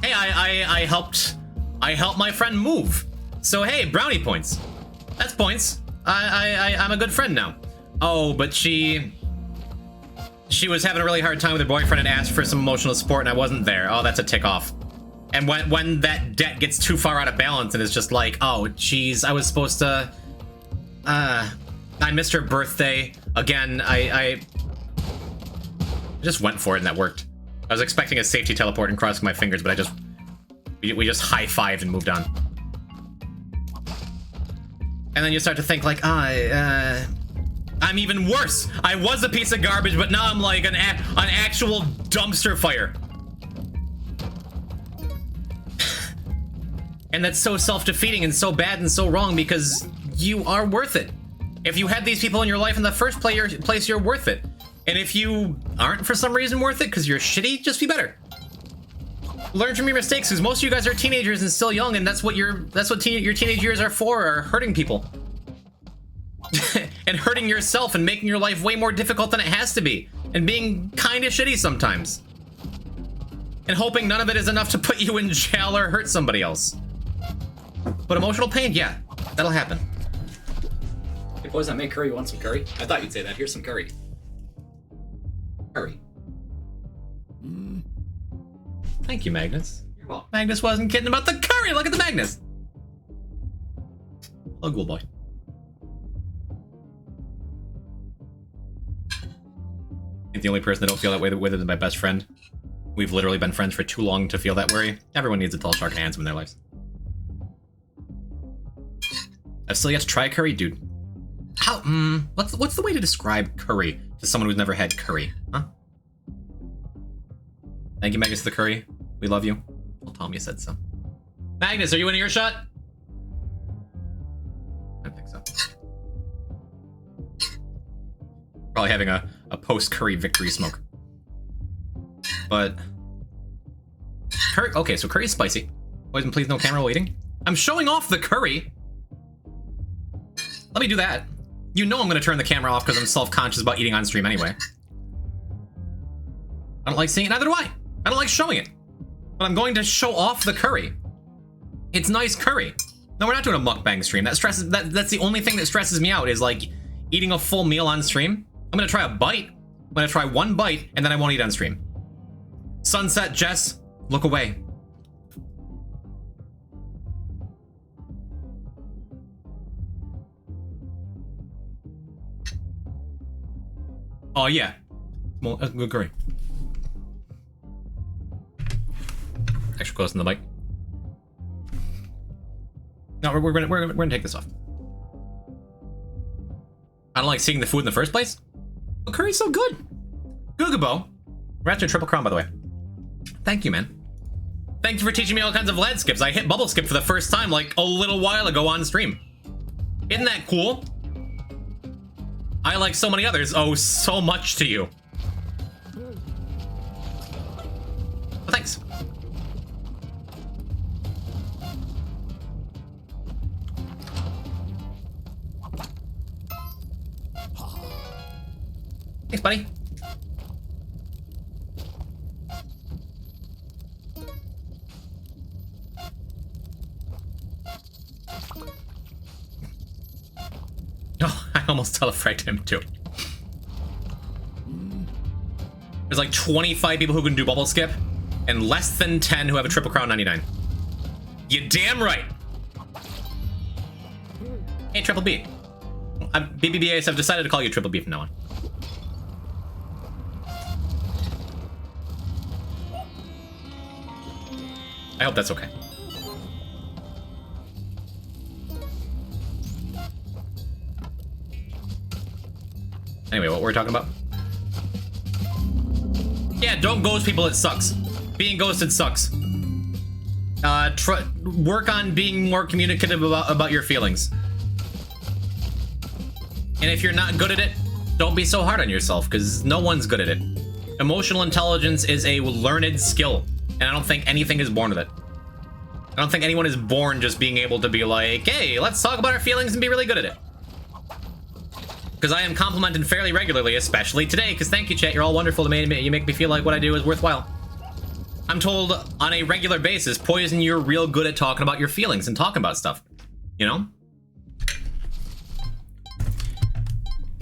hey, I helped my friend move. So hey, brownie points. That's points. I'm a good friend now. Oh, but she was having a really hard time with her boyfriend and asked for some emotional support and I wasn't there. Oh, that's a tick off. And when that debt gets too far out of balance and it's just like, oh, geez, I was supposed to, I missed her birthday. Again, I just went for it and that worked. I was expecting a safety teleport and crossing my fingers, but we just high-fived and moved on. And then you start to think like, I'm even worse. I was a piece of garbage, but now I'm like an actual dumpster fire. And that's so self-defeating and so bad and so wrong because you are worth it. If you had these people in your life in the first place, you're worth it. And if you aren't for some reason worth it because you're shitty, just be better. Learn from your mistakes because most of you guys are teenagers and still young, and that's what your teenage years are for, are hurting people. And hurting yourself and making your life way more difficult than it has to be. And being kind of shitty sometimes. And hoping none of it is enough to put you in jail or hurt somebody else. But emotional pain, yeah, that'll happen. It Poison, I made curry. You want some curry? I thought you'd say that. Here's some curry. Curry. Thank you, Magnus. You're welcome. Magnus wasn't kidding about the curry. Look at the Magnus. Oh, cool boy. I think the only person I don't feel that way with is my best friend. We've literally been friends for too long to feel that way. Everyone needs a tall, shark, and handsome in their lives. I've still yet to try curry, dude. How? What's the way to describe curry to someone who's never had curry? Huh? Thank you, Magnus, the curry. We love you. Well, Tommy said so. Magnus, are you in earshot? I don't think so. Probably having a post-curry victory smoke. But curry. Okay, so curry is spicy. Poison, please, no camera while eating. I'm showing off the curry. Let me do that. You know I'm going to turn the camera off because I'm self-conscious about eating on stream anyway. I don't like seeing it, neither do I. I don't like showing it. But I'm going to show off the curry. It's nice curry. No, we're not doing a mukbang stream. That stresses. That's the only thing that stresses me out is like eating a full meal on stream. I'm going to try a bite. I'm going to try one bite and then I won't eat on stream. Sunset, Jess, look away. Oh yeah, well, that's good curry. Extra close in the mic. No, we're gonna take this off. I don't like seeing the food in the first place. The curry's so good. Googabo. We're after triple crown, by the way. Thank you, man. Thank you for teaching me all kinds of lead skips. I hit bubble skip for the first time like a little while ago on stream. Isn't that cool? I, like so many others, owe so much to you. Well, thanks. Thanks, buddy. Oh, I almost telefragged him too. There's like 25 people who can do bubble skip, and less than 10 who have a triple crown 99. You damn right. Hey, Triple B. BBBAs have decided to call you Triple B from now on. I hope that's okay. Anyway, what we're talking about? Yeah, don't ghost people, it sucks. Being ghosted sucks. Work on being more communicative about your feelings. And if you're not good at it, don't be so hard on yourself, because no one's good at it. Emotional intelligence is a learned skill, and I don't think anything is born with it. I don't think anyone is born just being able to be like, hey, let's talk about our feelings and be really good at it. Because I am complimented fairly regularly, especially today, because thank you, chat, you're all wonderful to me, you make me feel like what I do is worthwhile. I'm told on a regular basis, Poison, you're real good at talking about your feelings and talking about stuff, you know?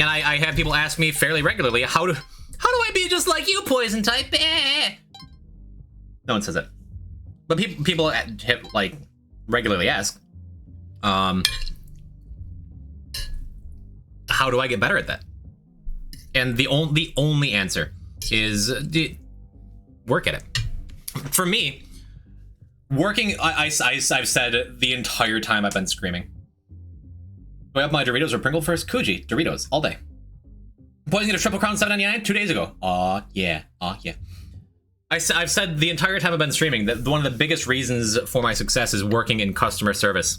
And I have people ask me fairly regularly, how do I be just like you, Poison type? No one says that. But people like regularly ask, how do I get better at that? And the only answer is work at it. For me, working, I've said the entire time I've been screaming. Do I have my Doritos or Pringle first? Kuji, Doritos, all day. Poison get a triple crown 7.99 2 days ago. Aw, yeah. I've said the entire time I've been streaming that one of the biggest reasons for my success is working in customer service.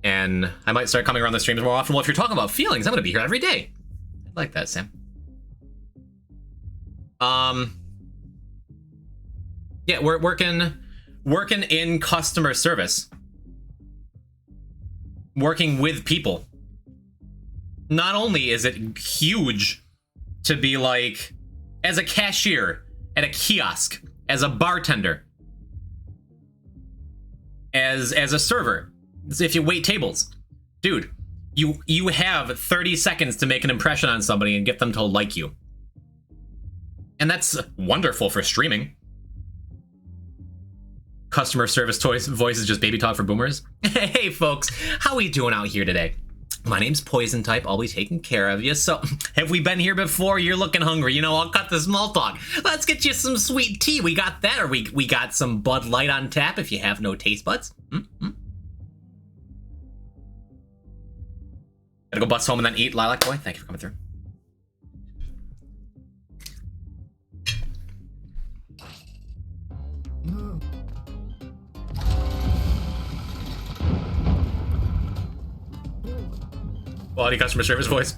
And I might start coming around the streams more often. Well, if you're talking about feelings, I'm gonna be here every day. I like that, Sam. Yeah, we're working in customer service. Working with people. Not only is it huge to be like, as a cashier at a kiosk, as a bartender, as a server, if you wait tables, dude, You have 30 seconds to make an impression on somebody and get them to like you. And that's wonderful for streaming. Customer service voice is just baby talk for boomers. Hey folks, how we doing out here today? My name's Poison Type, I'll be taking care of you. So, have we been here before? You're looking hungry. You know, I'll cut the small talk. Let's get you some sweet tea. We got that, or we got some Bud Light on tap if you have no taste buds. Gotta go bust home and then eat, Lilac Boy. Thank you for coming through. Quality customer service voice.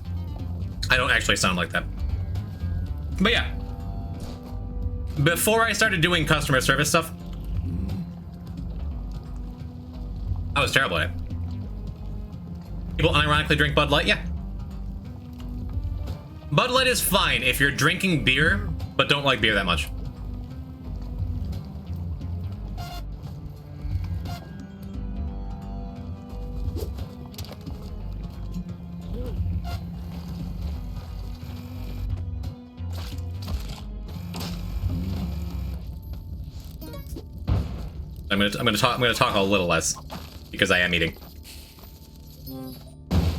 I don't actually sound like that. But yeah. Before I started doing customer service stuff, I was terrible at it. People unironically drink Bud Light? Yeah. Bud Light is fine if you're drinking beer, but don't like beer that much. I'm gonna talk a little less because I am eating.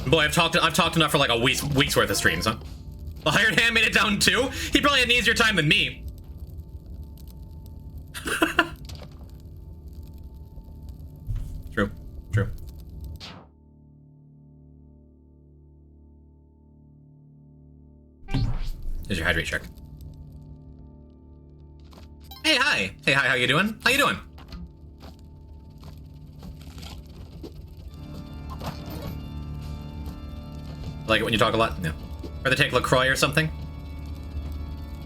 Boy, I've talked enough for like a week's worth of streams, huh? The hired hand made it down too. He probably had an easier time than me. True. Here's your hydrate check. Hey, hi. Hey, hi. How you doing? How you doing? Like it when you talk a lot? No. Rather take LaCroix or something?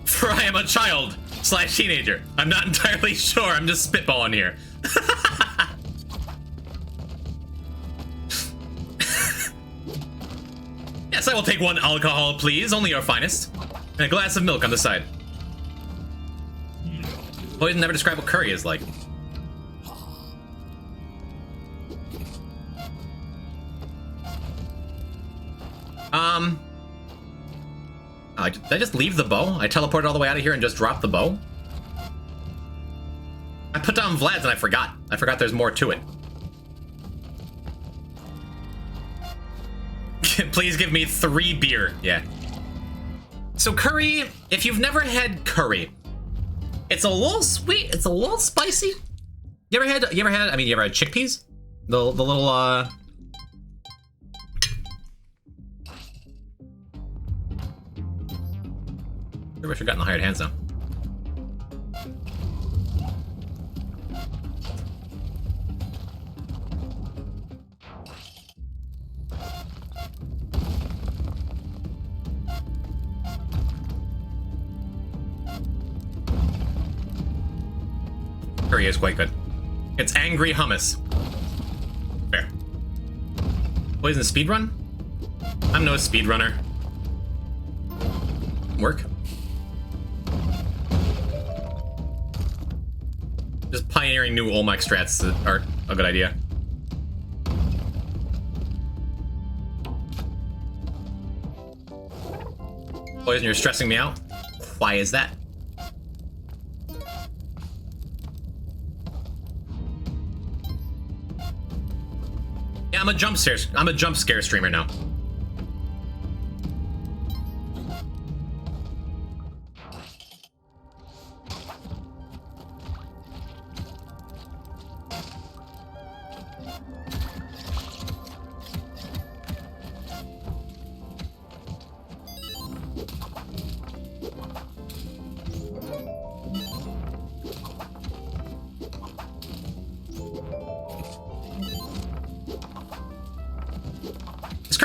For I am a child / teenager. I'm not entirely sure. I'm just spitballing here. Yes, I will take one alcohol, please. Only your finest. And a glass of milk on the side. Poison never described what curry is like. Did I just leave the bow? I teleported all the way out of here and just dropped the bow? I put down Vlad's and I forgot. I forgot there's more to it. Please give me 3 beer. Yeah. So curry, if you've never had curry, it's a little sweet, it's a little spicy. You ever had chickpeas? The little, I wish I got in the hired hands now. Curry is quite good. It's angry hummus. Fair. Poison speedrun? I'm no speedrunner. Work. Just pioneering new Olmec strats are a good idea. Poison, you're stressing me out. Why is that? Yeah, I'm a jump scare streamer now.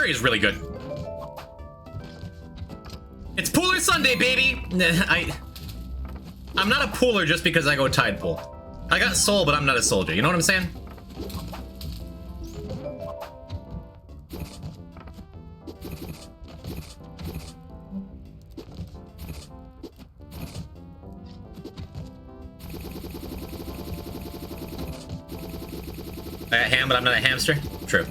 Is really good. It's Pooler Sunday, baby! I'm not a pooler just because I go tide pool. I got soul, but I'm not a soldier. You know what I'm saying? I got ham, but I'm not a hamster? True.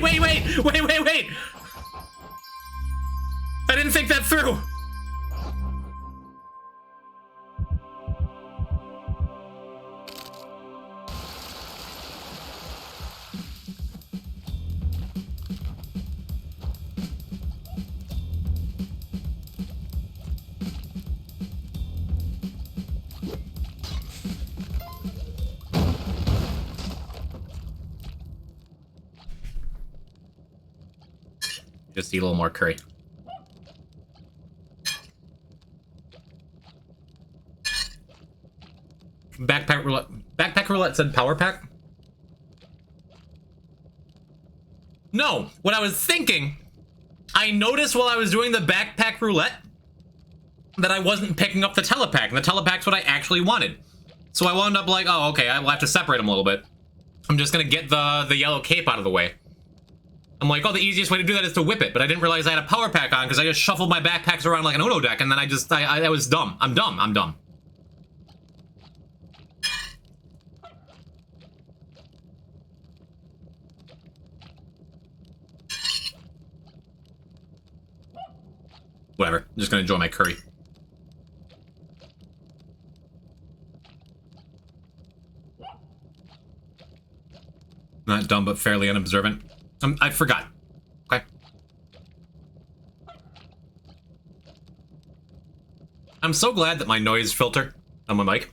Wait! I didn't think that through. Just eat a little more curry. Backpack roulette. Backpack roulette said power pack? No, what I was thinking, I noticed while I was doing the backpack roulette that I wasn't picking up the telepack, and the telepack's what I actually wanted. So I wound up like, oh, okay, I will have to separate them a little bit. I'm just gonna get the yellow cape out of the way. I'm like, oh, the easiest way to do that is to whip it, but I didn't realize I had a power pack on because I just shuffled my backpacks around like an Uno deck, and then I was dumb. I'm dumb. Whatever, I'm just gonna enjoy my curry. Not dumb, but fairly unobservant. I forgot. Okay. I'm so glad that my noise filter on my mic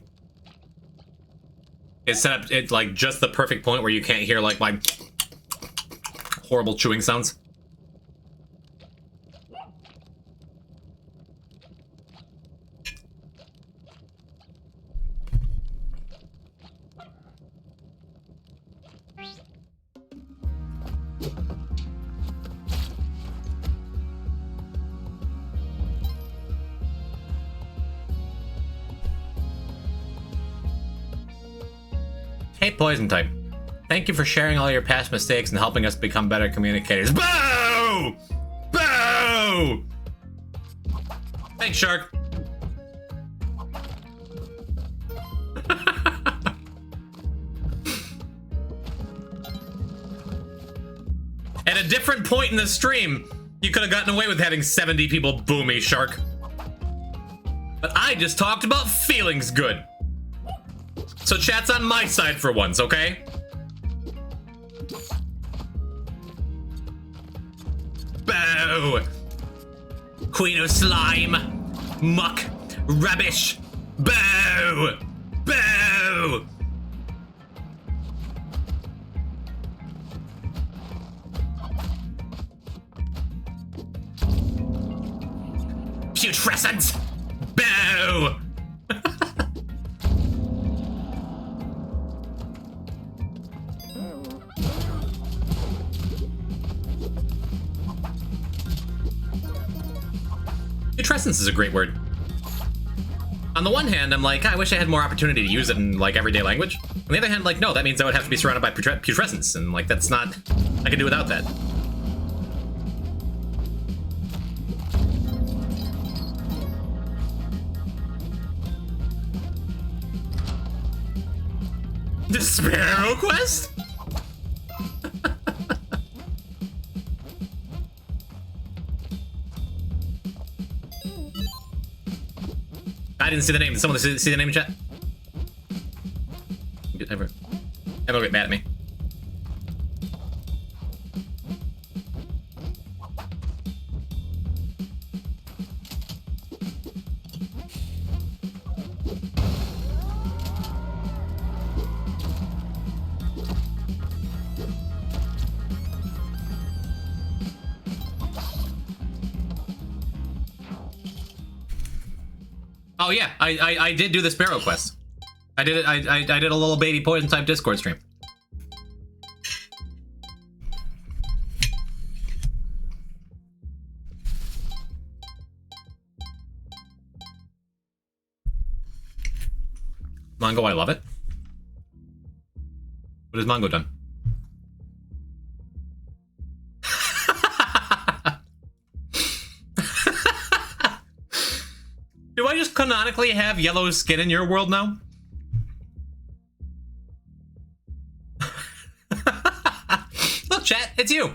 is set up at like just the perfect point where you can't hear like my horrible chewing sounds. Hey, Poison Type. Thank you for sharing all your past mistakes and helping us become better communicators. Boo! Boo! Thanks, Shark. At a different point in the stream, you could have gotten away with having 70 people boo me, Shark. But I just talked about feelings good. So chat's on my side for once, okay? Boo! Queen of slime! Muck! Rubbish! Boo! Boo! Putrescent! Boo! Putrescence is a great word. On the one hand, I'm like, I wish I had more opportunity to use it in like everyday language. On the other hand, like, no, that means I would have to be surrounded by putrescence, and like, that's not, I can do without that. The Sparrow Quest? I didn't see the name. Did someone see the name in chat? Everyone get mad at me. Oh yeah, I did do the Sparrow quest. I did it. I did a little baby Poison Type Discord stream. Mongo, I love it. What has Mongo done? Do I just canonically have yellow skin in your world now? Look, chat. it's you!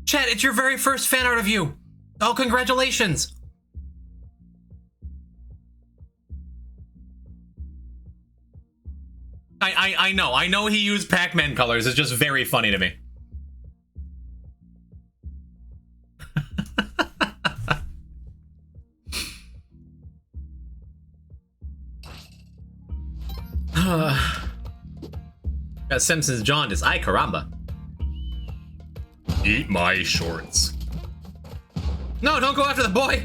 Chat, it's your very first fan art of you! Oh, congratulations! I know he used Pac-Man colors, it's just very funny to me. Got Simpsons jaundice. Ay caramba. Eat my shorts. No, don't go after the boy.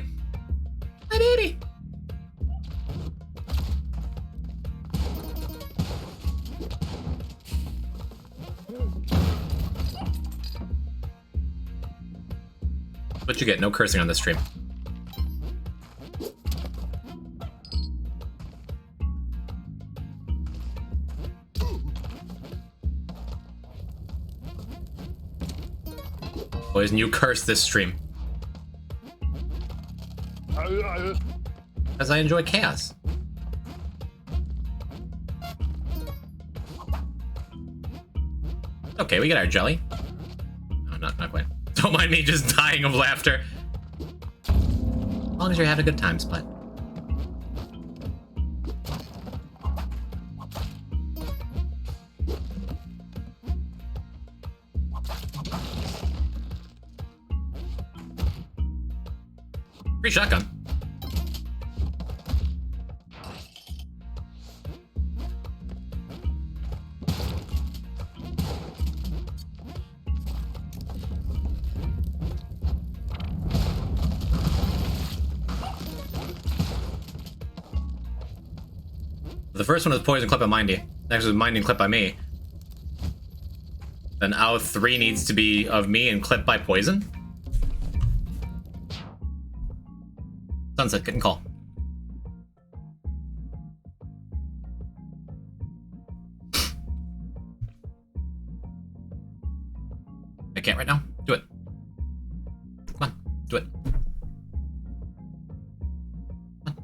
My baby. What you get? No cursing on this stream. Boys, you curse this stream. Because I enjoy chaos. Okay, we get our jelly. No, not quite. Don't mind me just dying of laughter. As long as you're having a good time, Split. Free shotgun. The first one was poison clip by Mindy. Next was Mindy clip by me. Then out 3 needs to be of me and clip by poison. Sunset, couldn't call. I can't right now. Do it. Come on, do it. Come on.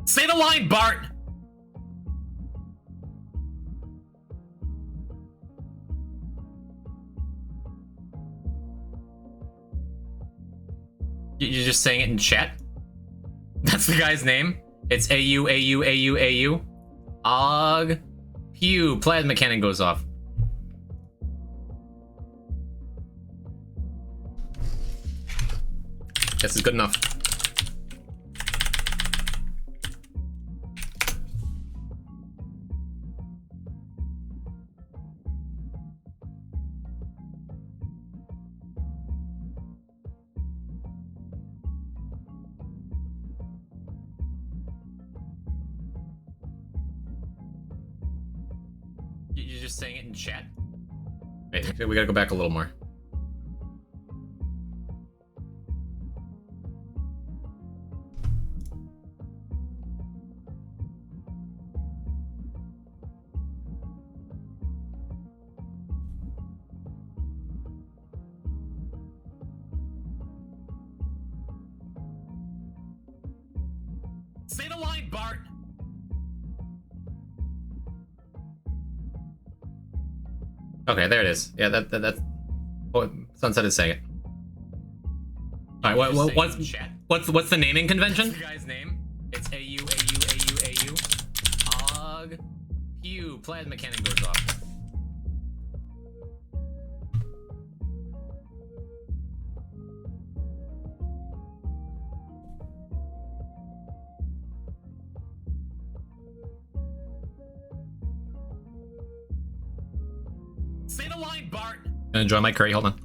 Say the line, Bart! You're just saying it in chat? That's the guy's name? It's AU, AU, AU, AU. Og. Pew. Plasma cannon goes off. Guess it's good enough. You're just saying it in chat? Wait, we gotta go back a little more. Say the line, Bart! Okay, there it is. Yeah, that's oh, Sunset is saying it. All right, what's the naming convention? What's the guy's name? It's AU, AU, AU, AU. Og. Pew. Plasma cannon goes off. Say the line, Bart! Gonna enjoy my curry, hold on.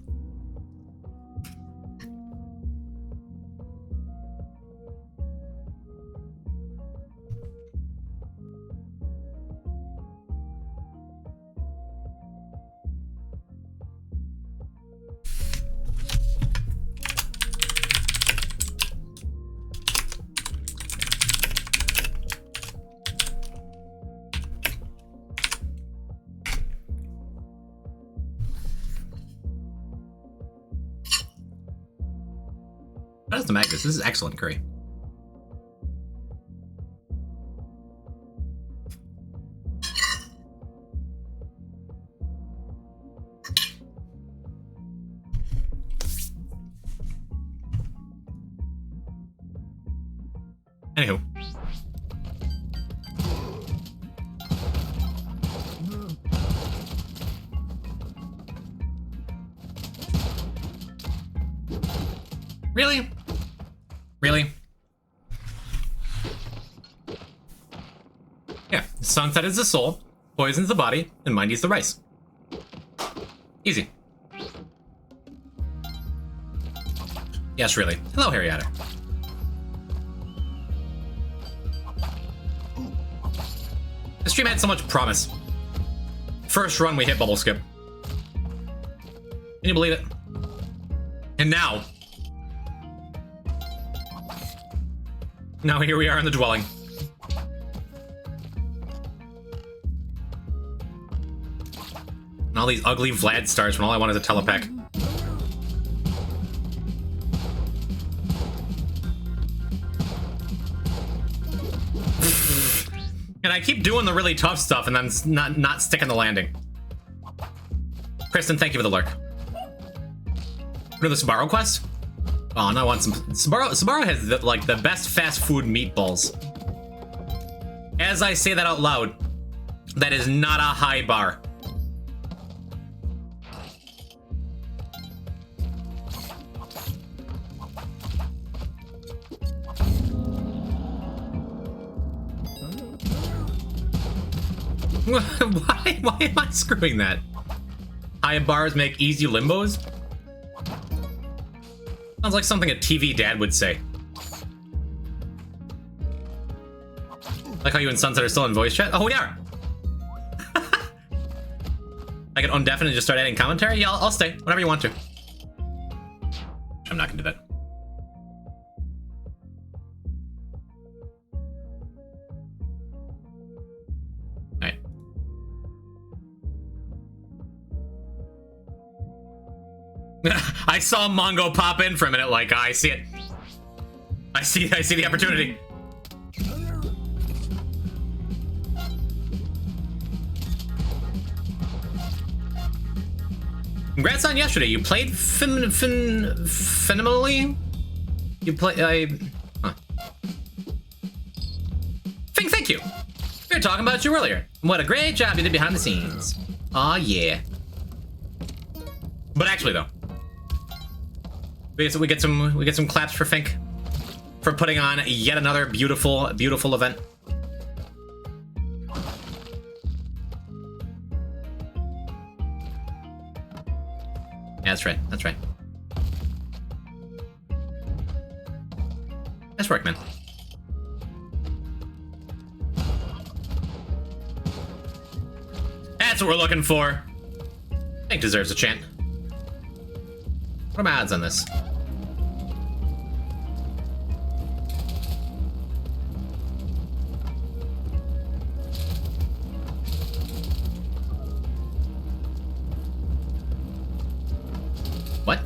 What is the Magnus? This is excellent curry. Anywho. Really? Really? Yeah, sunset is the soul, poison's the body, and mind is the rice. Easy. Yes, really. Hello, Harry Otter. The stream had so much promise. First run, we hit bubble skip. Can you believe it? And now here we are in the dwelling. And all these ugly Vlad stars when all I want is a telepack. And I keep doing the really tough stuff and then not sticking the landing. Kristen, thank you for the lurk. Remember the Sbarro quest? Oh, no, I want some. Sbarro has the best fast food meatballs. As I say that out loud, that is not a high bar. Why am I screwing that? High bars make easy limbos? Sounds like something a TV dad would say. Like how you and Sunset are still in voice chat? Oh, we are! I can undeafen and just start adding commentary? Yeah, I'll stay. Whatever you want to. I'm not gonna do that. Alright. I saw Mongo pop in for a minute, like, I see it. I see the opportunity. Congrats on yesterday. You played phenomenally. You play. Thank you. We were talking about you earlier. What a great job you did behind the scenes. Aw, yeah. But actually, though, we get some claps for Fink for putting on yet another beautiful event. Yeah, that's right. That's right. Nice work, man. That's what we're looking for. Fink deserves a chant. What are my odds on this? What?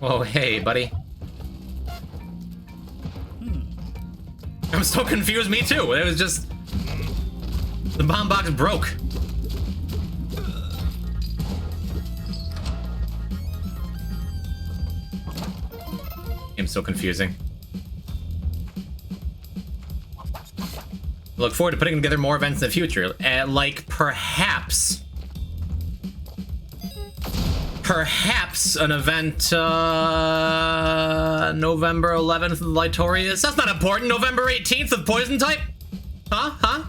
Oh, hey, buddy. I'm so confused, me too. It was just... the bomb box broke. Game's so confusing. Look forward to putting together more events in the future. Like, perhaps an event, November 11th with Litorius. That's not important. November 18th with Poison type? Huh?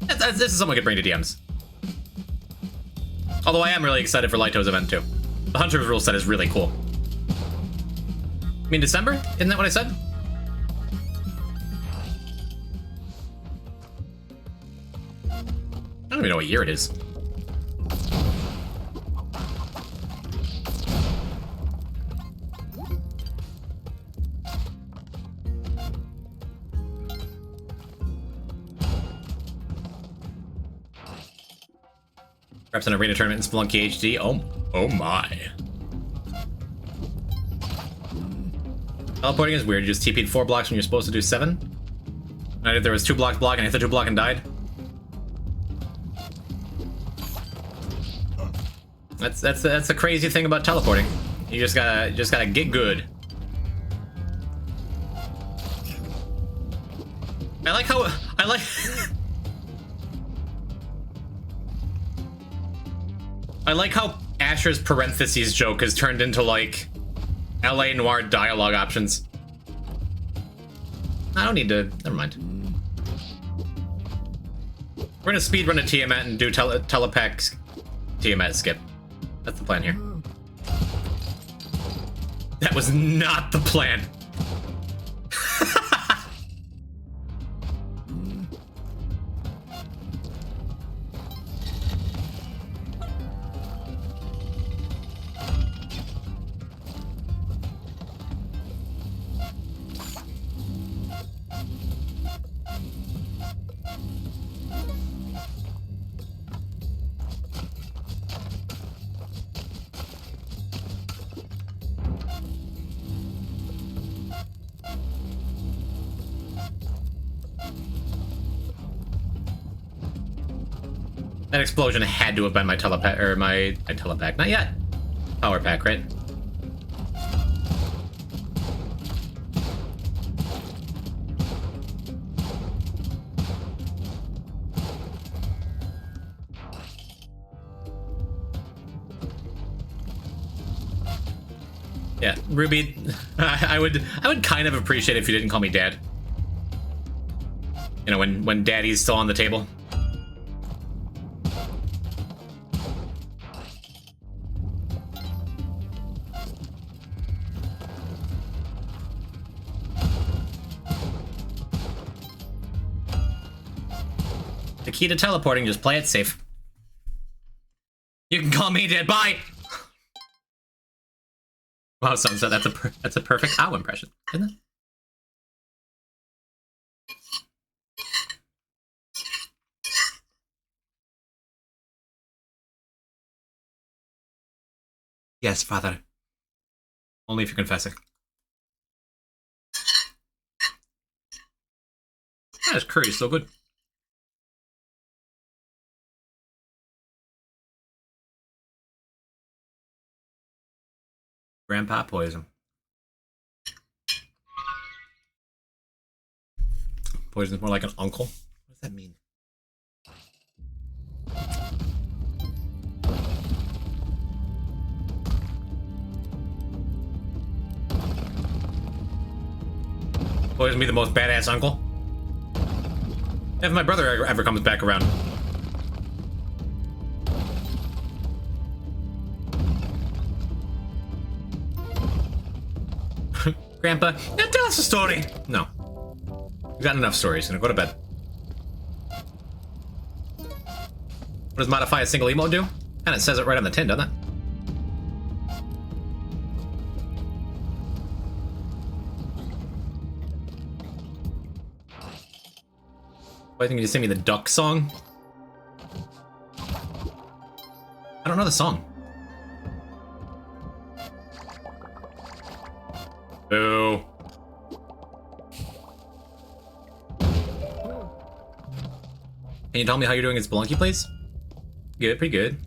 This is something we could bring to DMs. Although I am really excited for Lito's event, too. The Hunter's rule set is really cool. You mean December? Isn't that what I said? I don't even know what year it is. Perhaps an arena tournament in Spelunky HD. Oh my. Teleporting is weird. You just TP'd 4 blocks when you're supposed to do 7. And if there was 2 blocks block and I hit the 2 block and died. That's the crazy thing about teleporting. You just gotta get good. I like how I like how Asher's parentheses joke has turned into like LA Noire dialogue options. I don't need to. Never mind. We're gonna speedrun a Tiamat and do telepack Tiamat skip. That's the plan here. That was not the plan. That explosion had to have been my telepack, or my telepack. Not yet. Power pack, right? Yeah, Ruby, I would kind of appreciate it if you didn't call me Dad. You know, when Daddy's still on the table. The key to teleporting, just play it safe. You can call me Dad. Bye. Wow, Sunset, that's a perfect ow impression, isn't it? Yes, Father. Only if you're confessing. Yeah, this curry is so good. Grandpa poison. Poison's more like an uncle. What does that mean? Poison be the most badass uncle? If my brother ever comes back around. Grandpa, now tell us a story. No. We've got enough stories. Gonna go to bed. What does modify a single emote do? Kinda says it right on the tin, doesn't it? I think you just sing me the duck song. I don't know the song. Boo. Can you tell me how you're doing in Spelunky, please? Good, pretty good.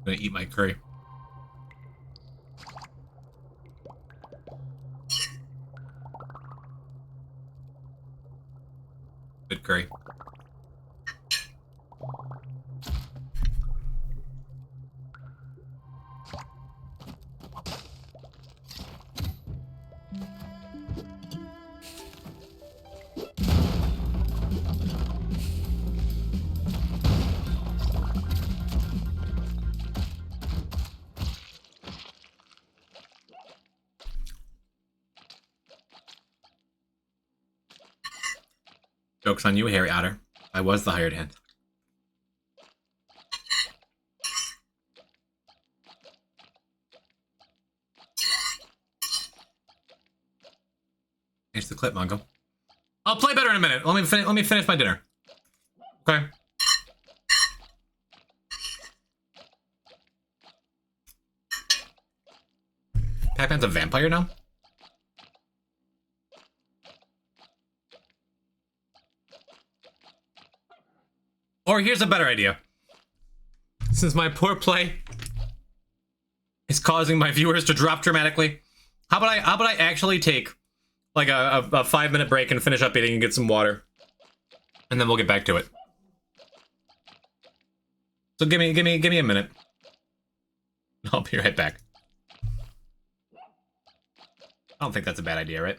I'm gonna eat my curry. Good curry. Joke's on you, Harry Otter. I was the hired hand. Here's the clip, Mongo. I'll play better in a minute. Let me finish my dinner. Okay. Pac-Man's a vampire now? Or here's a better idea. Since my poor play is causing my viewers to drop dramatically, how about I actually take like a 5-minute break and finish up eating and get some water, and then we'll get back to it. So give me a minute. I'll be right back. I don't think that's a bad idea, right?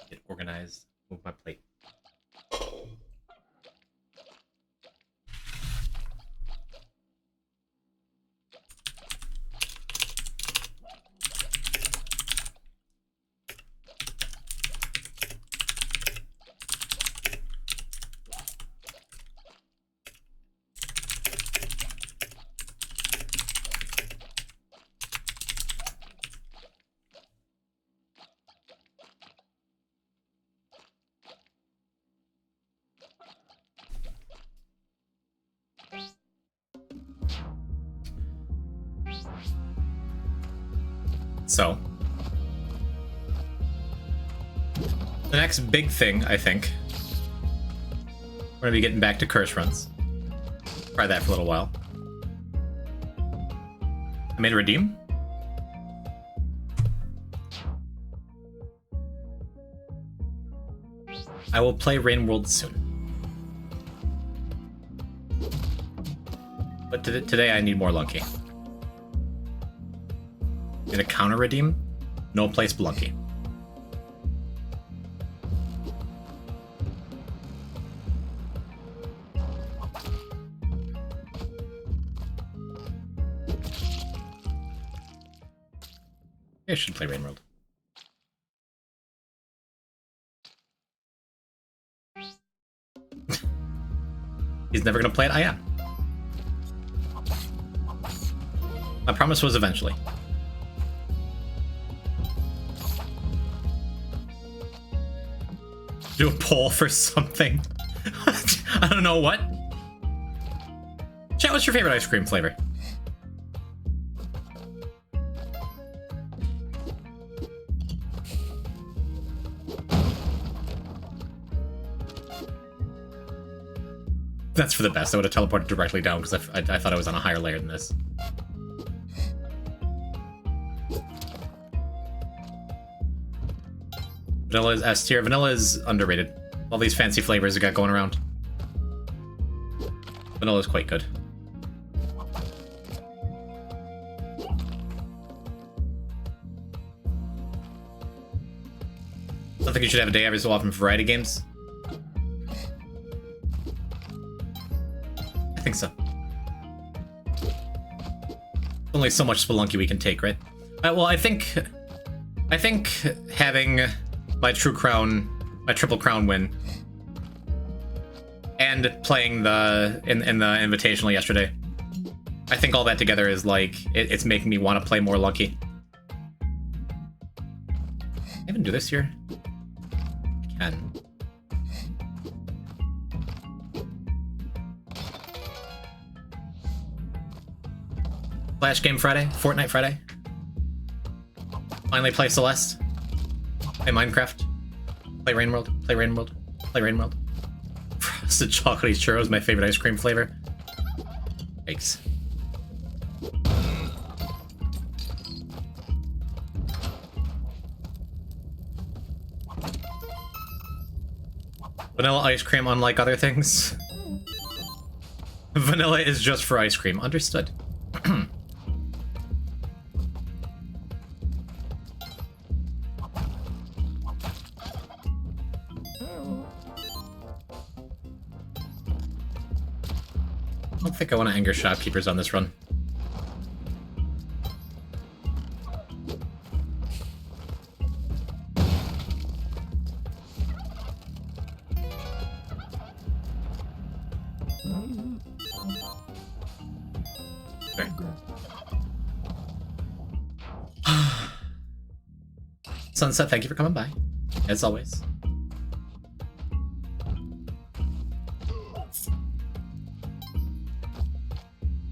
Get organized. Move my plate. So, the next big thing, I think, we're gonna be getting back to curse runs. Try that for a little while. I made a redeem. I will play Rain World soon. But today I need more Lunky. Get a counter redeem? No place Blunky. I should play Rain World. He's never gonna play it? I am. My promise was eventually. Do a poll for something. I don't know what. Chat, what's your favorite ice cream flavor? That's for the best. I would have teleported directly down because I thought I was on a higher layer than this. Vanilla is S tier. Vanilla is underrated. All these fancy flavors we got going around. Vanilla is quite good. I think you should have a day every so often for variety games. I think so. Only so much Spelunky we can take, right? Well, I think having my triple crown win, and playing in the invitational yesterday, I think all that together is like it's making me want to play more Lucky. Can I even do this here? I can. Flash game Friday, Fortnite Friday. Finally play Celeste. Play Minecraft. Play Rain World. Play Rain World. Play Rain World. Frosted chocolatey churro is my favorite ice cream flavor. Yikes. Vanilla ice cream, unlike other things. Vanilla is just for ice cream. Understood. I don't think I want to anger shopkeepers on this run. Okay. Sunset, thank you for coming by, as always.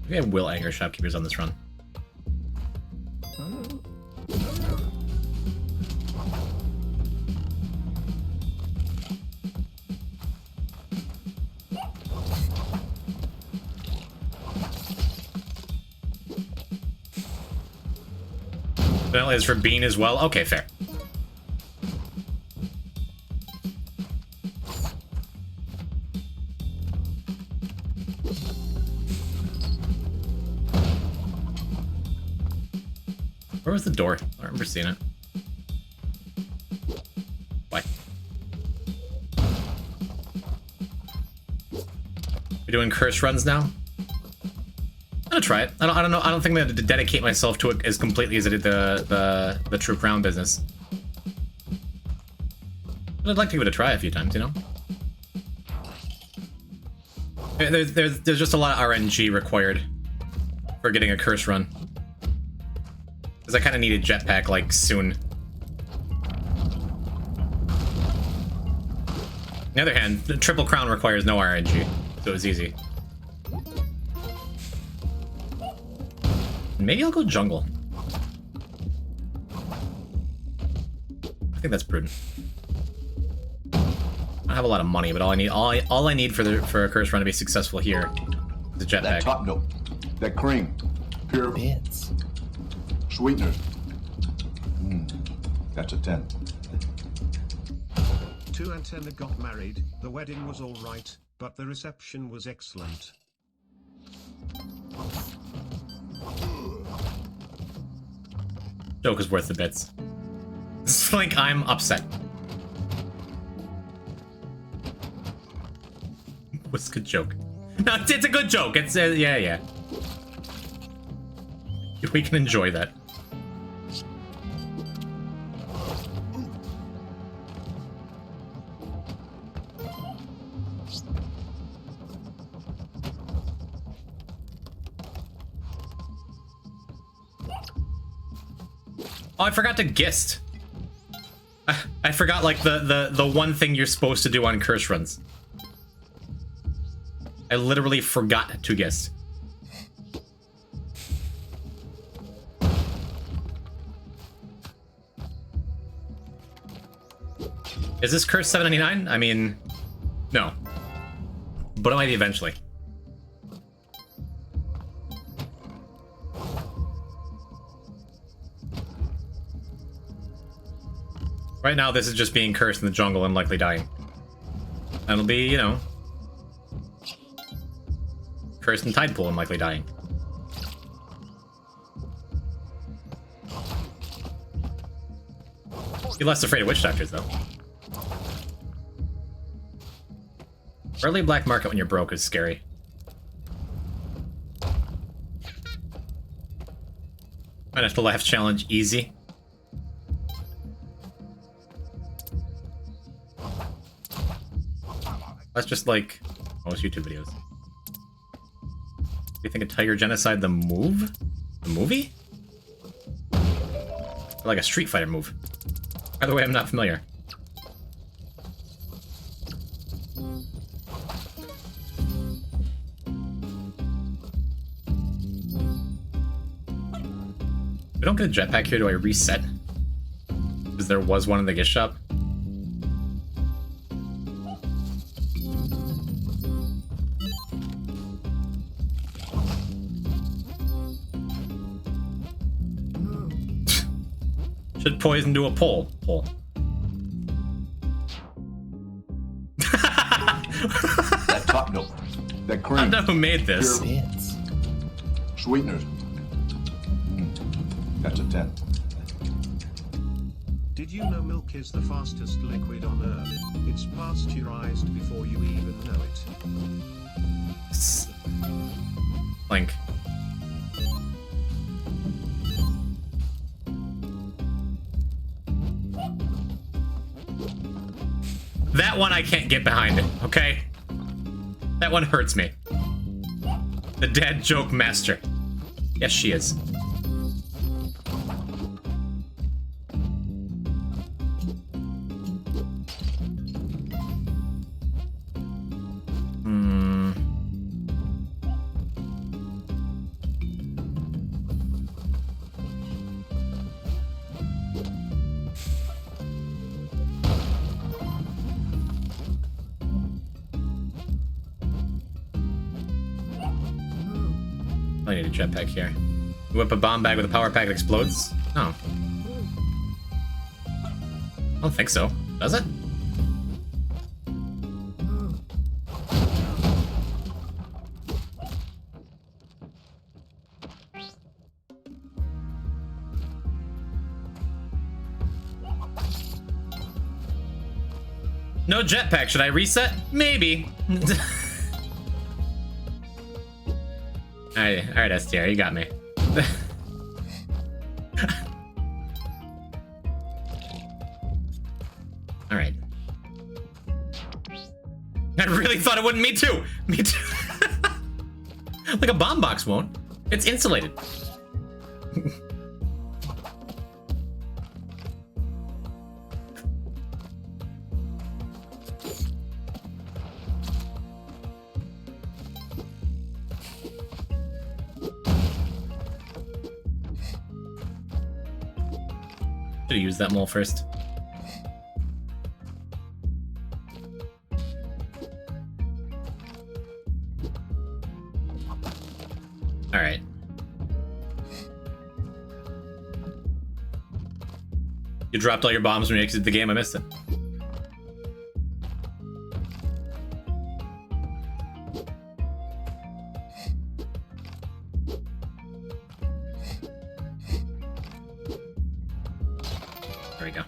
Maybe I will anger shopkeepers on this run. Penalty is for Bean as well. Okay, fair. Where was the door? I don't remember seeing it. Why? We're doing curse runs now? I'm gonna try it. I don't know. I don't think I'm gonna dedicate myself to it as completely as I did the true crown business. But I'd like to give it a try a few times, you know? There's just a lot of RNG required for getting a curse run. Because I kind of need a jetpack, like, soon. On the other hand, the triple crown requires no RNG, so it's easy. Maybe I'll go jungle. I think that's prudent. I don't have a lot of money, but all I need for a curse run to be successful here is a jetpack. That top note, that cream, pure Bits. sweeteners. That's a 10. 2 Antenna got married, the wedding was alright, but the reception was excellent. Joke is worth the bits. Slink, I'm upset. What's a good joke? No, it's a good joke. It's yeah. We can enjoy that. Oh, I forgot to gist. I forgot, like, the one thing you're supposed to do on curse runs. I literally forgot to gist. Is this curse 799? I mean, no. But it might be eventually. Right now, this is just being cursed in the jungle and likely dying. That'll be, you know, cursed in tide pool and likely dying. Be less afraid of witch doctors, though. Early black market when you're broke is scary. Finish the life challenge easy. That's just like most YouTube videos. Do you think of Tiger Genocide the move? The movie? Or like a Street Fighter move. By the way, I'm not familiar. If I don't get a jetpack here, do I reset? Because there was one in the gift shop. Should poison to a pole. That top note, that cream. I don't know who made this. Pure Bits. sweeteners. That's a 10. Did you know milk is the fastest liquid on Earth? It's pasteurized before you even know it. Link. That one I can't get behind, okay? That one hurts me. The dad joke master. Yes, she is. I need a jetpack here. You whip a bomb bag with a power pack that explodes? No. don't think so. Does it? No jetpack. Should I reset? Maybe. Alright, STR, you got me. Alright. I really thought it wouldn't. Me too. Me too. Like a bomb box won't. It's insulated. Should've used that mole first. Alright. You dropped all your bombs when you exited the game, I missed it. There we go.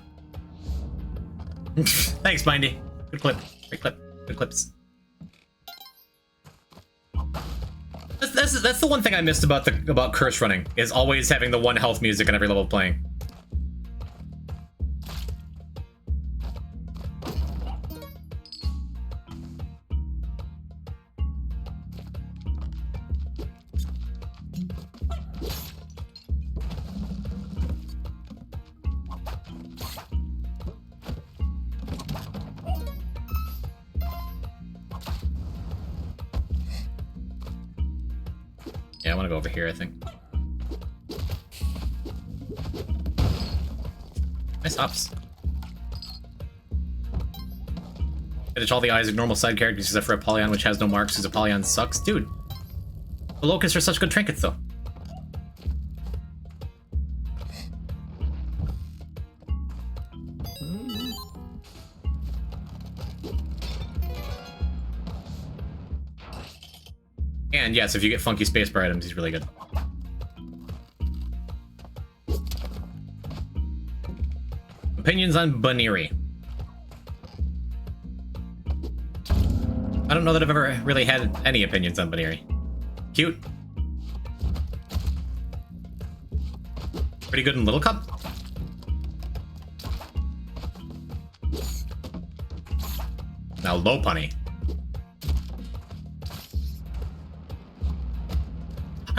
Thanks, Mindy. Good clip. Great clip. Good clips. That's the one thing I missed about curse running, is always having the one health music in every level playing. Yeah, I want to go over here, I think. Nice ups. Finish all the eyes of normal side characters except for Apollyon, which has no marks because Apollyon sucks. Dude, the locusts are such good trinkets, though. And yes, if you get funky spacebar items, he's really good. Opinions on Baniri. I don't know that I've ever really had any opinions on Baniri. Cute. Pretty good in Little Cup. Now low punny.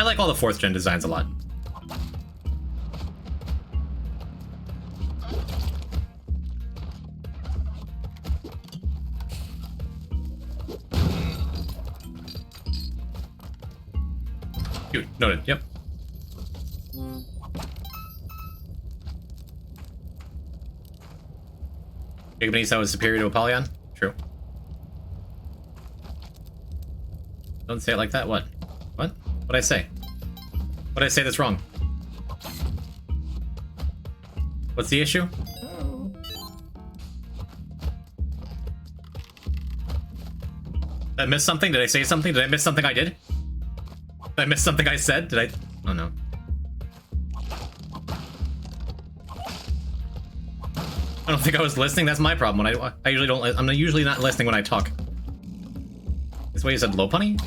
I like all the 4th gen designs a lot. Dude, noted, yep. Jacob Nisa was superior to Apollyon? True. Don't say it like that, what? What? What'd I say? What'd I say that's wrong? What's the issue? Did I miss something? Did I say something? Did I miss something I did? Did I miss something I said? Did I? Oh no. I don't think I was listening. That's my problem. When I usually don't. I'm usually not listening when I talk. This way you said low punny?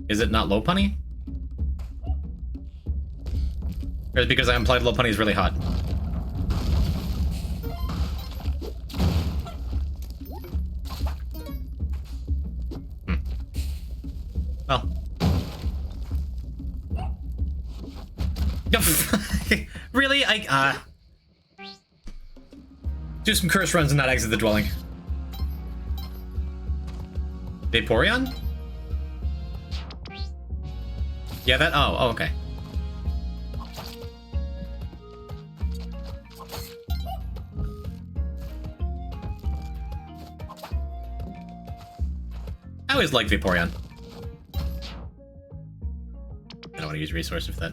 Is it not low punny? Or is it because I implied low punny is really hot? Well. Really? Do some curse runs and not exit the dwelling. Vaporeon? Yeah, that. Oh, okay. always like Vaporeon. I don't want to use resources for that.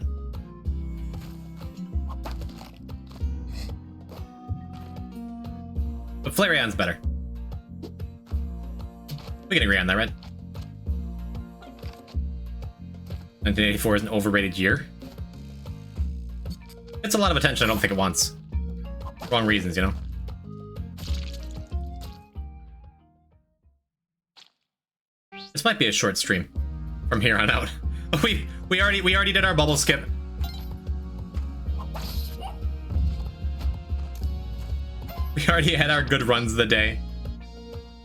But Flareon's better. We can agree on that, right? 1984 is an overrated year. It's a lot of attention I don't think it wants. Wrong reasons, you know? This might be a short stream from here on out. We already did our bubble skip. We already had our good runs of the day.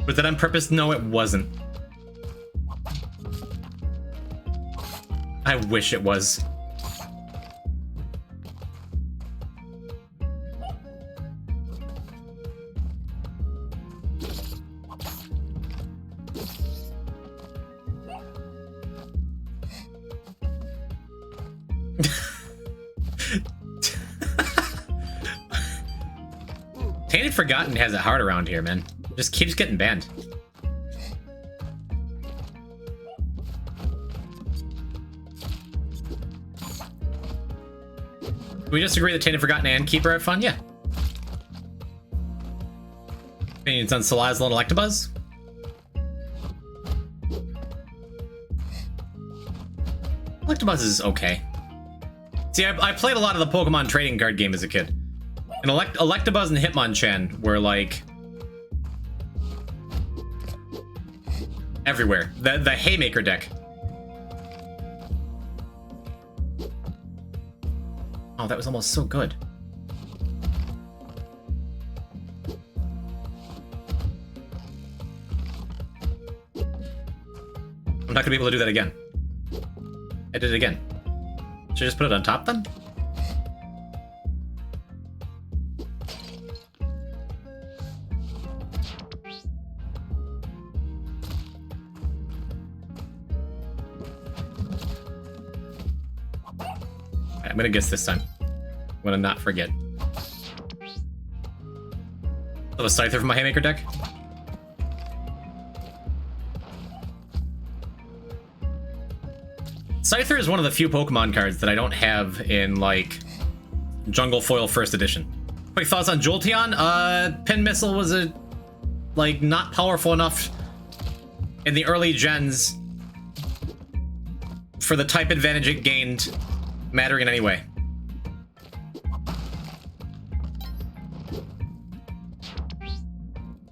Was that on purpose? No, it wasn't. I wish it was. Tainted Forgotten has it hard around here, man. Just keeps getting banned. We just agree that Tainted Forgotten and Keeper are fun? Yeah. Opinions on Salazzle and Electabuzz? Electabuzz is okay. See, I played a lot of the Pokemon trading card game as a kid. And Electabuzz and Hitmonchan were like everywhere. The Haymaker deck. Oh, that was almost so good. I'm not gonna be able to do that again. I did it again. Should I just put it on top then? I'm gonna guess this time. I'm gonna not forget. Oh, a Scyther from my Haymaker deck? Scyther is one of the few Pokemon cards that I don't have in, like, Jungle Foil First Edition. Quick thoughts on Jolteon? Pin Missile was not powerful enough in the early gens for the type advantage it gained mattering in any way.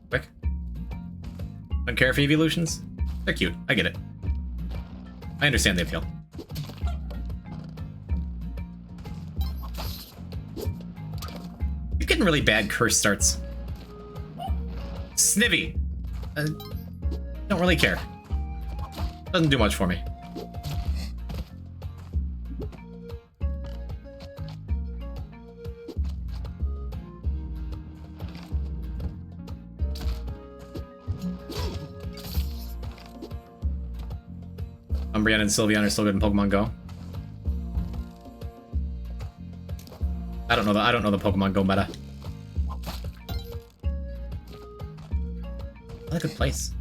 Quick. Don't care for evolutions? They're cute. I get it. I understand the appeal. You're getting really bad curse starts. Snivy. Don't really care. Doesn't do much for me. Umbreon and Sylveon are still good in Pokemon Go. I don't know the Pokemon Go meta. What a good place.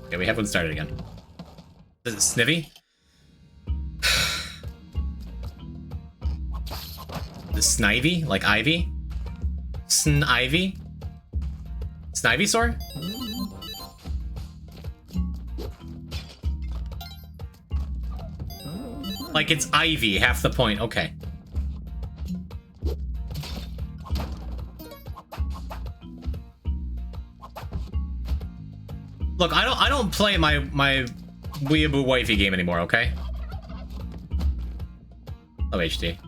Okay, we have one started again. Is it Snivy? The Snivy? Like Ivy? Snivy? Snivysaur? Like it's Ivy, half the point. Okay. Look, I don't play my Weeaboo Wifey game anymore, okay? Oh, HD.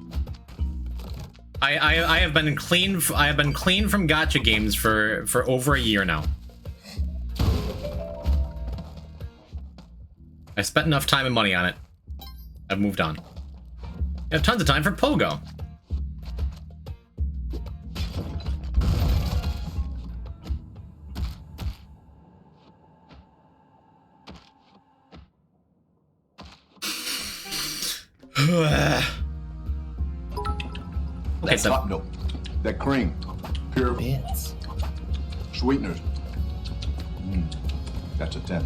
I have been clean. I have been clean from gacha games for over a year now. I spent enough time and money on it. I've moved on. I have tons of time for Pogo. Okay, That so top note, that cream, pure Bits. sweeteners. That's a 10.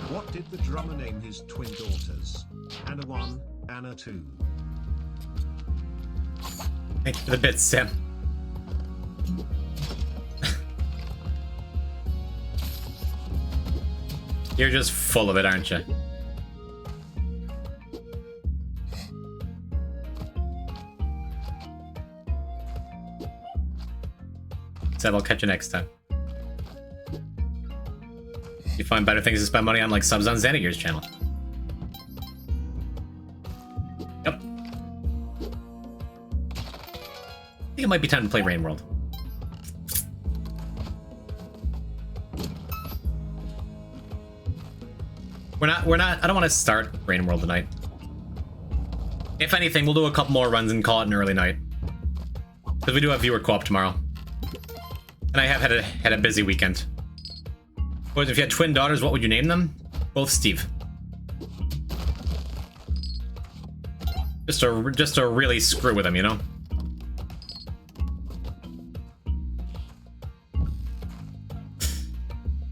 What did the drummer name his twin daughters? Anna 1, Anna 2. thank you for the bits, Sam. You're just full of it, aren't you? Said I'll catch you next time. You find better things to spend money on, like subs on Xanagear's channel. Yep. I think it might be time to play Rain World. We're not, I don't want to start Rain World tonight. If anything, we'll do a couple more runs and call it an early night. Because we do have viewer co-op tomorrow. And I have had a busy weekend. Boys, if you had twin daughters, what would you name them? Both Steve. Just to really screw with them, you know?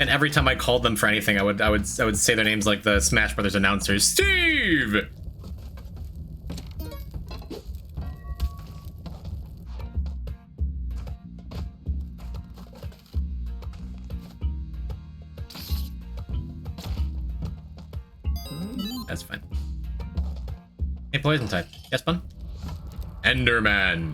And every time I called them for anything, I would say their names like the Smash Brothers announcers. Steve! That's fine. Hey, poison type. Yes, bun? Enderman.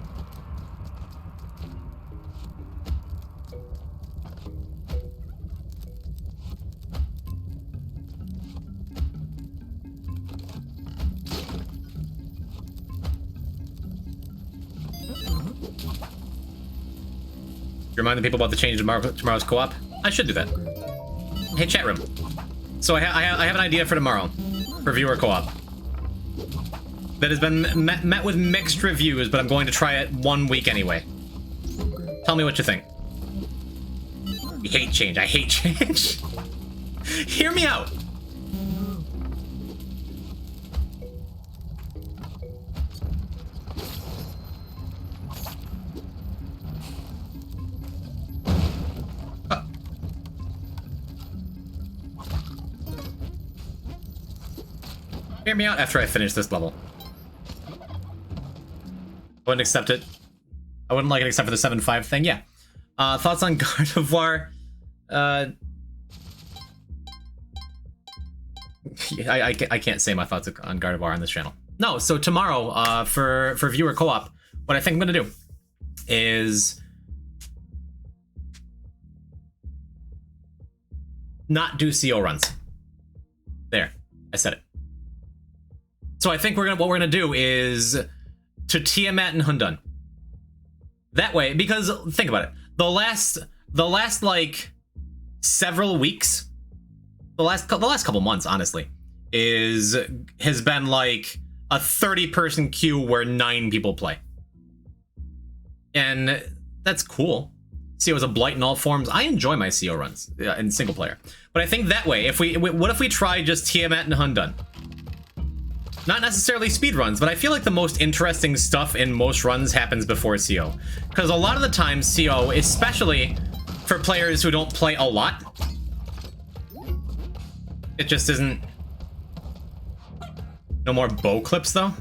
Remind the people about the change tomorrow's co-op. I should do that. Hey, chat room. So I have an idea for tomorrow, for viewer co-op. That has been met with mixed reviews, but I'm going to try it 1 week anyway. Tell me what you think. You hate change. I hate change. Hear me out. Hear me out after I finish this level. I wouldn't accept it. I wouldn't like it except for the 7-5 thing. Yeah. Thoughts on Gardevoir? I can't say my thoughts on Gardevoir on this channel. No, so tomorrow, for viewer co-op, what I think I'm gonna do is not do CO runs. There, I said it. So I think what we're gonna do is to Tiamat and Hundun. That way, because think about it, the last like several weeks, the last couple months, honestly, has been like a 30-person queue where 9 people play, and that's cool. CO is a blight in all forms. I enjoy my CO runs in single player, but I think that way, what if we try just Tiamat and Hundun? Not necessarily speed runs, but I feel like the most interesting stuff in most runs happens before CO. Because a lot of the time, CO, especially for players who don't play a lot, it just isn't... No more bow clips, though?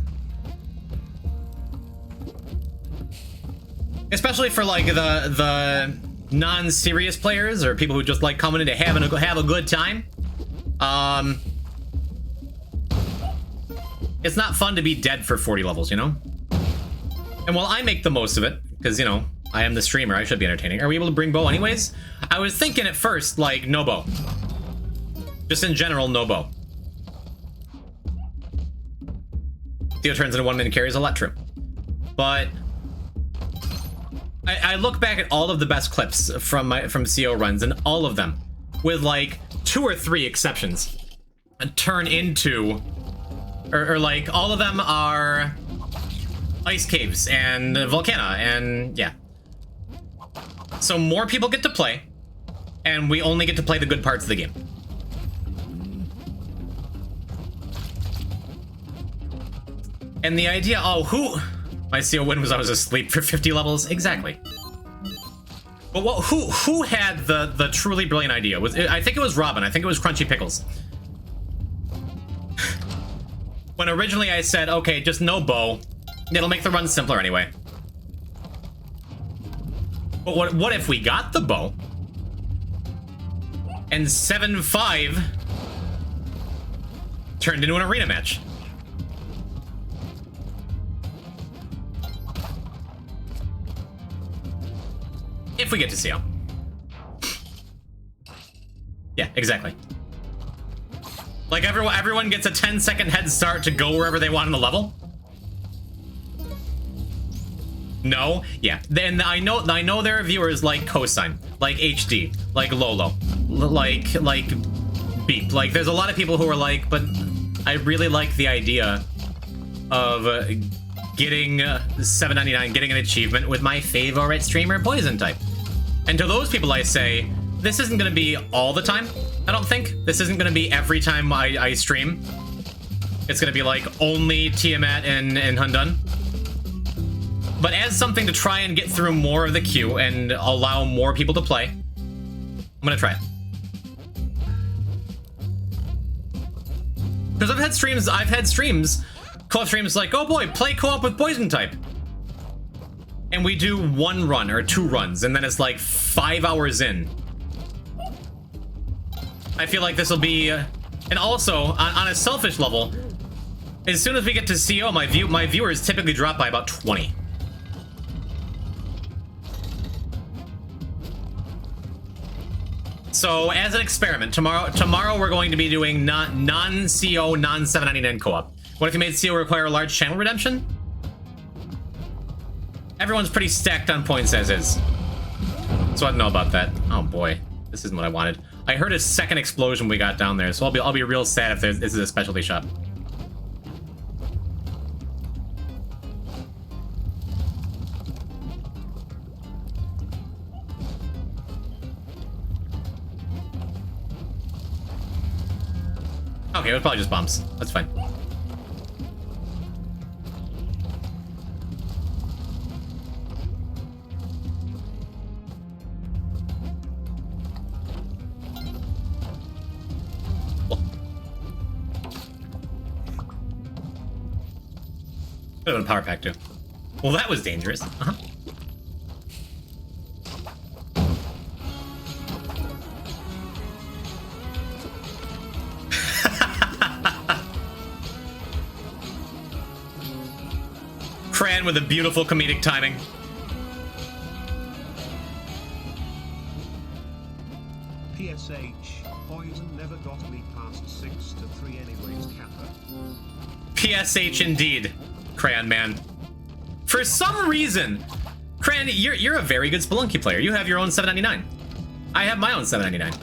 Especially for, like, the non-serious players, or people who just like coming in to have a good time. It's not fun to be dead for 40 levels, you know? And while I make the most of it, because, you know, I am the streamer, I should be entertaining. Are we able to bring bow anyways? I was thinking at first, like, no bow. Just in general, no bow. Theo turns into 1-minute carries, a lot true. But I look back at all of the best clips from CO runs, and all of them, with like 2 or 3 exceptions, turn into... Or like, all of them are ice caves and Volcana, and yeah. So more people get to play, and we only get to play the good parts of the game. And the idea, oh, my CO win was I was asleep for 50 levels? Exactly. But who had the truly brilliant idea? I think it was Robin. I think it was Crunchy Pickles. When originally I said, okay, just no bow. It'll make the run simpler anyway. But what if we got the bow? And 7-5 turned into an arena match. If we get to see him. Yeah, exactly. Like everyone gets a 10-second head start to go wherever they want in the level. No, yeah. Then I know there are viewers like Cosine, like HD, like Lolo, like Beep. Like there's a lot of people who are like, but I really like the idea of getting $7.99, getting an achievement with my favorite streamer, Poison type. And to those people I say, this isn't going to be all the time, I don't think. This isn't going to be every time I stream. It's going to be like only Tiamat and Hundun. But as something to try and get through more of the queue and allow more people to play, I'm going to try it. Because I've had streams, co-op streams like, oh boy, play co-op with Poison type. And we do 1 run or 2 runs, and then it's like 5 hours in. I feel like this will be, and also on a selfish level, as soon as we get to CO, my viewers typically drop by about 20. So as an experiment, tomorrow we're going to be doing non-CO, non-7.99 co-op. What if you made CO require a large channel redemption? Everyone's pretty stacked on points as is. So I don't know about that. Oh boy, this isn't what I wanted. I heard a second explosion we got down there, so I'll be real sad if this is a specialty shop. Okay, it was probably just bombs. That's fine. Bit of a power pack too. Well, that was dangerous. Cran with a beautiful comedic timing. PSH, Poison never got me past 6-3 anyways, Kappa. PSH indeed, Cran man. For some reason, Cran, you're a very good Spelunky player. You have your own 7.99. I have my own 7.99.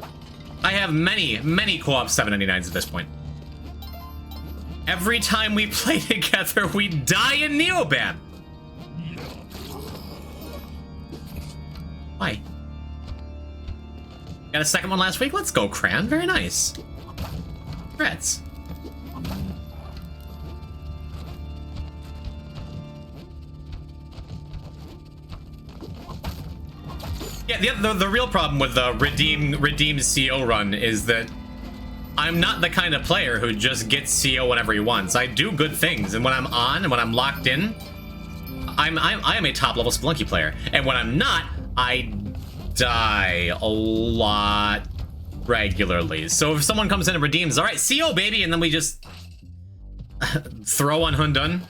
I have many co-op 7.99s at this point. Every time we play together, we die in Neoban. Why? Got a second one last week? Let's go, Cran. Very nice. Congrats. Yeah, the real problem with the redeemed CO run is that I'm not the kind of player who just gets CO whenever he wants. I do good things, and when I'm on and when I'm locked in, I am a top level Spelunky player. And when I'm not, I die a lot regularly. So if someone comes in and redeems, all right, CO baby, and then we just throw on Hundun.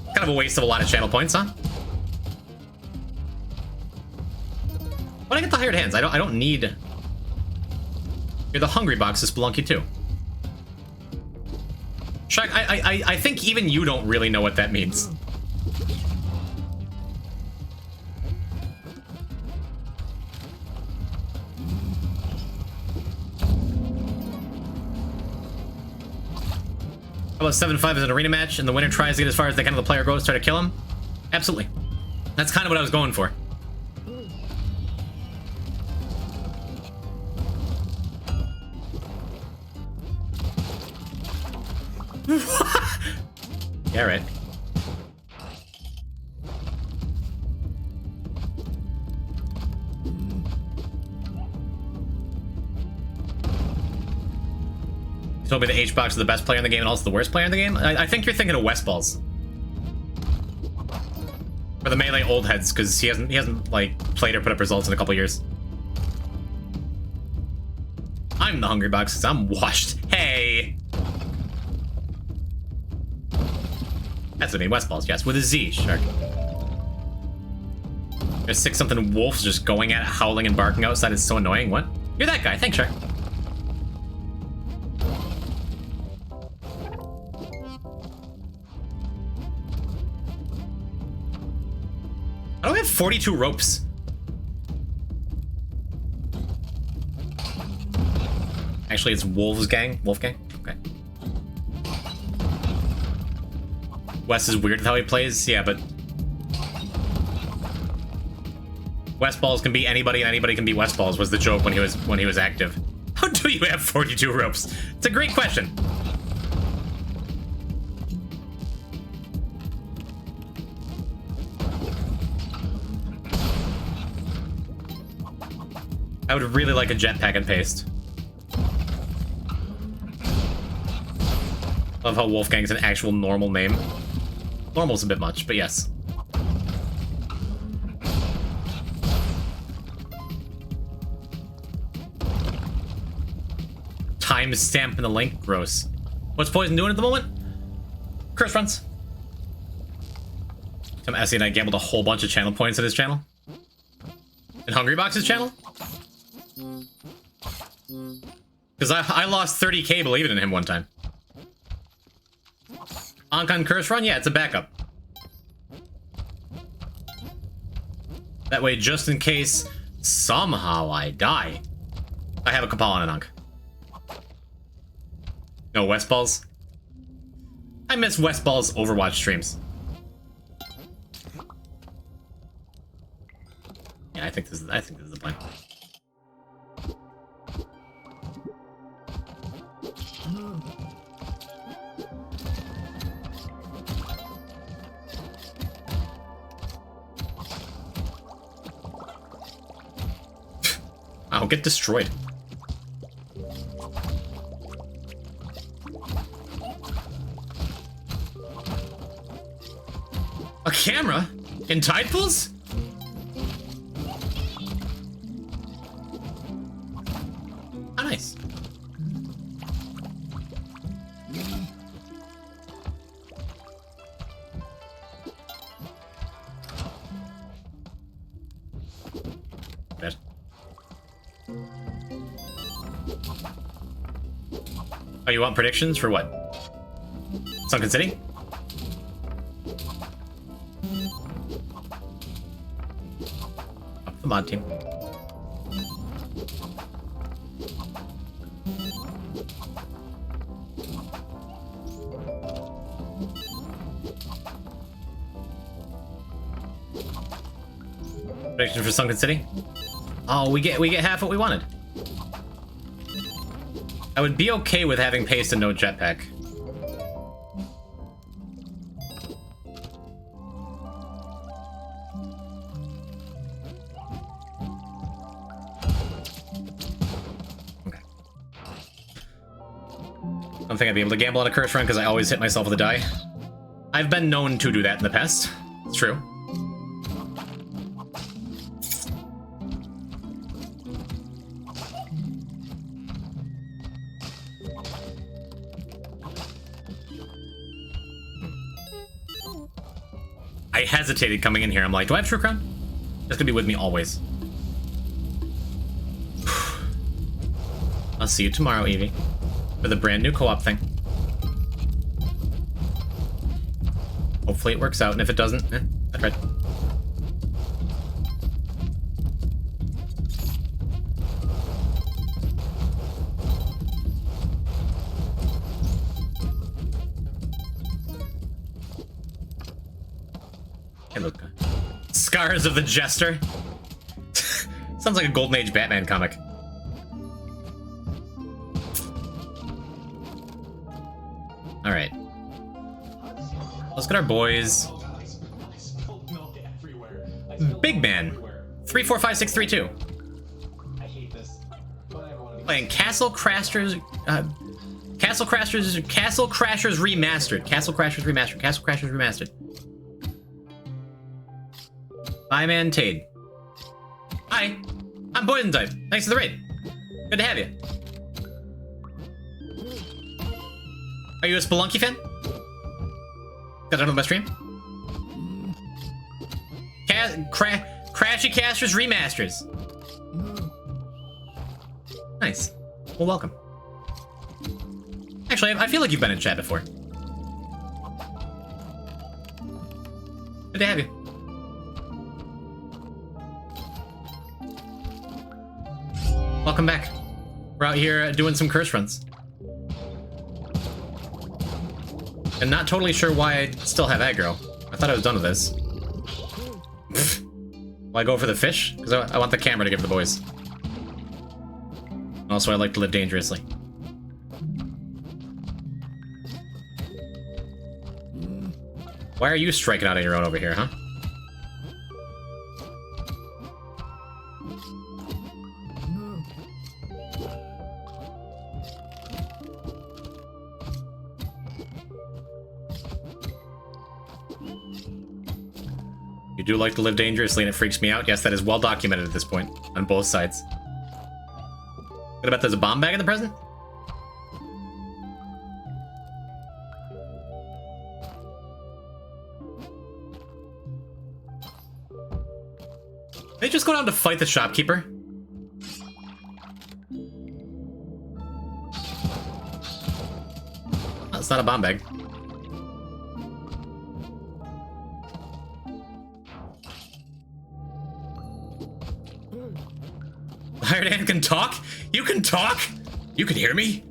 Kind of a waste of a lot of channel points, huh? But I get the hired hands. I don't need. You're the hungry box of Spelunky too. Shark, I think even you don't really know what that means. How about 7-5 as an arena match, and the winner tries to get as far as they can, and the player goes try to kill him? Absolutely. That's kind of what I was going for. Yeah, right. You told me the H-Box is the best player in the game and also the worst player in the game? I think you're thinking of Westballs. Or the Melee old heads, because he hasn't like played or put up results in a couple years. I'm the Hungry Box because I'm washed. Hey! That's what I mean, Westballs, yes, with a Z, Shark. There's 6-something wolves just going at it, howling and barking outside. It's so annoying. What? You're that guy. Thanks, Shark. I don't have 42 ropes. Actually, it's Wolfgang. Okay. Wes is weird with how he plays. Yeah, but Westballs can be anybody and anybody can be Westballs was the joke when he was active. How do you have 42 ropes? It's a great question. I would really like a jetpack and paste. Love how Wolfgang's an actual normal name. Normal's a bit much, but yes. Timestamp in the link, gross. What's Poison doing at the moment? Curse runs. Some Essie and I gambled a whole bunch of channel points at his channel. In Hungrybox's channel? Because I lost 30k believing in him one time. Ankon Curse Run? Yeah, it's a backup. That way, just in case somehow I die, I have a Kapal and an Ankh. No Westballs? I miss Westballs Overwatch streams. Yeah, I think this is the plan. I'll get destroyed. A camera? In tide pools? Oh, nice. Bad. Oh, you want predictions for what? Sunken City? Up the mod team. Predictions for Sunken City? Oh, we get half what we wanted. I would be okay with having paste and no jetpack. Okay. I don't think I'd be able to gamble on a curse run because I always hit myself with a die. I've been known to do that in the past. It's true. I hesitated coming in here. I'm like, do I have True Crown? That's gonna be with me always. I'll see you tomorrow, Evie, for the brand new co-op thing. Hopefully it works out, and if it doesn't, I tried. Hey, look. Scars of the Jester. Sounds like a Golden Age Batman comic. All right. Let's get our boys. Big Man. 345632. Playing Castle Crashers. Castle Crashers Remastered. Castle Crashers Remastered. Man Tade. Hi, I'm Poison Type. Thanks for the raid. Good to have you. Are you a Spelunky fan? Got another my stream? Crashy Casters Remasters. Nice. Well, welcome. Actually, I feel like you've been in chat before. Good to have you. Welcome back. We're out here doing some curse runs. And not totally sure why I still have aggro. I thought I was done with this. Will I go for the fish? Because I want the camera to give the boys. Also, I like to live dangerously. Why are you striking out on your own over here, huh? You do like to live dangerously and it freaks me out. Yes, that is well documented at this point on both sides. What about there's a bomb bag in the present? They just go down to fight the shopkeeper. Oh, it's not a bomb bag. Hired hand can talk? You can talk? You can hear me?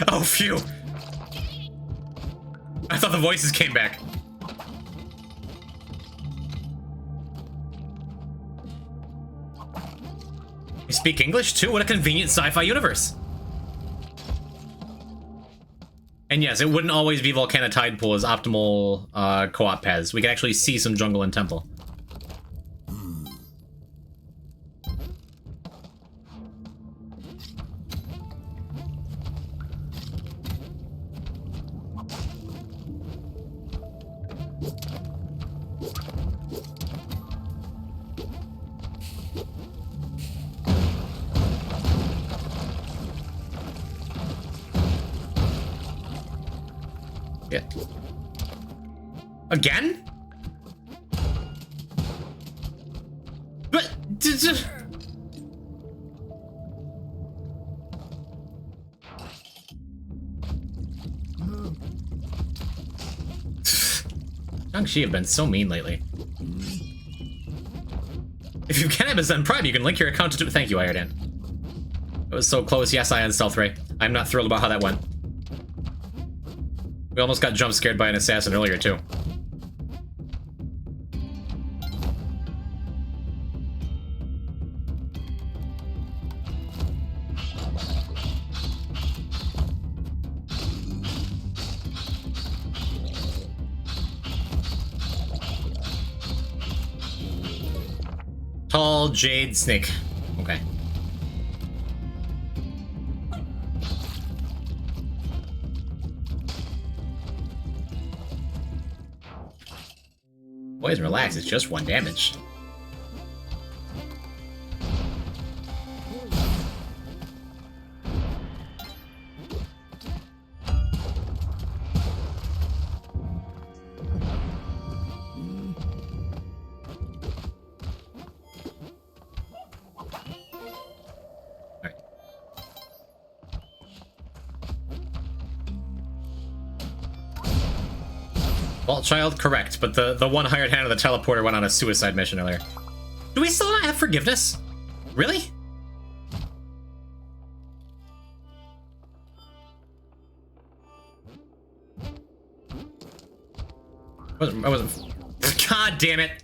Oh, phew. I thought the voices came back. You speak English too? What a convenient sci-fi universe. And yes, it wouldn't always be Volcana Tide Pool as optimal co-op paths. We can actually see some jungle and temple. Yeah. Again? But Shang-Chi have been so mean lately. If you can Amazon Prime, you can link your account to... Thank you, Iron. It was so close. Yes, I unstealth Ray. I'm not thrilled about how that went. We almost got jump scared by an assassin earlier, too. Tall jade snake. Okay. Boys, relax, it's just 1 damage. Alright. Vault Child, correct, but the one hired hand of the teleporter went on a suicide mission earlier. Do we still not have forgiveness? Really? I wasn't. God damn it!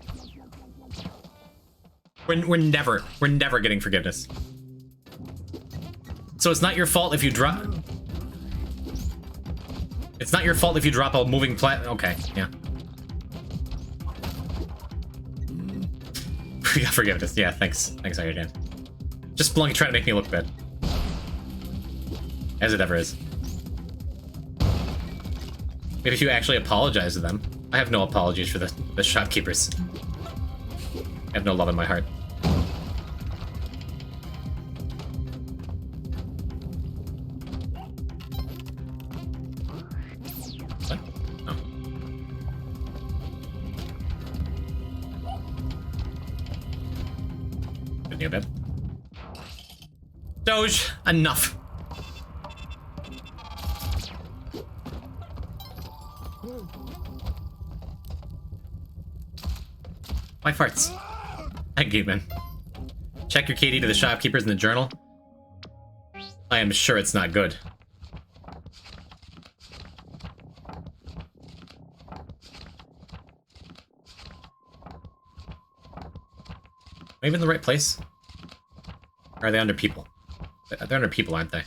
We're never getting forgiveness. So it's not your fault if you drop... It's not your fault if you drop a moving plat... Okay, yeah. We got forgiveness. Yeah, thanks. Thanks, Iron Dan. Just Splunky trying to make me look bad. As it ever is. Maybe if you actually apologize to them. I have no apologies for the shopkeepers. I have no love in my heart. What? Oh. Good near bed. Doge, enough. Why farts? I gave in. Check your KD to the shopkeepers in the journal. I am sure it's not good. Am I even in the right place? Or are they under people? They're under people, aren't they?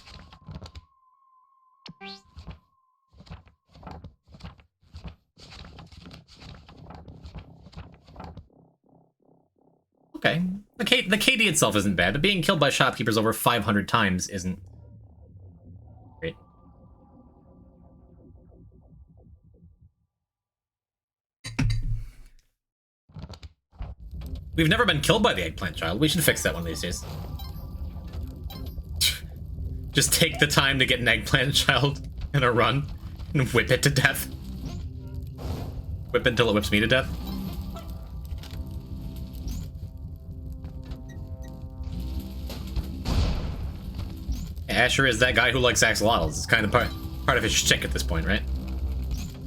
Okay. The KD itself isn't bad, but being killed by shopkeepers over 500 times isn't great. We've never been killed by the eggplant child. We should fix that one of these days. Just take the time to get an eggplant child in a run and whip it to death. Whip it until it whips me to death. Asher is that guy who likes axolotls. It's kind of part of his shtick at this point, right?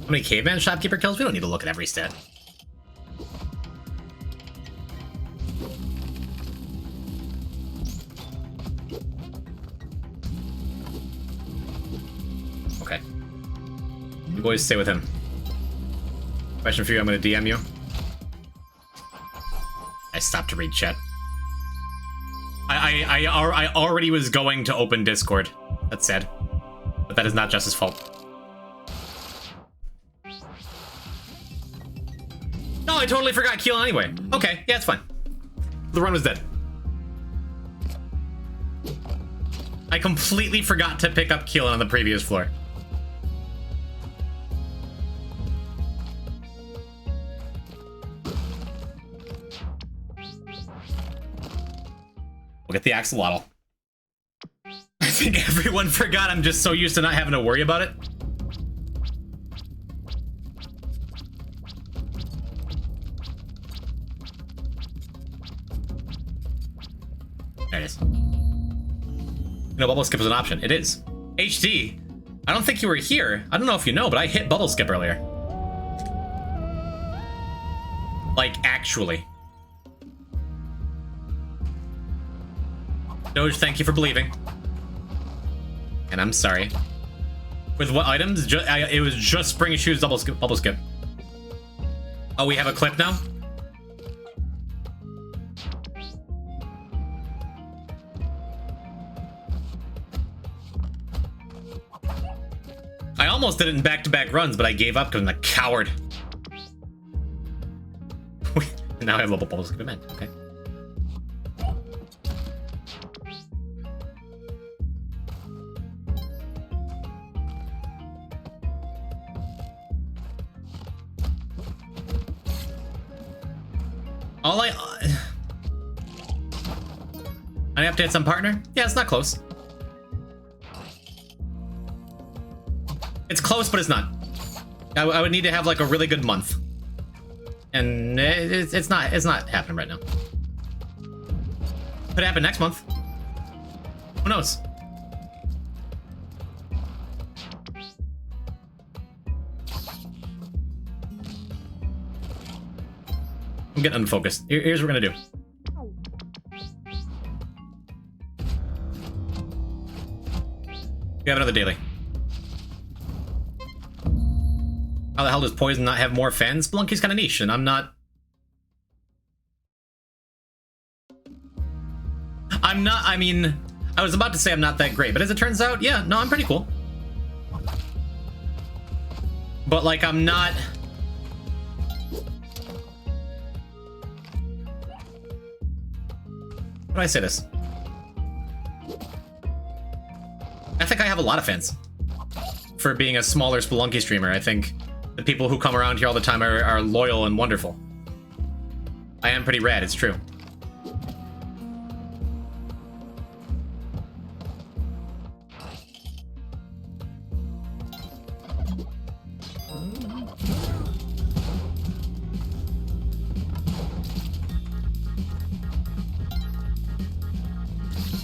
How many caveman shopkeeper kills? We don't need to look at every stat. Okay. You boys stay with him. Question for you, I'm gonna DM you. I stopped to read chat. I already was going to open Discord. That's sad. But that is not Jess's fault. No, I totally forgot Keelan anyway. Okay, yeah, it's fine. The run was dead. I completely forgot to pick up Keelan on the previous floor. We'll get the axolotl. I think everyone forgot. I'm just so used to not having to worry about it. There it is. You know, bubble skip is an option. It is. HD, I don't think you were here. I don't know if you know, but I hit bubble skip earlier. Like, actually. Doge, thank you for believing. And I'm sorry. With what items? It was just spring shoes, bubble skip. Oh, we have a clip now? I almost did it in back-to-back runs, but I gave up because I'm a coward. Now I have bubble skip event. Okay. Any updates on partner? Yeah, it's not close. It's close, but it's not. I would need to have like a really good month, and it's not happening right now. Could happen next month. Who knows? I'm getting unfocused. Here's what we're gonna do. We have another daily. How the hell does Poison not have more fans? Splunky's kind of niche, and I'm not I'm not, I mean, I was about to say I'm not that great, but as it turns out, yeah, no, I'm pretty cool. But, like, I'm not... How do I say this? I think I have a lot of fans for being a smaller Spelunky streamer. I think the people who come around here all the time are loyal and wonderful. I am pretty rad, it's true.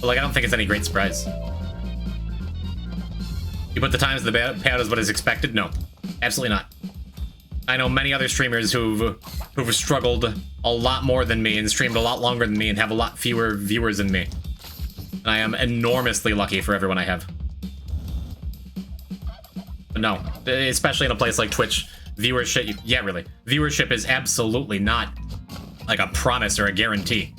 But, like, I don't think it's any great surprise. You put the times the payout is what is expected? No, absolutely not. I know many other streamers who've struggled a lot more than me and streamed a lot longer than me and have a lot fewer viewers than me. And I am enormously lucky for everyone I have. But no, especially in a place like Twitch, viewership, yeah, really. Viewership is absolutely not like a promise or a guarantee.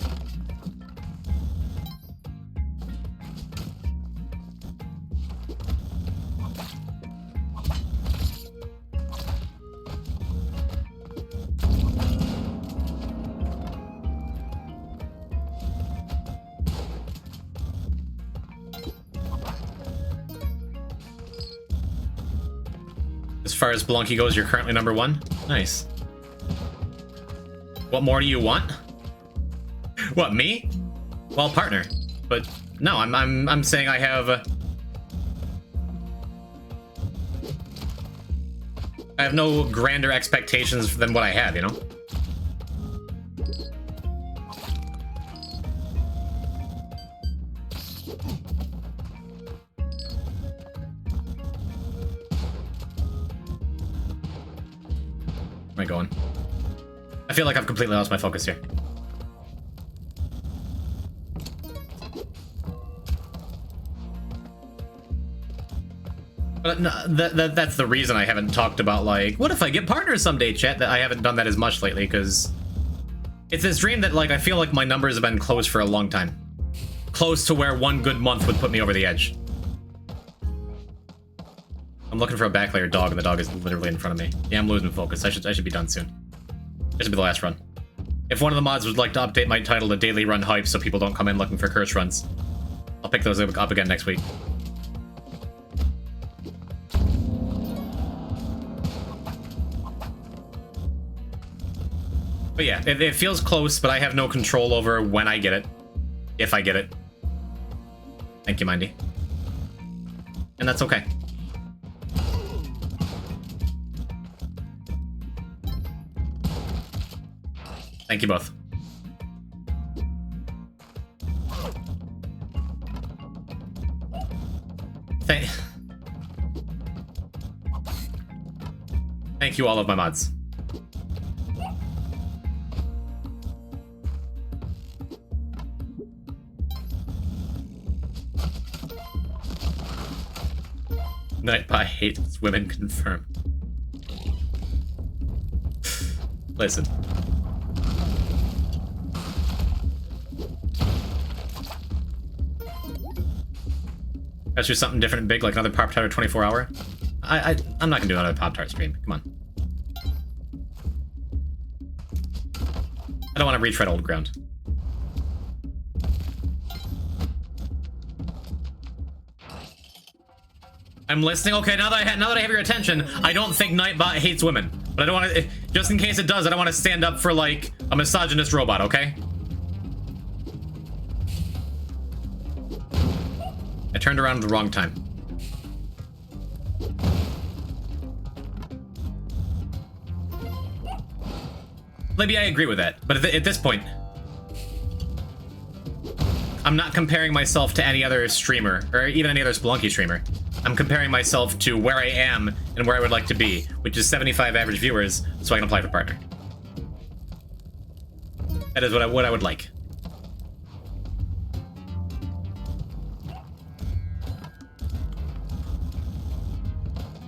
As far as Spelunky goes, you're currently #1. Nice. What more do you want? What, me? Well, partner. But no, I'm saying I have no grander expectations than what I have, you know? Where am I going? I feel like I've completely lost my focus here. But no, that's the reason I haven't talked about, like, what if I get partners someday, chat? That I haven't done that as much lately, because it's this dream that, like, I feel like my numbers have been close for a long time. Close to where one good month would put me over the edge. I'm looking for a backlayer dog, and the dog is literally in front of me. Yeah, I'm losing focus. I should be done soon. This should be the last run. If one of the mods would like to update my title to Daily Run Hype so people don't come in looking for curse runs, I'll pick those up again next week. But yeah, it feels close, but I have no control over when I get it. If I get it. Thank you, Mindy. And that's okay. Thank you both. Thank you, all of my mods. Nightbot hates women confirmed. Listen. Let's do something different and big, like another Pop-Tart or 24-hour. I'm not gonna do another Pop-Tart stream. Come on. I don't want to retread old ground. I'm listening. Okay, now that I have your attention, I don't think Nightbot hates women, but I don't want to. Just in case it does, I don't want to stand up for like a misogynist robot. Okay. I turned around at the wrong time. Maybe I agree with that, but at this point, I'm not comparing myself to any other streamer, or even any other Spelunky streamer. I'm comparing myself to where I am and where I would like to be, which is 75 average viewers, so I can apply for partner. That is what I would like.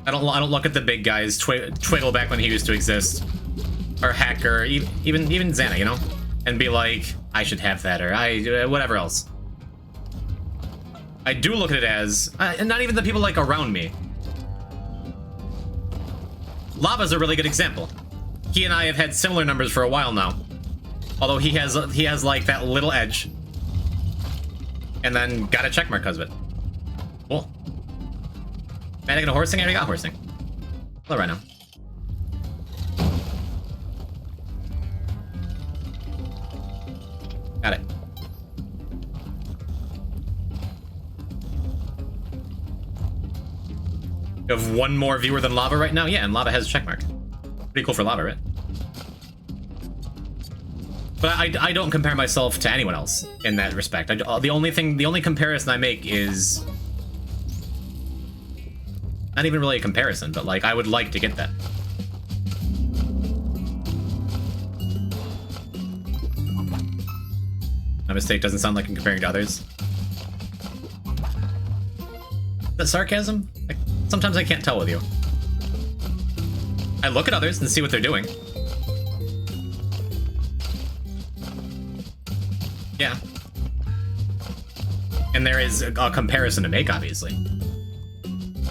I don't look at the big guys, Twiggle back when he used to exist, or Hacker, even Xana, you know, and be like, I should have that, or whatever else. I do look at it as, and not even the people like around me. Lava's a really good example. He and I have had similar numbers for a while now. Although he has like that little edge. And then got a checkmark because of it. Cool. Man, I got a horsing? I already got horsing. Hello right now. Got it. You have one more viewer than Lava right now? Yeah, and Lava has a checkmark. Pretty cool for Lava, right? But I don't compare myself to anyone else in that respect. The only comparison I make is not even really a comparison, but like I would like to get that. My mistake doesn't sound like I'm comparing to others. Is that sarcasm? Sometimes I can't tell with you. I look at others and see what they're doing. Yeah. And there is a comparison to make, obviously.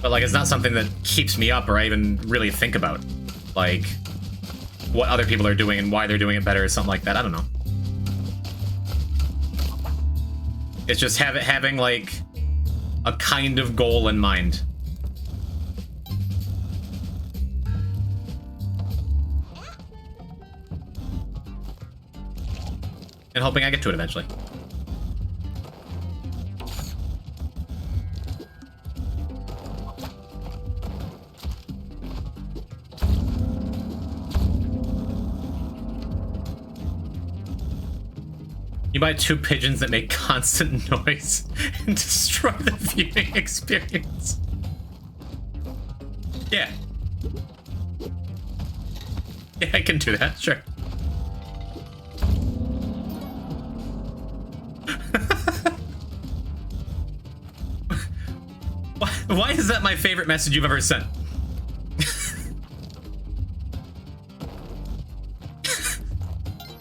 But, like, it's not something that keeps me up or I even really think about. Like, what other people are doing and why they're doing it better or something like that. I don't know. It's just having, like, a kind of goal in mind. And hoping I get to it eventually. You buy 2 pigeons that make constant noise and destroy the viewing experience. Yeah. Yeah, I can do that, sure. Why is that my favorite message you've ever sent?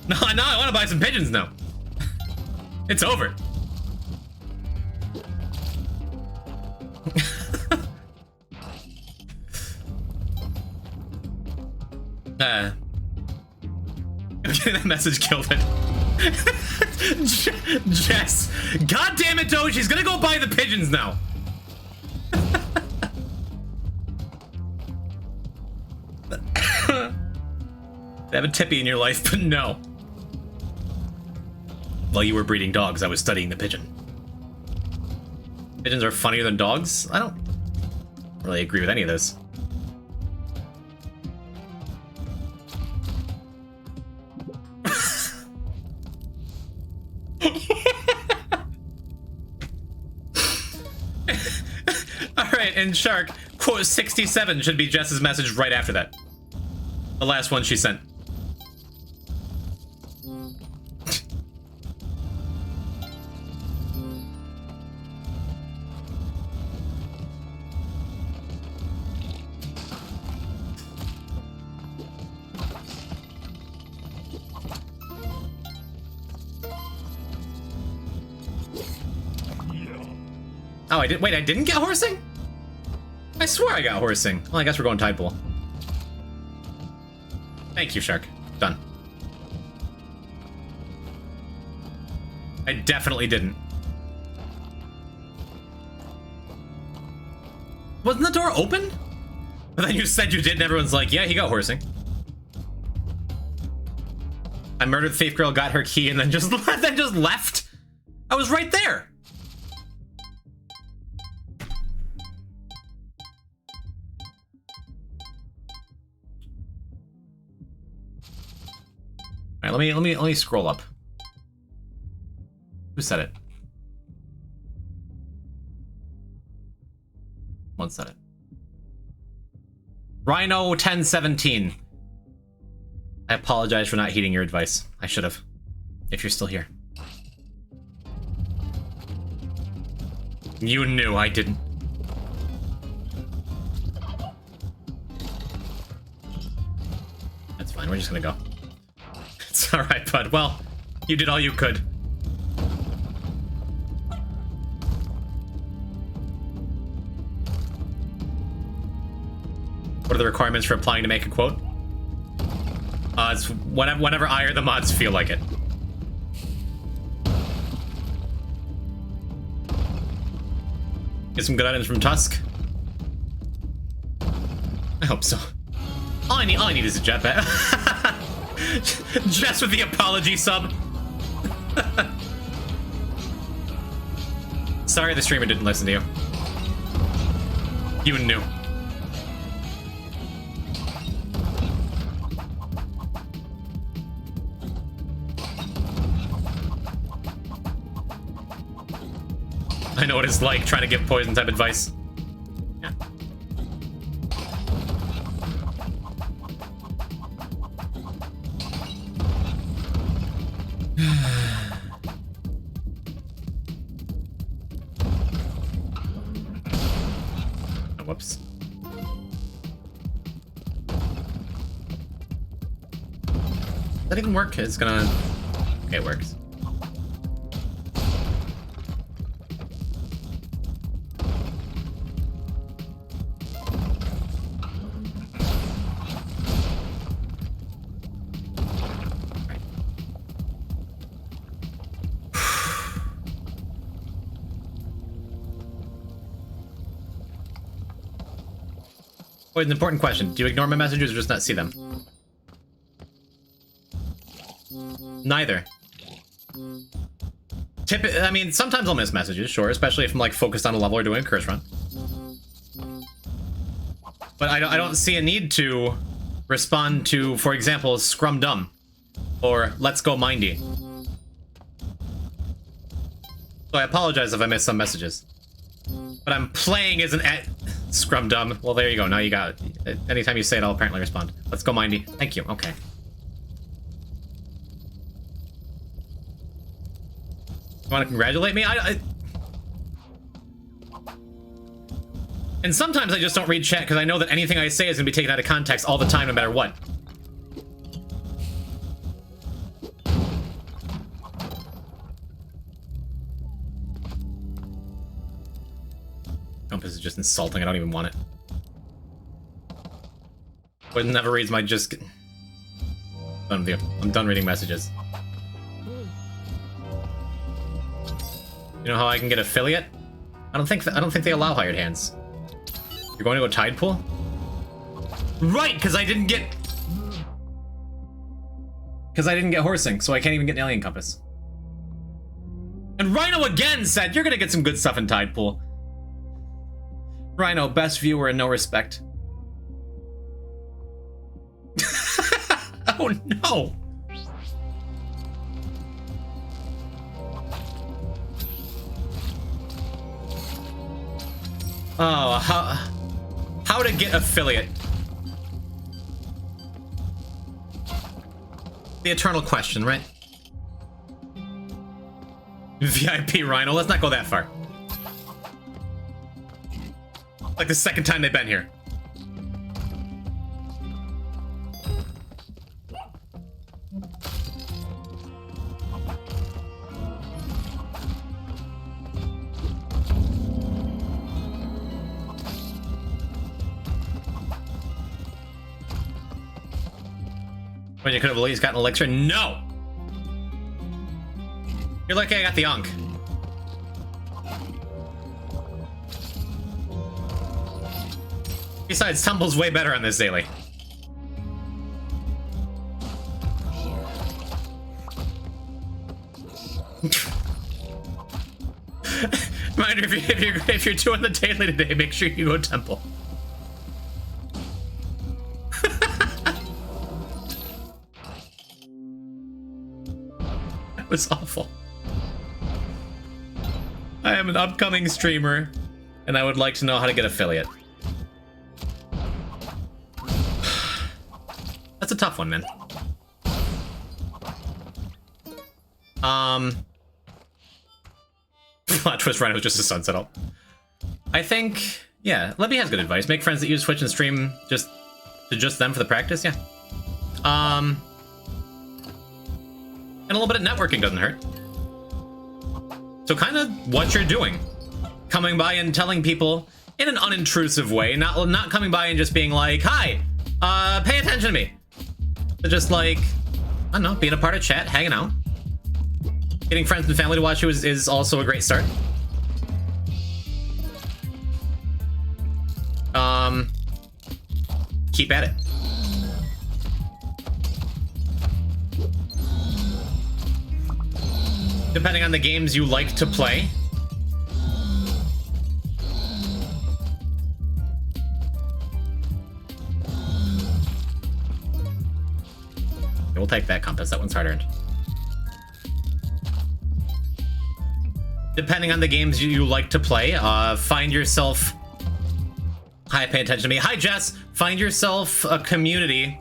No, I want to buy some pigeons now. It's over. That message killed it. Jess, God damn it, Doge, he's gonna go buy the pigeons now. Have a tippy in your life, but no. While you were breeding dogs, I was studying the pigeon. Pigeons are funnier than dogs? I don't really agree with any of this. Alright, and Shark, quote 67 should be Jess's message right after that. The last one she sent. Oh, I did. Wait, I didn't get horsing? I swear I got horsing. Well, I guess we're going tide pool. Thank you, Shark. Done. I definitely didn't. Wasn't the door open? But then you said you did, and everyone's like, yeah, he got horsing. I murdered the thief girl, got her key, and then just left. I was right there. All right, let me scroll up. Who said it? One said it. Rhino 1017. I apologize for not heeding your advice. I should have. If you're still here. You knew I didn't. That's fine, we're just gonna go. It's alright, bud. Well, you did all you could. What are the requirements for applying to make a quote? It's whenever I or the mods feel like it. Get some good items from Tusk. I hope so. All I need is a jetpack. Just with the apology sub. Sorry the streamer didn't listen to you. You knew. I know what it's like trying to give poison type advice. Yeah. Oh, whoops. Does that even work? It's gonna... Okay, it works. Wait, an important question. Do you ignore my messages or just not see them? Neither. I mean, sometimes I'll miss messages, sure, especially if I'm like focused on a level or doing a curse run. But I don't see a need to respond to, for example, Scrum Dumb or Let's Go Mindy. So I apologize if I missed some messages. But I'm playing as an Scrum Dumb. Well, there you go. Now you got it. Anytime you say it, I'll apparently respond. Let's go, Mindy. Thank you. Okay. You want to congratulate me? And sometimes I just don't read chat because I know that anything I say is going to be taken out of context all the time, no matter what. Compass is just insulting. I don't even want it. But never reads my just... Done with you. I'm done reading messages. You know how I can get affiliate? I don't think they allow hired hands. You're going to go tide pool? Right, because I didn't get horsing, so I can't even get an alien compass. And Rhino again said you're gonna get some good stuff in tide pool. Rhino, best viewer and no respect. Oh no! Oh, how to get affiliate? The eternal question, right? VIP Rhino, let's not go that far. Like the second time they've been here. When you could have at least gotten elixir? No! You're lucky I got the Ankh. Besides, Tumble's way better on this daily. Reminder, if you're doing the daily today, make sure you go Temple. That was awful. I am an upcoming streamer, and I would like to know how to get affiliate. That's a tough one, man. Twist Rhino was just a sunset up. I think, yeah, Libby has good advice. Make friends that use Twitch and stream just them for the practice, yeah. And a little bit of networking doesn't hurt. So kind of what you're doing. Coming by and telling people, in an unintrusive way, not coming by and just being like, hi, pay attention to me. But just like, I don't know, being a part of chat, hanging out. Getting friends and family to watch you is also a great start. Keep at it. Depending on the games you like to play. Okay, we'll take that compass. That one's hard earned. Depending on the games you like to play, find yourself... Hi, pay attention to me. Hi, Jess. Find yourself a community,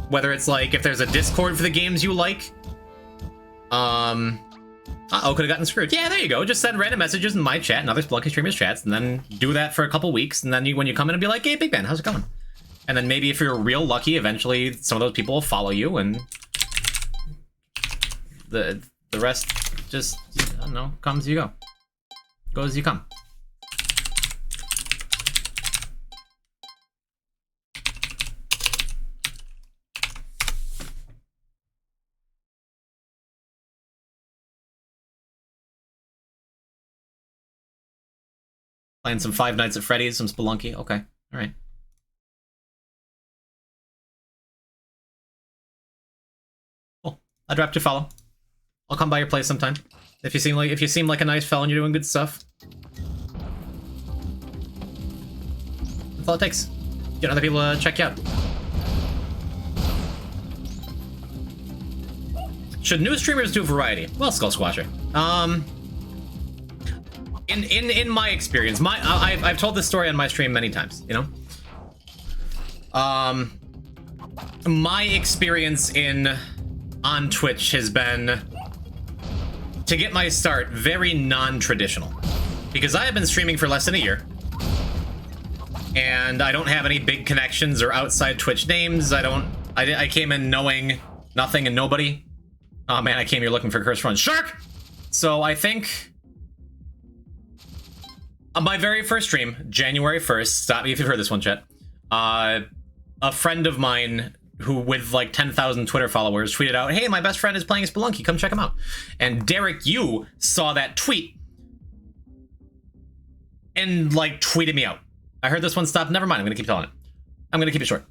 whether it's like if there's a Discord for the games you like. Uh-oh, could have gotten screwed. Yeah, there you go. Just send random messages in my chat and other Spelunky streamers' chats, and then do that for a couple weeks, and then when you come in and be like, hey, Big Ben, how's it going? And then maybe if you're real lucky, eventually some of those people will follow you, and the rest just, I don't know, comes you go. Goes as you come. Playing some Five Nights at Freddy's, some Spelunky. Okay, all right. Cool. I dropped your follow. I'll come by your place sometime. If you seem like a nice fella and you're doing good stuff. That's all it takes. Get other people to check you out. Should new streamers do variety? Well, Skull Squatcher. In my experience, I've told this story on my stream many times, you know? My experience on Twitch has been, to get my start, very non-traditional. Because I have been streaming for less than a year. And I don't have any big connections or outside Twitch names. I came in knowing nothing and nobody. Oh man, I came here looking for Curse Run Shark! So I think... on my very first stream, January 1st, stop me if you've heard this one, chat. A friend of mine who, with like 10,000 Twitter followers, tweeted out, hey, my best friend is playing Spelunky, come check him out. And Derek Yu saw that tweet and like tweeted me out. I heard this one stop, never mind, I'm gonna keep telling it. I'm gonna keep it short.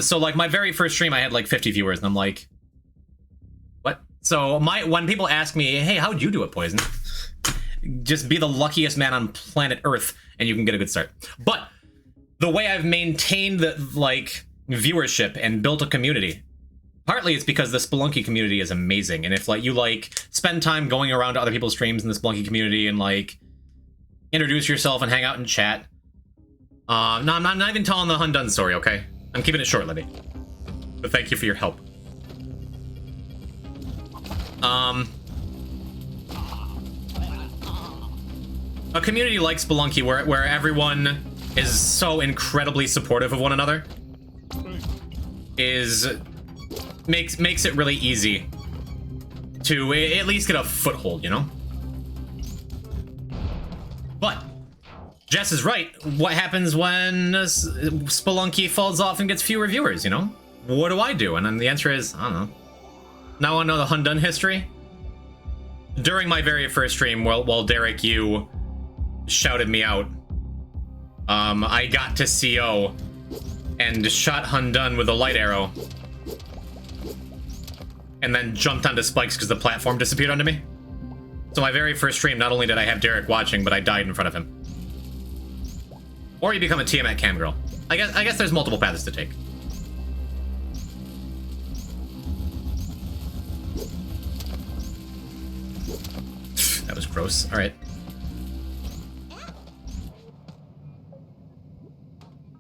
So like my very first stream, I had like 50 viewers and I'm like, what? So when people ask me, hey, how'd you do it, Poison? Just be the luckiest man on planet Earth and you can get a good start. But the way I've maintained the like viewership and built a community, partly it's because the Spelunky community is amazing. And if like you like spend time going around to other people's streams in the Spelunky community and like introduce yourself and hang out and chat. No, I'm not even telling the Hundun story, okay? I'm keeping it short, Libby. But thank you for your help. A community like Spelunky where everyone is so incredibly supportive of one another makes it really easy to at least get a foothold, you know? But Jess is right. What happens when Spelunky falls off and gets fewer viewers, you know? What do I do? And then the answer is, I don't know. Now I want to know the Hundun history. During my very first stream, while Derek Yu shouted me out, I got to CO and shot Hundun with a light arrow and then jumped onto spikes because the platform disappeared onto me. So my very first stream, not only did I have Derek watching, but I died in front of him. Or you become a Tiamat cam girl. I guess there's multiple paths to take. That was gross. All right.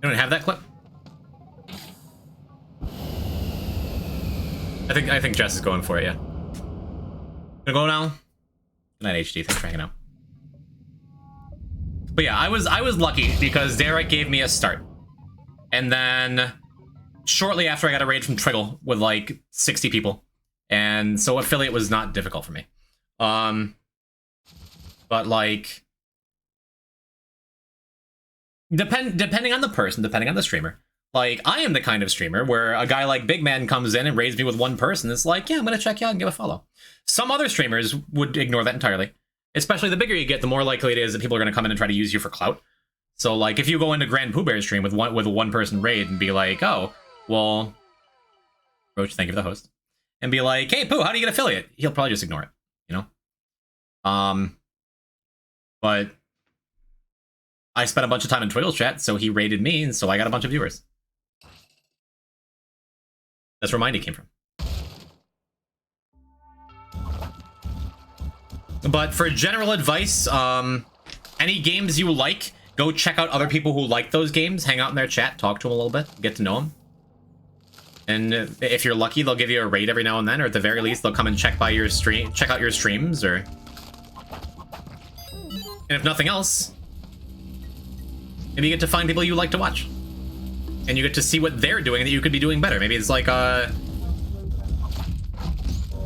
You don't have that clip? I think Jess is going for it, yeah. Gonna go now? Good night, HD. Thanks for hanging out. But yeah, I was lucky because Derek gave me a start. And then shortly after I got a raid from Triggle with like 60 people. And so affiliate was not difficult for me. But like Depending on the person, depending on the streamer. Like, I am the kind of streamer where a guy like Big Man comes in and raids me with one person. It's like, yeah, I'm going to check you out and give a follow. Some other streamers would ignore that entirely. Especially the bigger you get, the more likely it is that people are going to come in and try to use you for clout. So, like, if you go into Grand Pooh Bear's stream with a one-person raid and be like, oh, well, Roach, thank you for the host. And be like, hey, Pooh, how do you get affiliate? He'll probably just ignore it, you know? But I spent a bunch of time in Twiggle's chat, so he raided me, and so I got a bunch of viewers. That's where Mindy came from. But for general advice, any games you like, go check out other people who like those games, hang out in their chat, talk to them a little bit, get to know them. And if you're lucky, they'll give you a raid every now and then, or at the very least, they'll come and check out your streams, or... And if nothing else, maybe you get to find people you like to watch. And you get to see what they're doing that you could be doing better. Maybe it's like,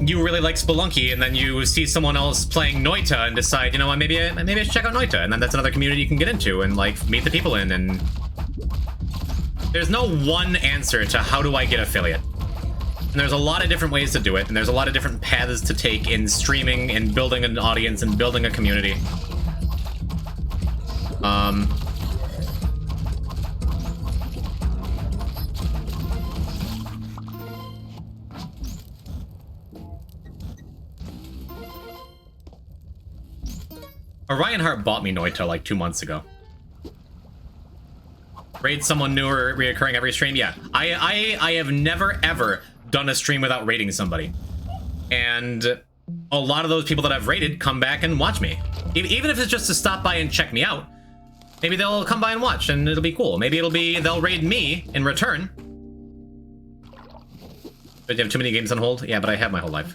you really like Spelunky, and then you see someone else playing Noita and decide, you know what, maybe I should check out Noita, and then that's another community you can get into and, like, meet the people in, and... There's no one answer to how do I get affiliate. And there's a lot of different ways to do it, and there's a lot of different paths to take in streaming and building an audience and building a community. Orion Hart bought me Noita like 2 months ago. Raid someone new or reoccurring every stream? Yeah. I have never, ever done a stream without raiding somebody. And a lot of those people that I've raided come back and watch me. Even if it's just to stop by and check me out. Maybe they'll come by and watch, and it'll be cool. Maybe they'll raid me in return. But you have too many games on hold? Yeah, but I have my whole life.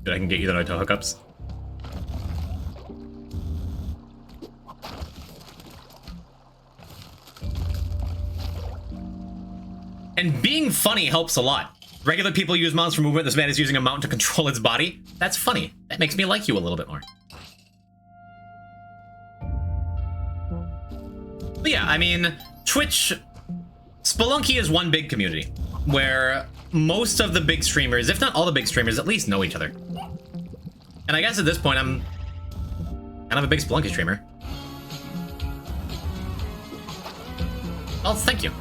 Dude, I can get you the Noita hookups. And being funny helps a lot. Regular people use mounts for movement. This man is using a mount to control its body. That's funny. That makes me like you a little bit more. But yeah, I mean, Twitch... Spelunky is one big community where most of the big streamers, if not all the big streamers, at least know each other. And I guess at this point, I'm kind of a big Spelunky streamer. Oh, thank you.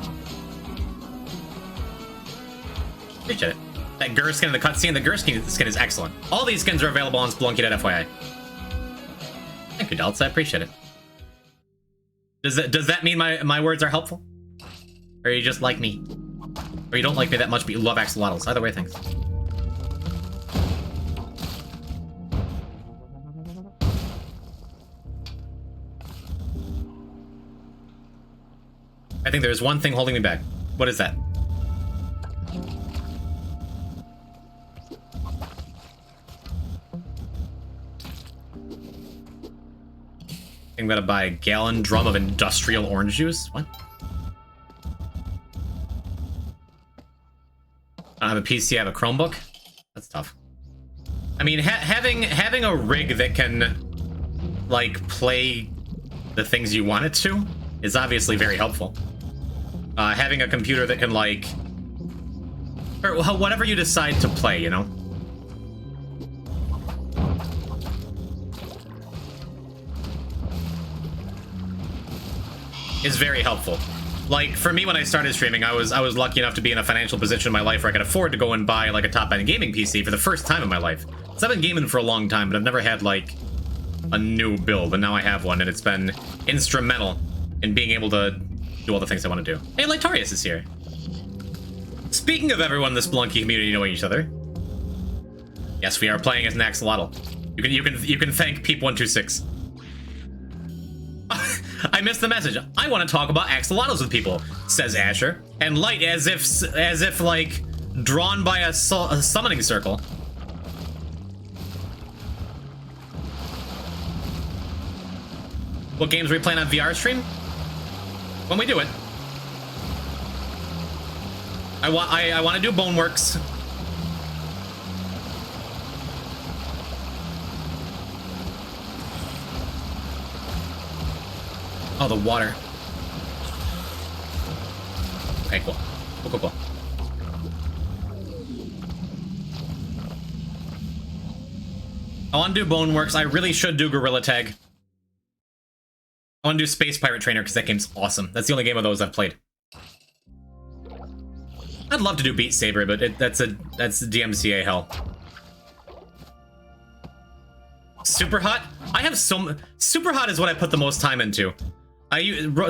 Appreciate it. That Gur skin in the cutscene, the Gur skin is excellent. All these skins are available on Spelunky.fyi. Thank you, Delts. I appreciate it. Does that mean my words are helpful? Or you just like me? Or you don't like me that much, but you love axolotls? Either way, thanks. I think there's one thing holding me back. What is that? I'm gonna buy a gallon drum of industrial orange juice? What? I don't have a PC, I have a Chromebook? That's tough. I mean, having a rig that can, like, play the things you want it to is obviously very helpful. Having a computer that can, like... Or whatever you decide to play, you know? Is very helpful. Like, for me, when I started streaming, I was lucky enough to be in a financial position in my life where I could afford to go and buy, like, a top-end gaming PC for the first time in my life. So I've been gaming for a long time, but I've never had, like, a new build, and now I have one, and it's been instrumental in being able to do all the things I want to do. Hey, Lytorius is here. Speaking of everyone in the Spelunky community knowing each other, yes, we are playing as an axolotl. You can thank Peep126. I missed the message. I want to talk about axolotls with people, says Asher, and Light as if like drawn by a summoning circle. What games are we playing on VR stream? When we do it. I want to do Boneworks. Oh, the water. Okay, cool. Cool. I want to do Boneworks. I really should do Gorilla Tag. I want to do Space Pirate Trainer because that game's awesome. That's the only game of those I've played. I'd love to do Beat Saber, but that's the DMCA hell. Super Hot? I have Super Hot is what I put the most time into.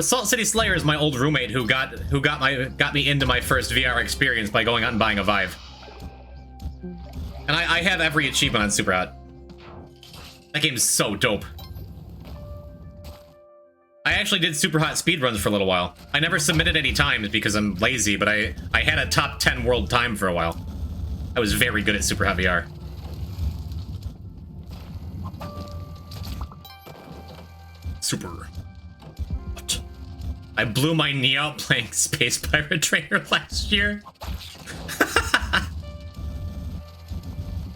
Salt City Slayer is my old roommate who got me into my first VR experience by going out and buying a Vive. And I have every achievement on Super Hot. That game is so dope. I actually did Super Hot speedruns for a little while. I never submitted any times because I'm lazy, but I had a top 10 world time for a while. I was very good at Super Hot VR. Super. What? I blew my knee out playing Space Pirate Trainer last year.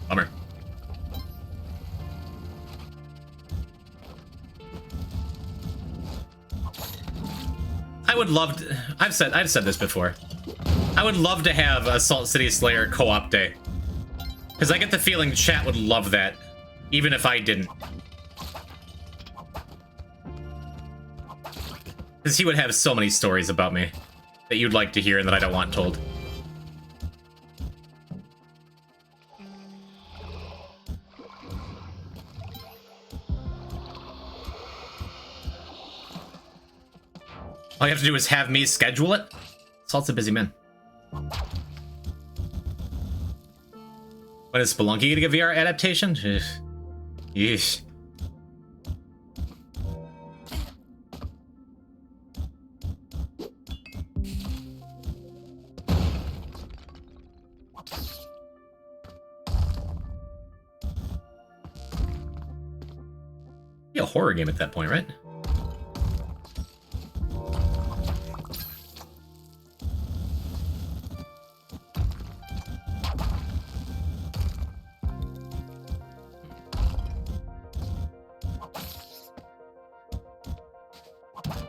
Bummer. I would love to, I've said this before. I would love to have a Salt City Slayer co-op day. Because I get the feeling chat would love that, even if I didn't. Because he would have so many stories about me that you'd like to hear and that I don't want told. All you have to do is have me schedule it. Salt's a busy man. When is Spelunky gonna get VR adaptation? Yeesh. Be a horror game at that point, right?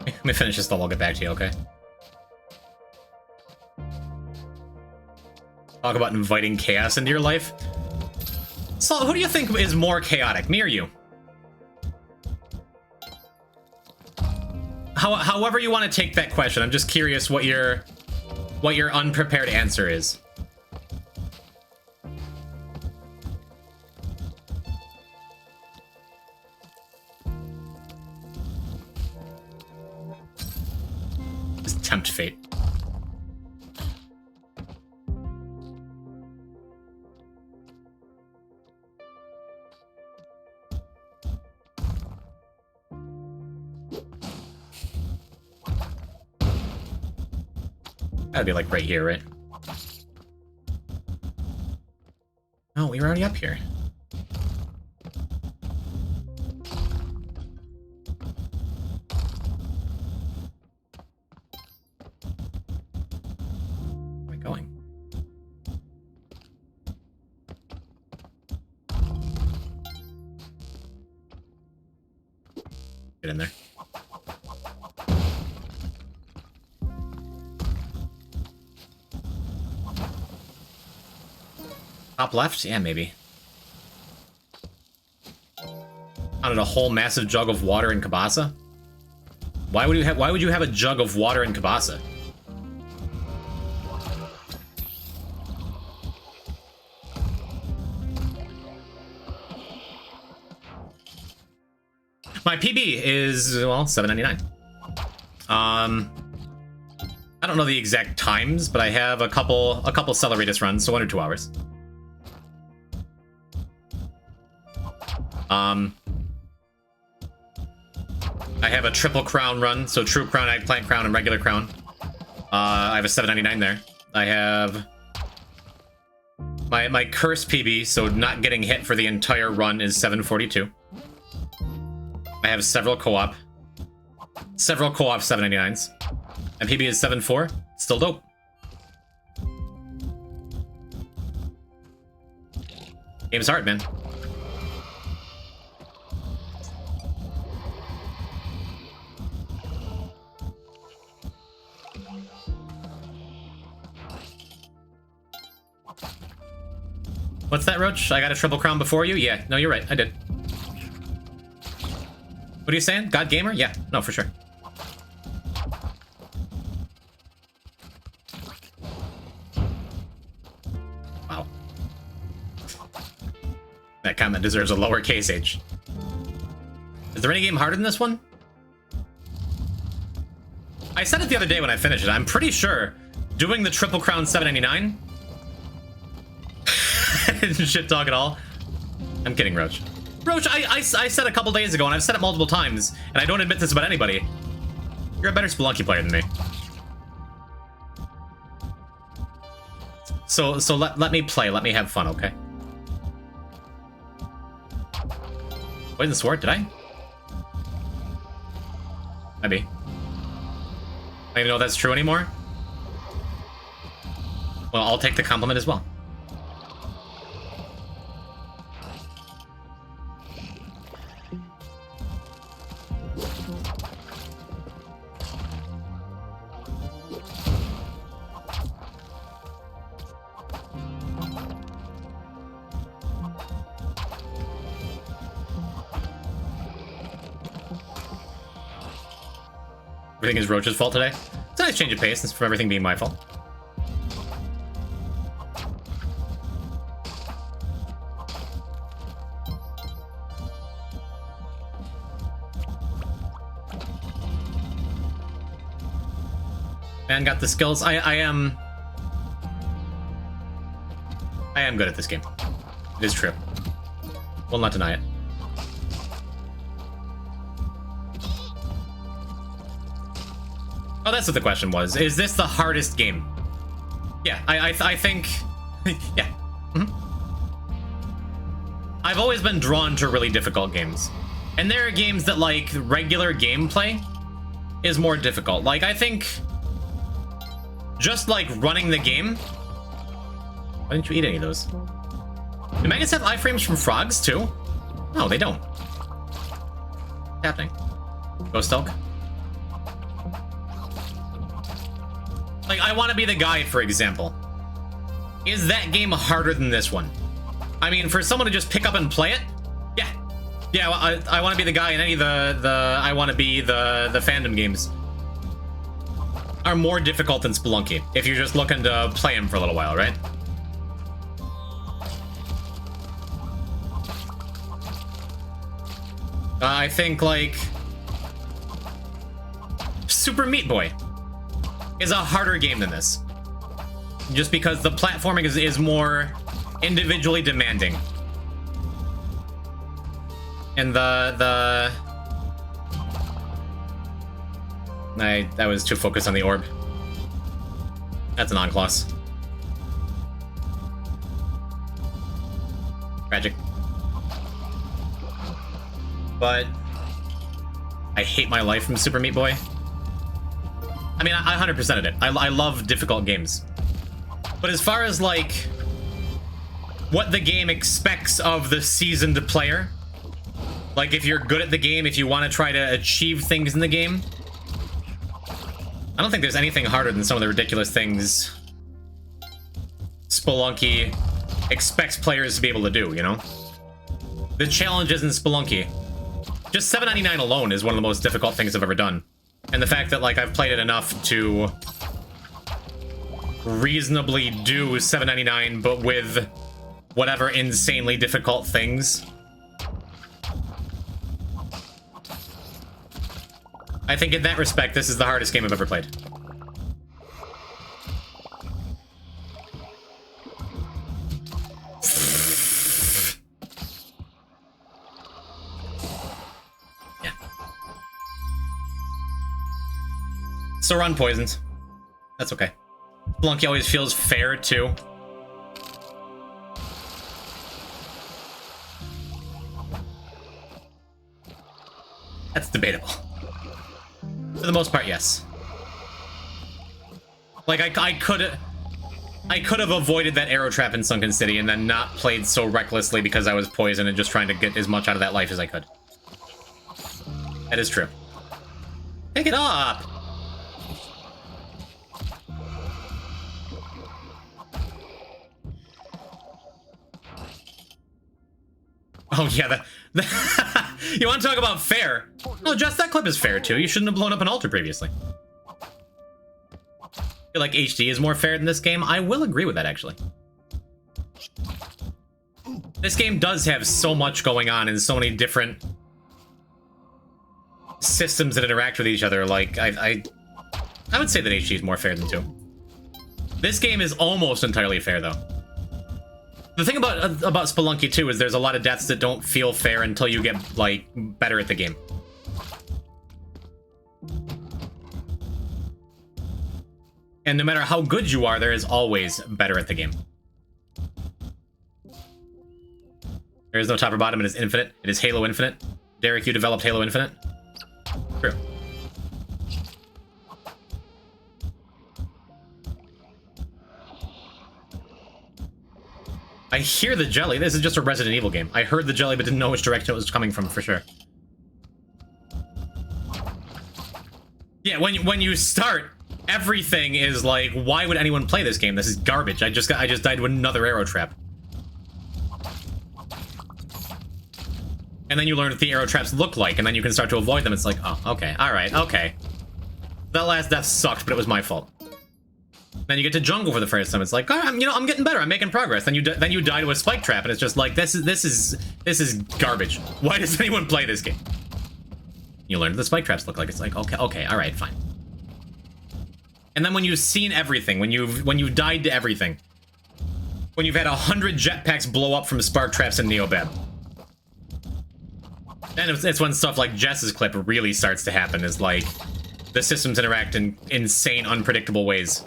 Let me finish this, though. I'll get back to you, okay? Talk about inviting chaos into your life. So, who do you think is more chaotic, me or you? However you want to take that question, I'm just curious what your unprepared answer is. Just tempt fate. That'd be like right here, right? Oh, we were already up here. Where am I going? Get in there. Top left? Yeah, maybe. Found a whole massive jug of water in Kabasa? Why would you have a jug of water in Kabasa? My PB is, well, $7.99. I don't know the exact times, but I have a couple Cellaritas runs, so 1 or 2 hours. I have a triple crown run, so true crown, eggplant crown, and regular crown. I have a $7.99 there. I have my curse PB, so not getting hit for the entire run is $7.42. I have several co-op 7.99s, and PB is $7.4. Still dope. Game's hard, man. What's that, Roach? I got a triple crown before you? Yeah, no, you're right. I did. What are you saying? God Gamer? Yeah, no, for sure. Wow. That comment deserves a lowercase h. Is there any game harder than this one? I said it the other day when I finished it. I'm pretty sure doing the Triple Crown 799... I didn't shit talk at all. I'm kidding, Roach. Roach, I said a couple days ago, and I've said it multiple times, and I don't admit this about anybody. You're a better Spelunky player than me. So let me play. Let me have fun, okay? Poison Sword, did I? Maybe. I don't even know if that's true anymore. Well, I'll take the compliment as well. Everything is Roach's fault today. It's a nice change of pace from everything being my fault. Man got the skills. I am good at this game. It is true. Will not deny it. Oh, that's what the question was. Is this the hardest game? Yeah, I think... yeah. Mm-hmm. I've always been drawn to really difficult games. And there are games that, like, regular gameplay is more difficult. Like, I think... just, like, running the game... Why didn't you eat any of those? Do maggots have iframes from frogs, too? No, they don't. What's happening? Ghost Elk? Like, I Want to Be the Guy, for example. Is that game harder than this one? I mean, for someone to just pick up and play it? Yeah. Yeah, I Want to Be the Guy in any of the I Want to Be the fandom games are more difficult than Spelunky, if you're just looking to play them for a little while, right? I think, like... Super Meat Boy is a harder game than this. Just because the platforming is more individually demanding. And I was too focused on the orb. That's an on-class. Tragic. But I hate my life from Super Meat Boy. I mean, I 100%ed it. I love difficult games. But as far as, like, what the game expects of the seasoned player, like, if you're good at the game, if you want to try to achieve things in the game, I don't think there's anything harder than some of the ridiculous things Spelunky expects players to be able to do, you know? The challenges in Spelunky. Just 799 alone is one of the most difficult things I've ever done. And the fact that, like, I've played it enough to reasonably do 799, but with whatever insanely difficult things. I think in that respect, this is the hardest game I've ever played. Yeah. So run poisons. That's okay. Spelunky always feels fair, too. That's debatable. For the most part, yes. Like, I could have avoided that arrow trap in Sunken City and then not played so recklessly because I was poisoned and just trying to get as much out of that life as I could. That is true. Pick it up! Oh, yeah, you want to talk about fair? No, Jess, that clip is fair, too. You shouldn't have blown up an altar previously. I feel like HD is more fair in this game. I will agree with that, actually. This game does have so much going on and so many different systems that interact with each other. Like, I would say that HD is more fair than 2. This game is almost entirely fair, though. The thing about Spelunky 2 is there's a lot of deaths that don't feel fair until you get, like, better at the game. And no matter how good you are, there is always better at the game. There is no top or bottom, it is infinite. It is Halo Infinite. Derek, you developed Halo Infinite? True. I hear the jelly. This is just a Resident Evil game. I heard the jelly, but didn't know which direction it was coming from for sure. Yeah, when you start, everything is like, why would anyone play this game? This is garbage. I just died to another arrow trap. And then you learn what the arrow traps look like, and then you can start to avoid them. It's like, oh, okay, all right, okay. That last death sucked, but it was my fault. Then you get to jungle for the first time. It's like, oh, I'm getting better. I'm making progress. Then you die to a spike trap, and it's just like, this is garbage. Why does anyone play this game? You learn what the spike traps look like. It's like, okay, all right, fine. And then when you've seen everything, when you've died to everything, when you've had 100 jetpacks blow up from spark traps in Neobab, then it's when stuff like Jess's clip really starts to happen. Is like the systems interact in insane, unpredictable ways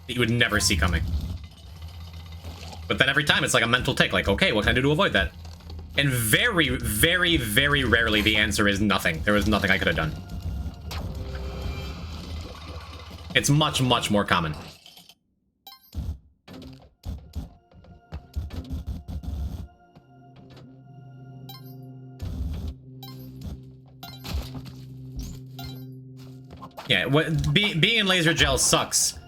that you would never see coming. But then every time it's like a mental tick, like, okay, what can I do to avoid that? And very, very, very rarely the answer is nothing. There was nothing I could have done. It's much, much more common. Yeah, being in laser gel sucks.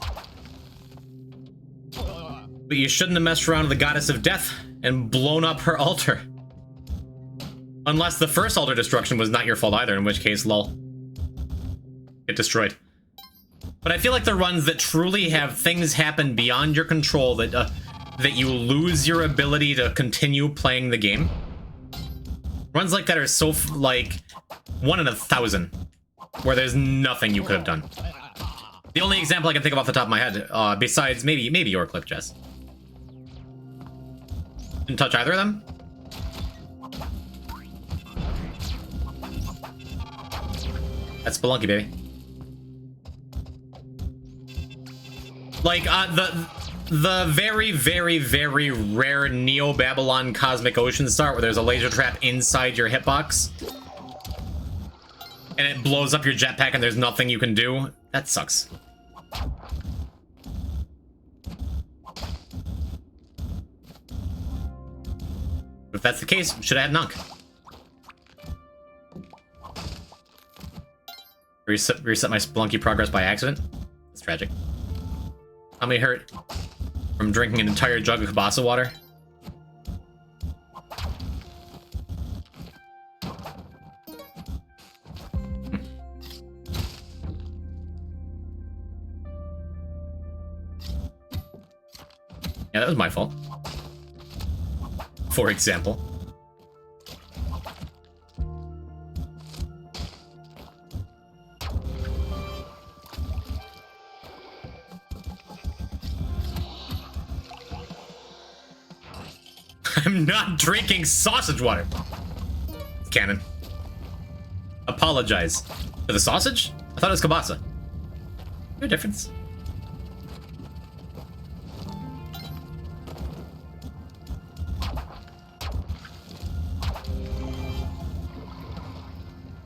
But you shouldn't have messed around with the goddess of death and blown up her altar. Unless the first altar destruction was not your fault either, in which case, lol. Get destroyed. But I feel like the runs that truly have things happen beyond your control, that you lose your ability to continue playing the game. Runs like that are so, like, 1 in 1,000. Where there's nothing you could have done. The only example I can think of off the top of my head, besides maybe your clip, Jess. Didn't touch either of them? That's Spelunky, baby. Like, the very, very, very rare Neo-Babylon Cosmic Ocean start where there's a laser trap inside your hitbox. And it blows up your jetpack and there's nothing you can do. That sucks. If that's the case, should have had Nunk. Reset my Spelunky progress by accident? It's tragic. How many hurt from drinking an entire jug of Kabasa water? Yeah, that was my fault. For example. I'm not drinking sausage water. Cannon. Apologize. For the sausage? I thought it was kielbasa. No difference.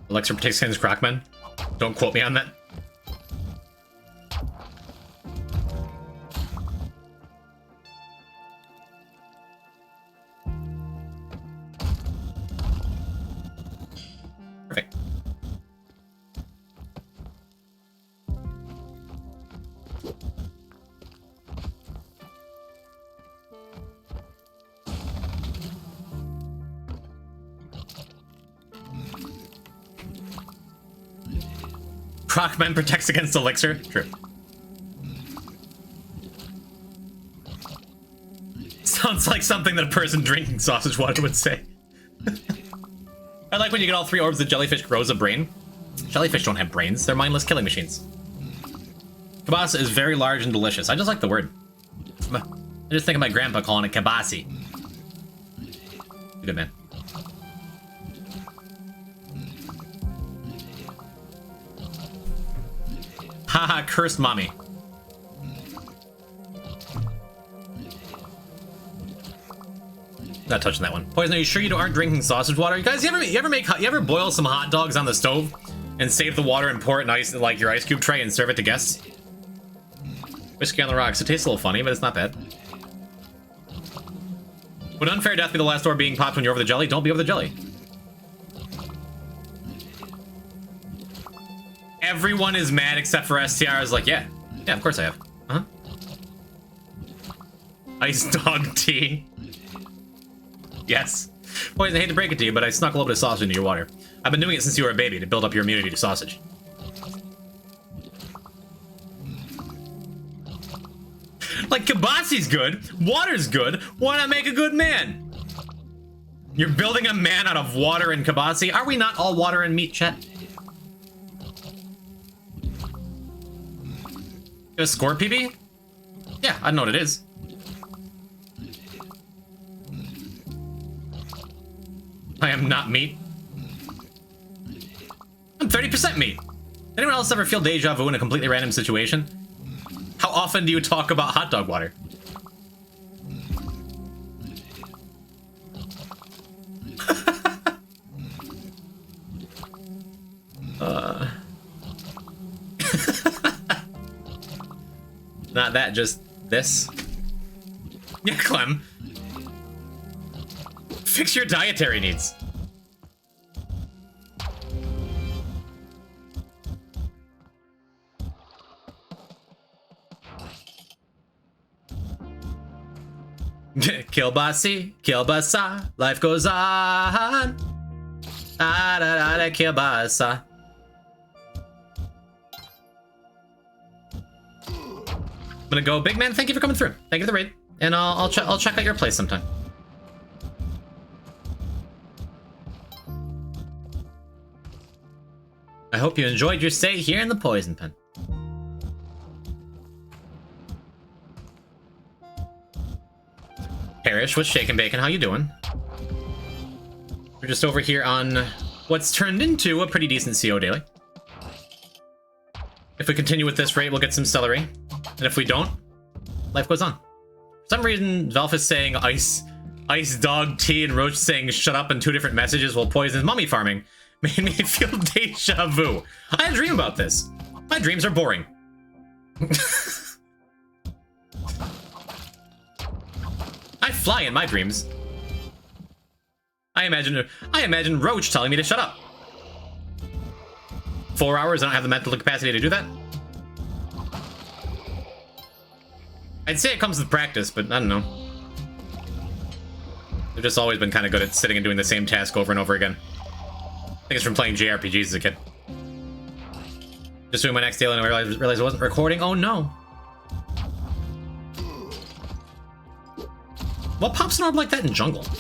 Alexa protects his Crocman. Don't quote me on that. Perfect. Crocman protects against elixir. True. Sounds like something that a person drinking sausage water would say. I like when you get all 3 orbs, the jellyfish grows a brain. Jellyfish don't have brains. They're mindless killing machines. Kielbasa is very large and delicious. I just like the word. I just think of my grandpa calling it kibasi. Good man. Haha, cursed mommy. Not touching that one. Poison, are you sure you aren't drinking sausage water? You guys, you ever boil some hot dogs on the stove and save the water and pour it in ice, like your ice cube tray, and serve it to guests? Whiskey on the rocks. It tastes a little funny, but it's not bad. Would unfair death be the last door being popped when you're over the jelly? Don't be over the jelly. Everyone is mad except for STR is like, yeah, of course I have. Uh-huh. Ice dog tea. Yes. Poison, I hate to break it to you, but I snuck a little bit of sausage into your water. I've been doing it since you were a baby to build up your immunity to sausage. Like, kibasi's good, water's good, why not make a good man? You're building a man out of water and kibasi? Are we not all water and meat, chat? A score, PB? Yeah, I know what it is. I am not meat. I'm 30% meat. Anyone else ever feel deja vu in a completely random situation? How often do you talk about hot dog water? Not that, just this. Yeah, Clem. Fix your dietary needs. Kielbasi, kielbasa, life goes on. Da da da da, kielbasa. I'm gonna go, big man. Thank you for coming through. Thank you for the raid, and I'll check out your place sometime. I hope you enjoyed your stay here in the poison pen. Parrish, what's shaking bacon? How you doing? We're just over here on what's turned into a pretty decent CO daily. If we continue with this rate, we'll get some celery. And if we don't, life goes on. For some reason, Velf is saying ice dog tea and Roach saying shut up in 2 different messages while Poison's mummy farming made me feel deja vu. I had a dream about this. My dreams are boring. I fly in my dreams. I imagine Roach telling me to shut up. 4 hours, I don't have the mental capacity to do that. I'd say it comes with practice, but I don't know. I've just always been kind of good at sitting and doing the same task over and over again. I think it's from playing JRPGs as a kid. Just doing my next daily and I realized I wasn't recording. Oh no. What pops an orb like that in jungle? Did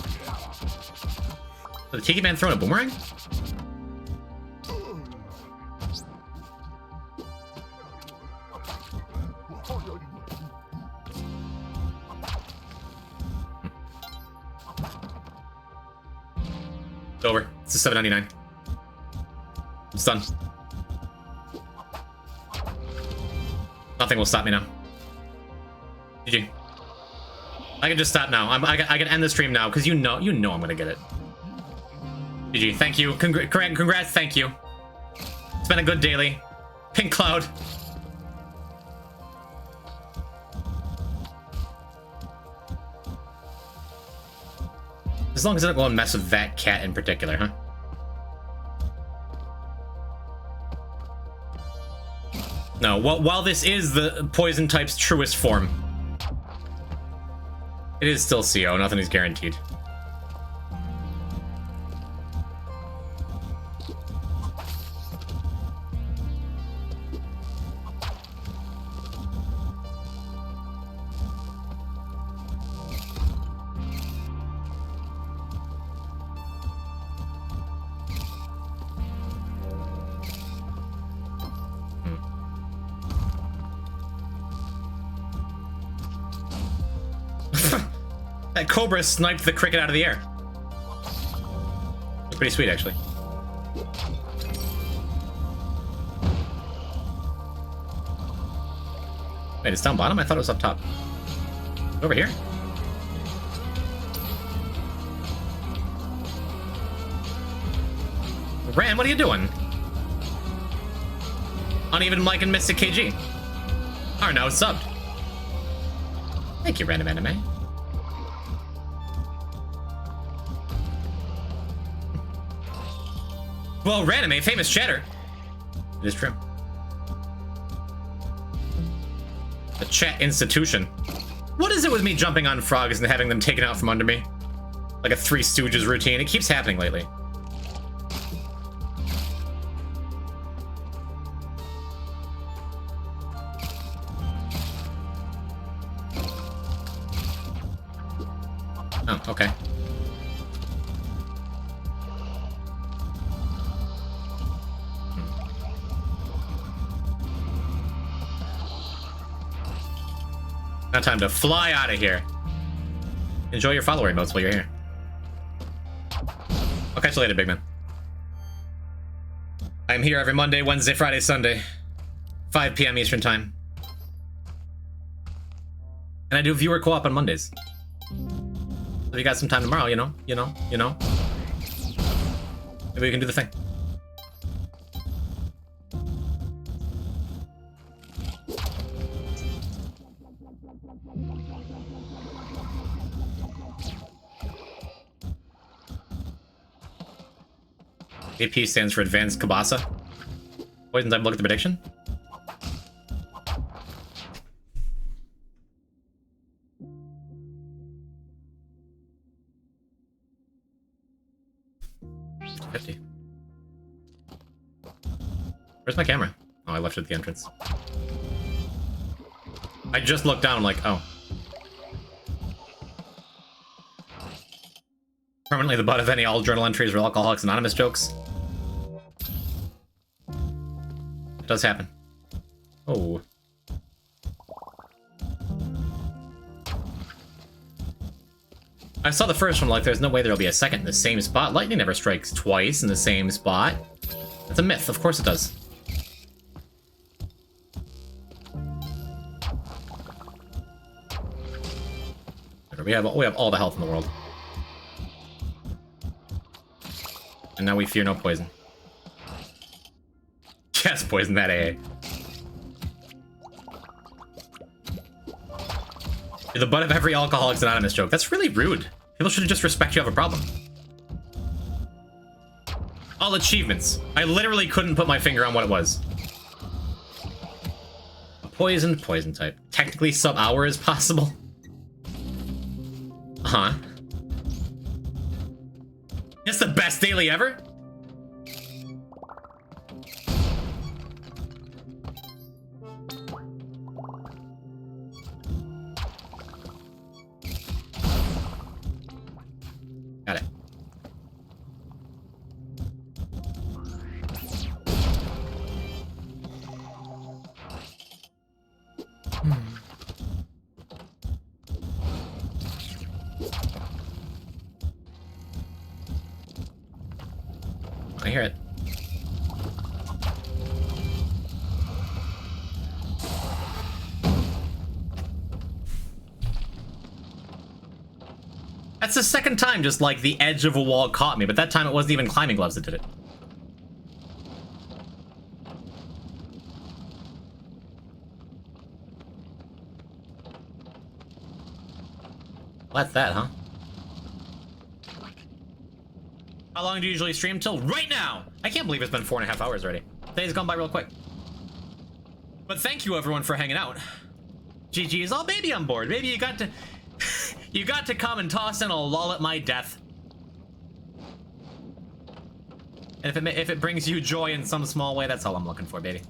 the Tiki Man throwing a boomerang? It's over. It's a $7.99. It's done. Nothing will stop me now. GG. I can just stop now. I can end the stream now because you know I'm gonna get it. GG. Thank you. Congrats. Thank you. It's been a good daily. Pink Cloud. As long as I don't go and mess with that cat in particular, huh? No, while this is the poison type's truest form, it is still CO, nothing is guaranteed. That cobra sniped the cricket out of the air. Pretty sweet, actually. Wait, it's down bottom? I thought it was up top. Over here? Ram, what are you doing? Uneven Mike and Mystic KG are now subbed. Thank you, Random Anime. Well, Ranime, famous chatter. It is true. A chat institution. What is it with me jumping on frogs and having them taken out from under me? Like a Three Stooges routine. It keeps happening lately. Oh, okay. Now time to fly out of here. Enjoy your follower emotes while you're here. I'll catch you later, big man. I'm here every Monday, Wednesday, Friday, Sunday, 5 p.m. Eastern time. And I do viewer co-op on Mondays. So if you got some time tomorrow, you know. Maybe we can do the thing. AP stands for Advanced Kabasa. Poison type, look at the prediction. $50. Where's my camera? Oh, I left it at the entrance. I just looked down, I'm like, oh. Permanently the butt of any all journal entries or Alcoholics Anonymous jokes. It does happen. Oh. I saw the first one, like, there's no way there'll be a second in the same spot. Lightning never strikes twice in the same spot. That's a myth. Of course it does. We have all the health in the world. And now we fear no poison. Yes, poison that AA. You're the butt of every Alcoholics Anonymous joke. That's really rude. People should just respect you have a problem. All achievements. I literally couldn't put my finger on what it was. A poison type. Technically sub-hour is possible. Huh? It's the best daily ever? Got it. I hear it. That's the second time just like the edge of a wall caught me, but that time it wasn't even climbing gloves that did it. That's that, huh? How long do you usually stream till? Right now! I can't believe it's been 4.5 hours already. Today's gone by real quick. But thank you everyone for hanging out. GG is all baby on board. Maybe you got to you got to come and toss in a lol at my death. And if it brings you joy in some small way, that's all I'm looking for, baby.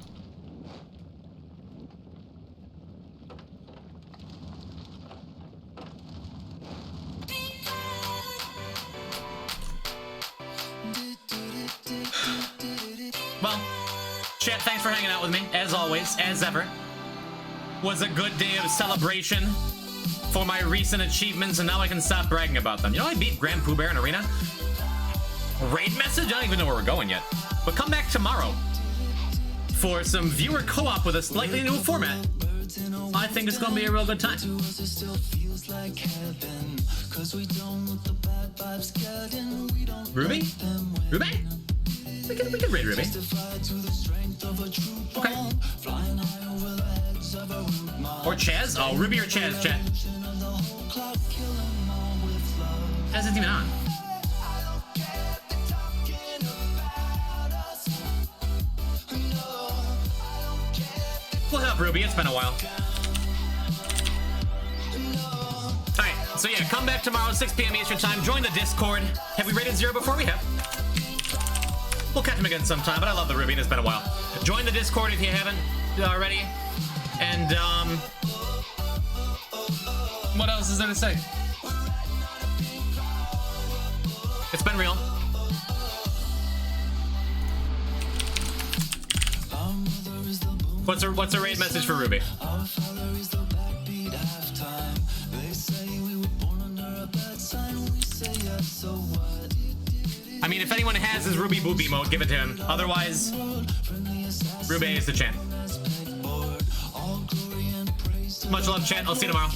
Well, chat, thanks for hanging out with me, as always, as ever. Was a good day of celebration for my recent achievements, and now I can stop bragging about them. You know, I beat Grand Pooh Bear in Arena. Raid message? I don't even know where we're going yet. But come back tomorrow for some viewer co-op with a slightly new format. I think it's gonna be a real good time. Ruby? Ruby? We can raid Ruby. Okay. Or Chaz? Oh, Ruby or Chaz, chat. Chaz isn't even on. We'll hit up Ruby, it's been a while. Alright, so yeah, come back tomorrow, 6 p.m. Eastern time. Join the Discord. Have we rated 0 before? We have. We'll catch him again sometime, but I love the Ruby and it's been a while. Join the Discord if you haven't already. And, what else is there to say? It's been real. What's a raid message for Ruby? I mean, if anyone has his Ruby Boopy mode, give it to him. Otherwise, Ruby is the champ. Much love, chat. I'll see you tomorrow.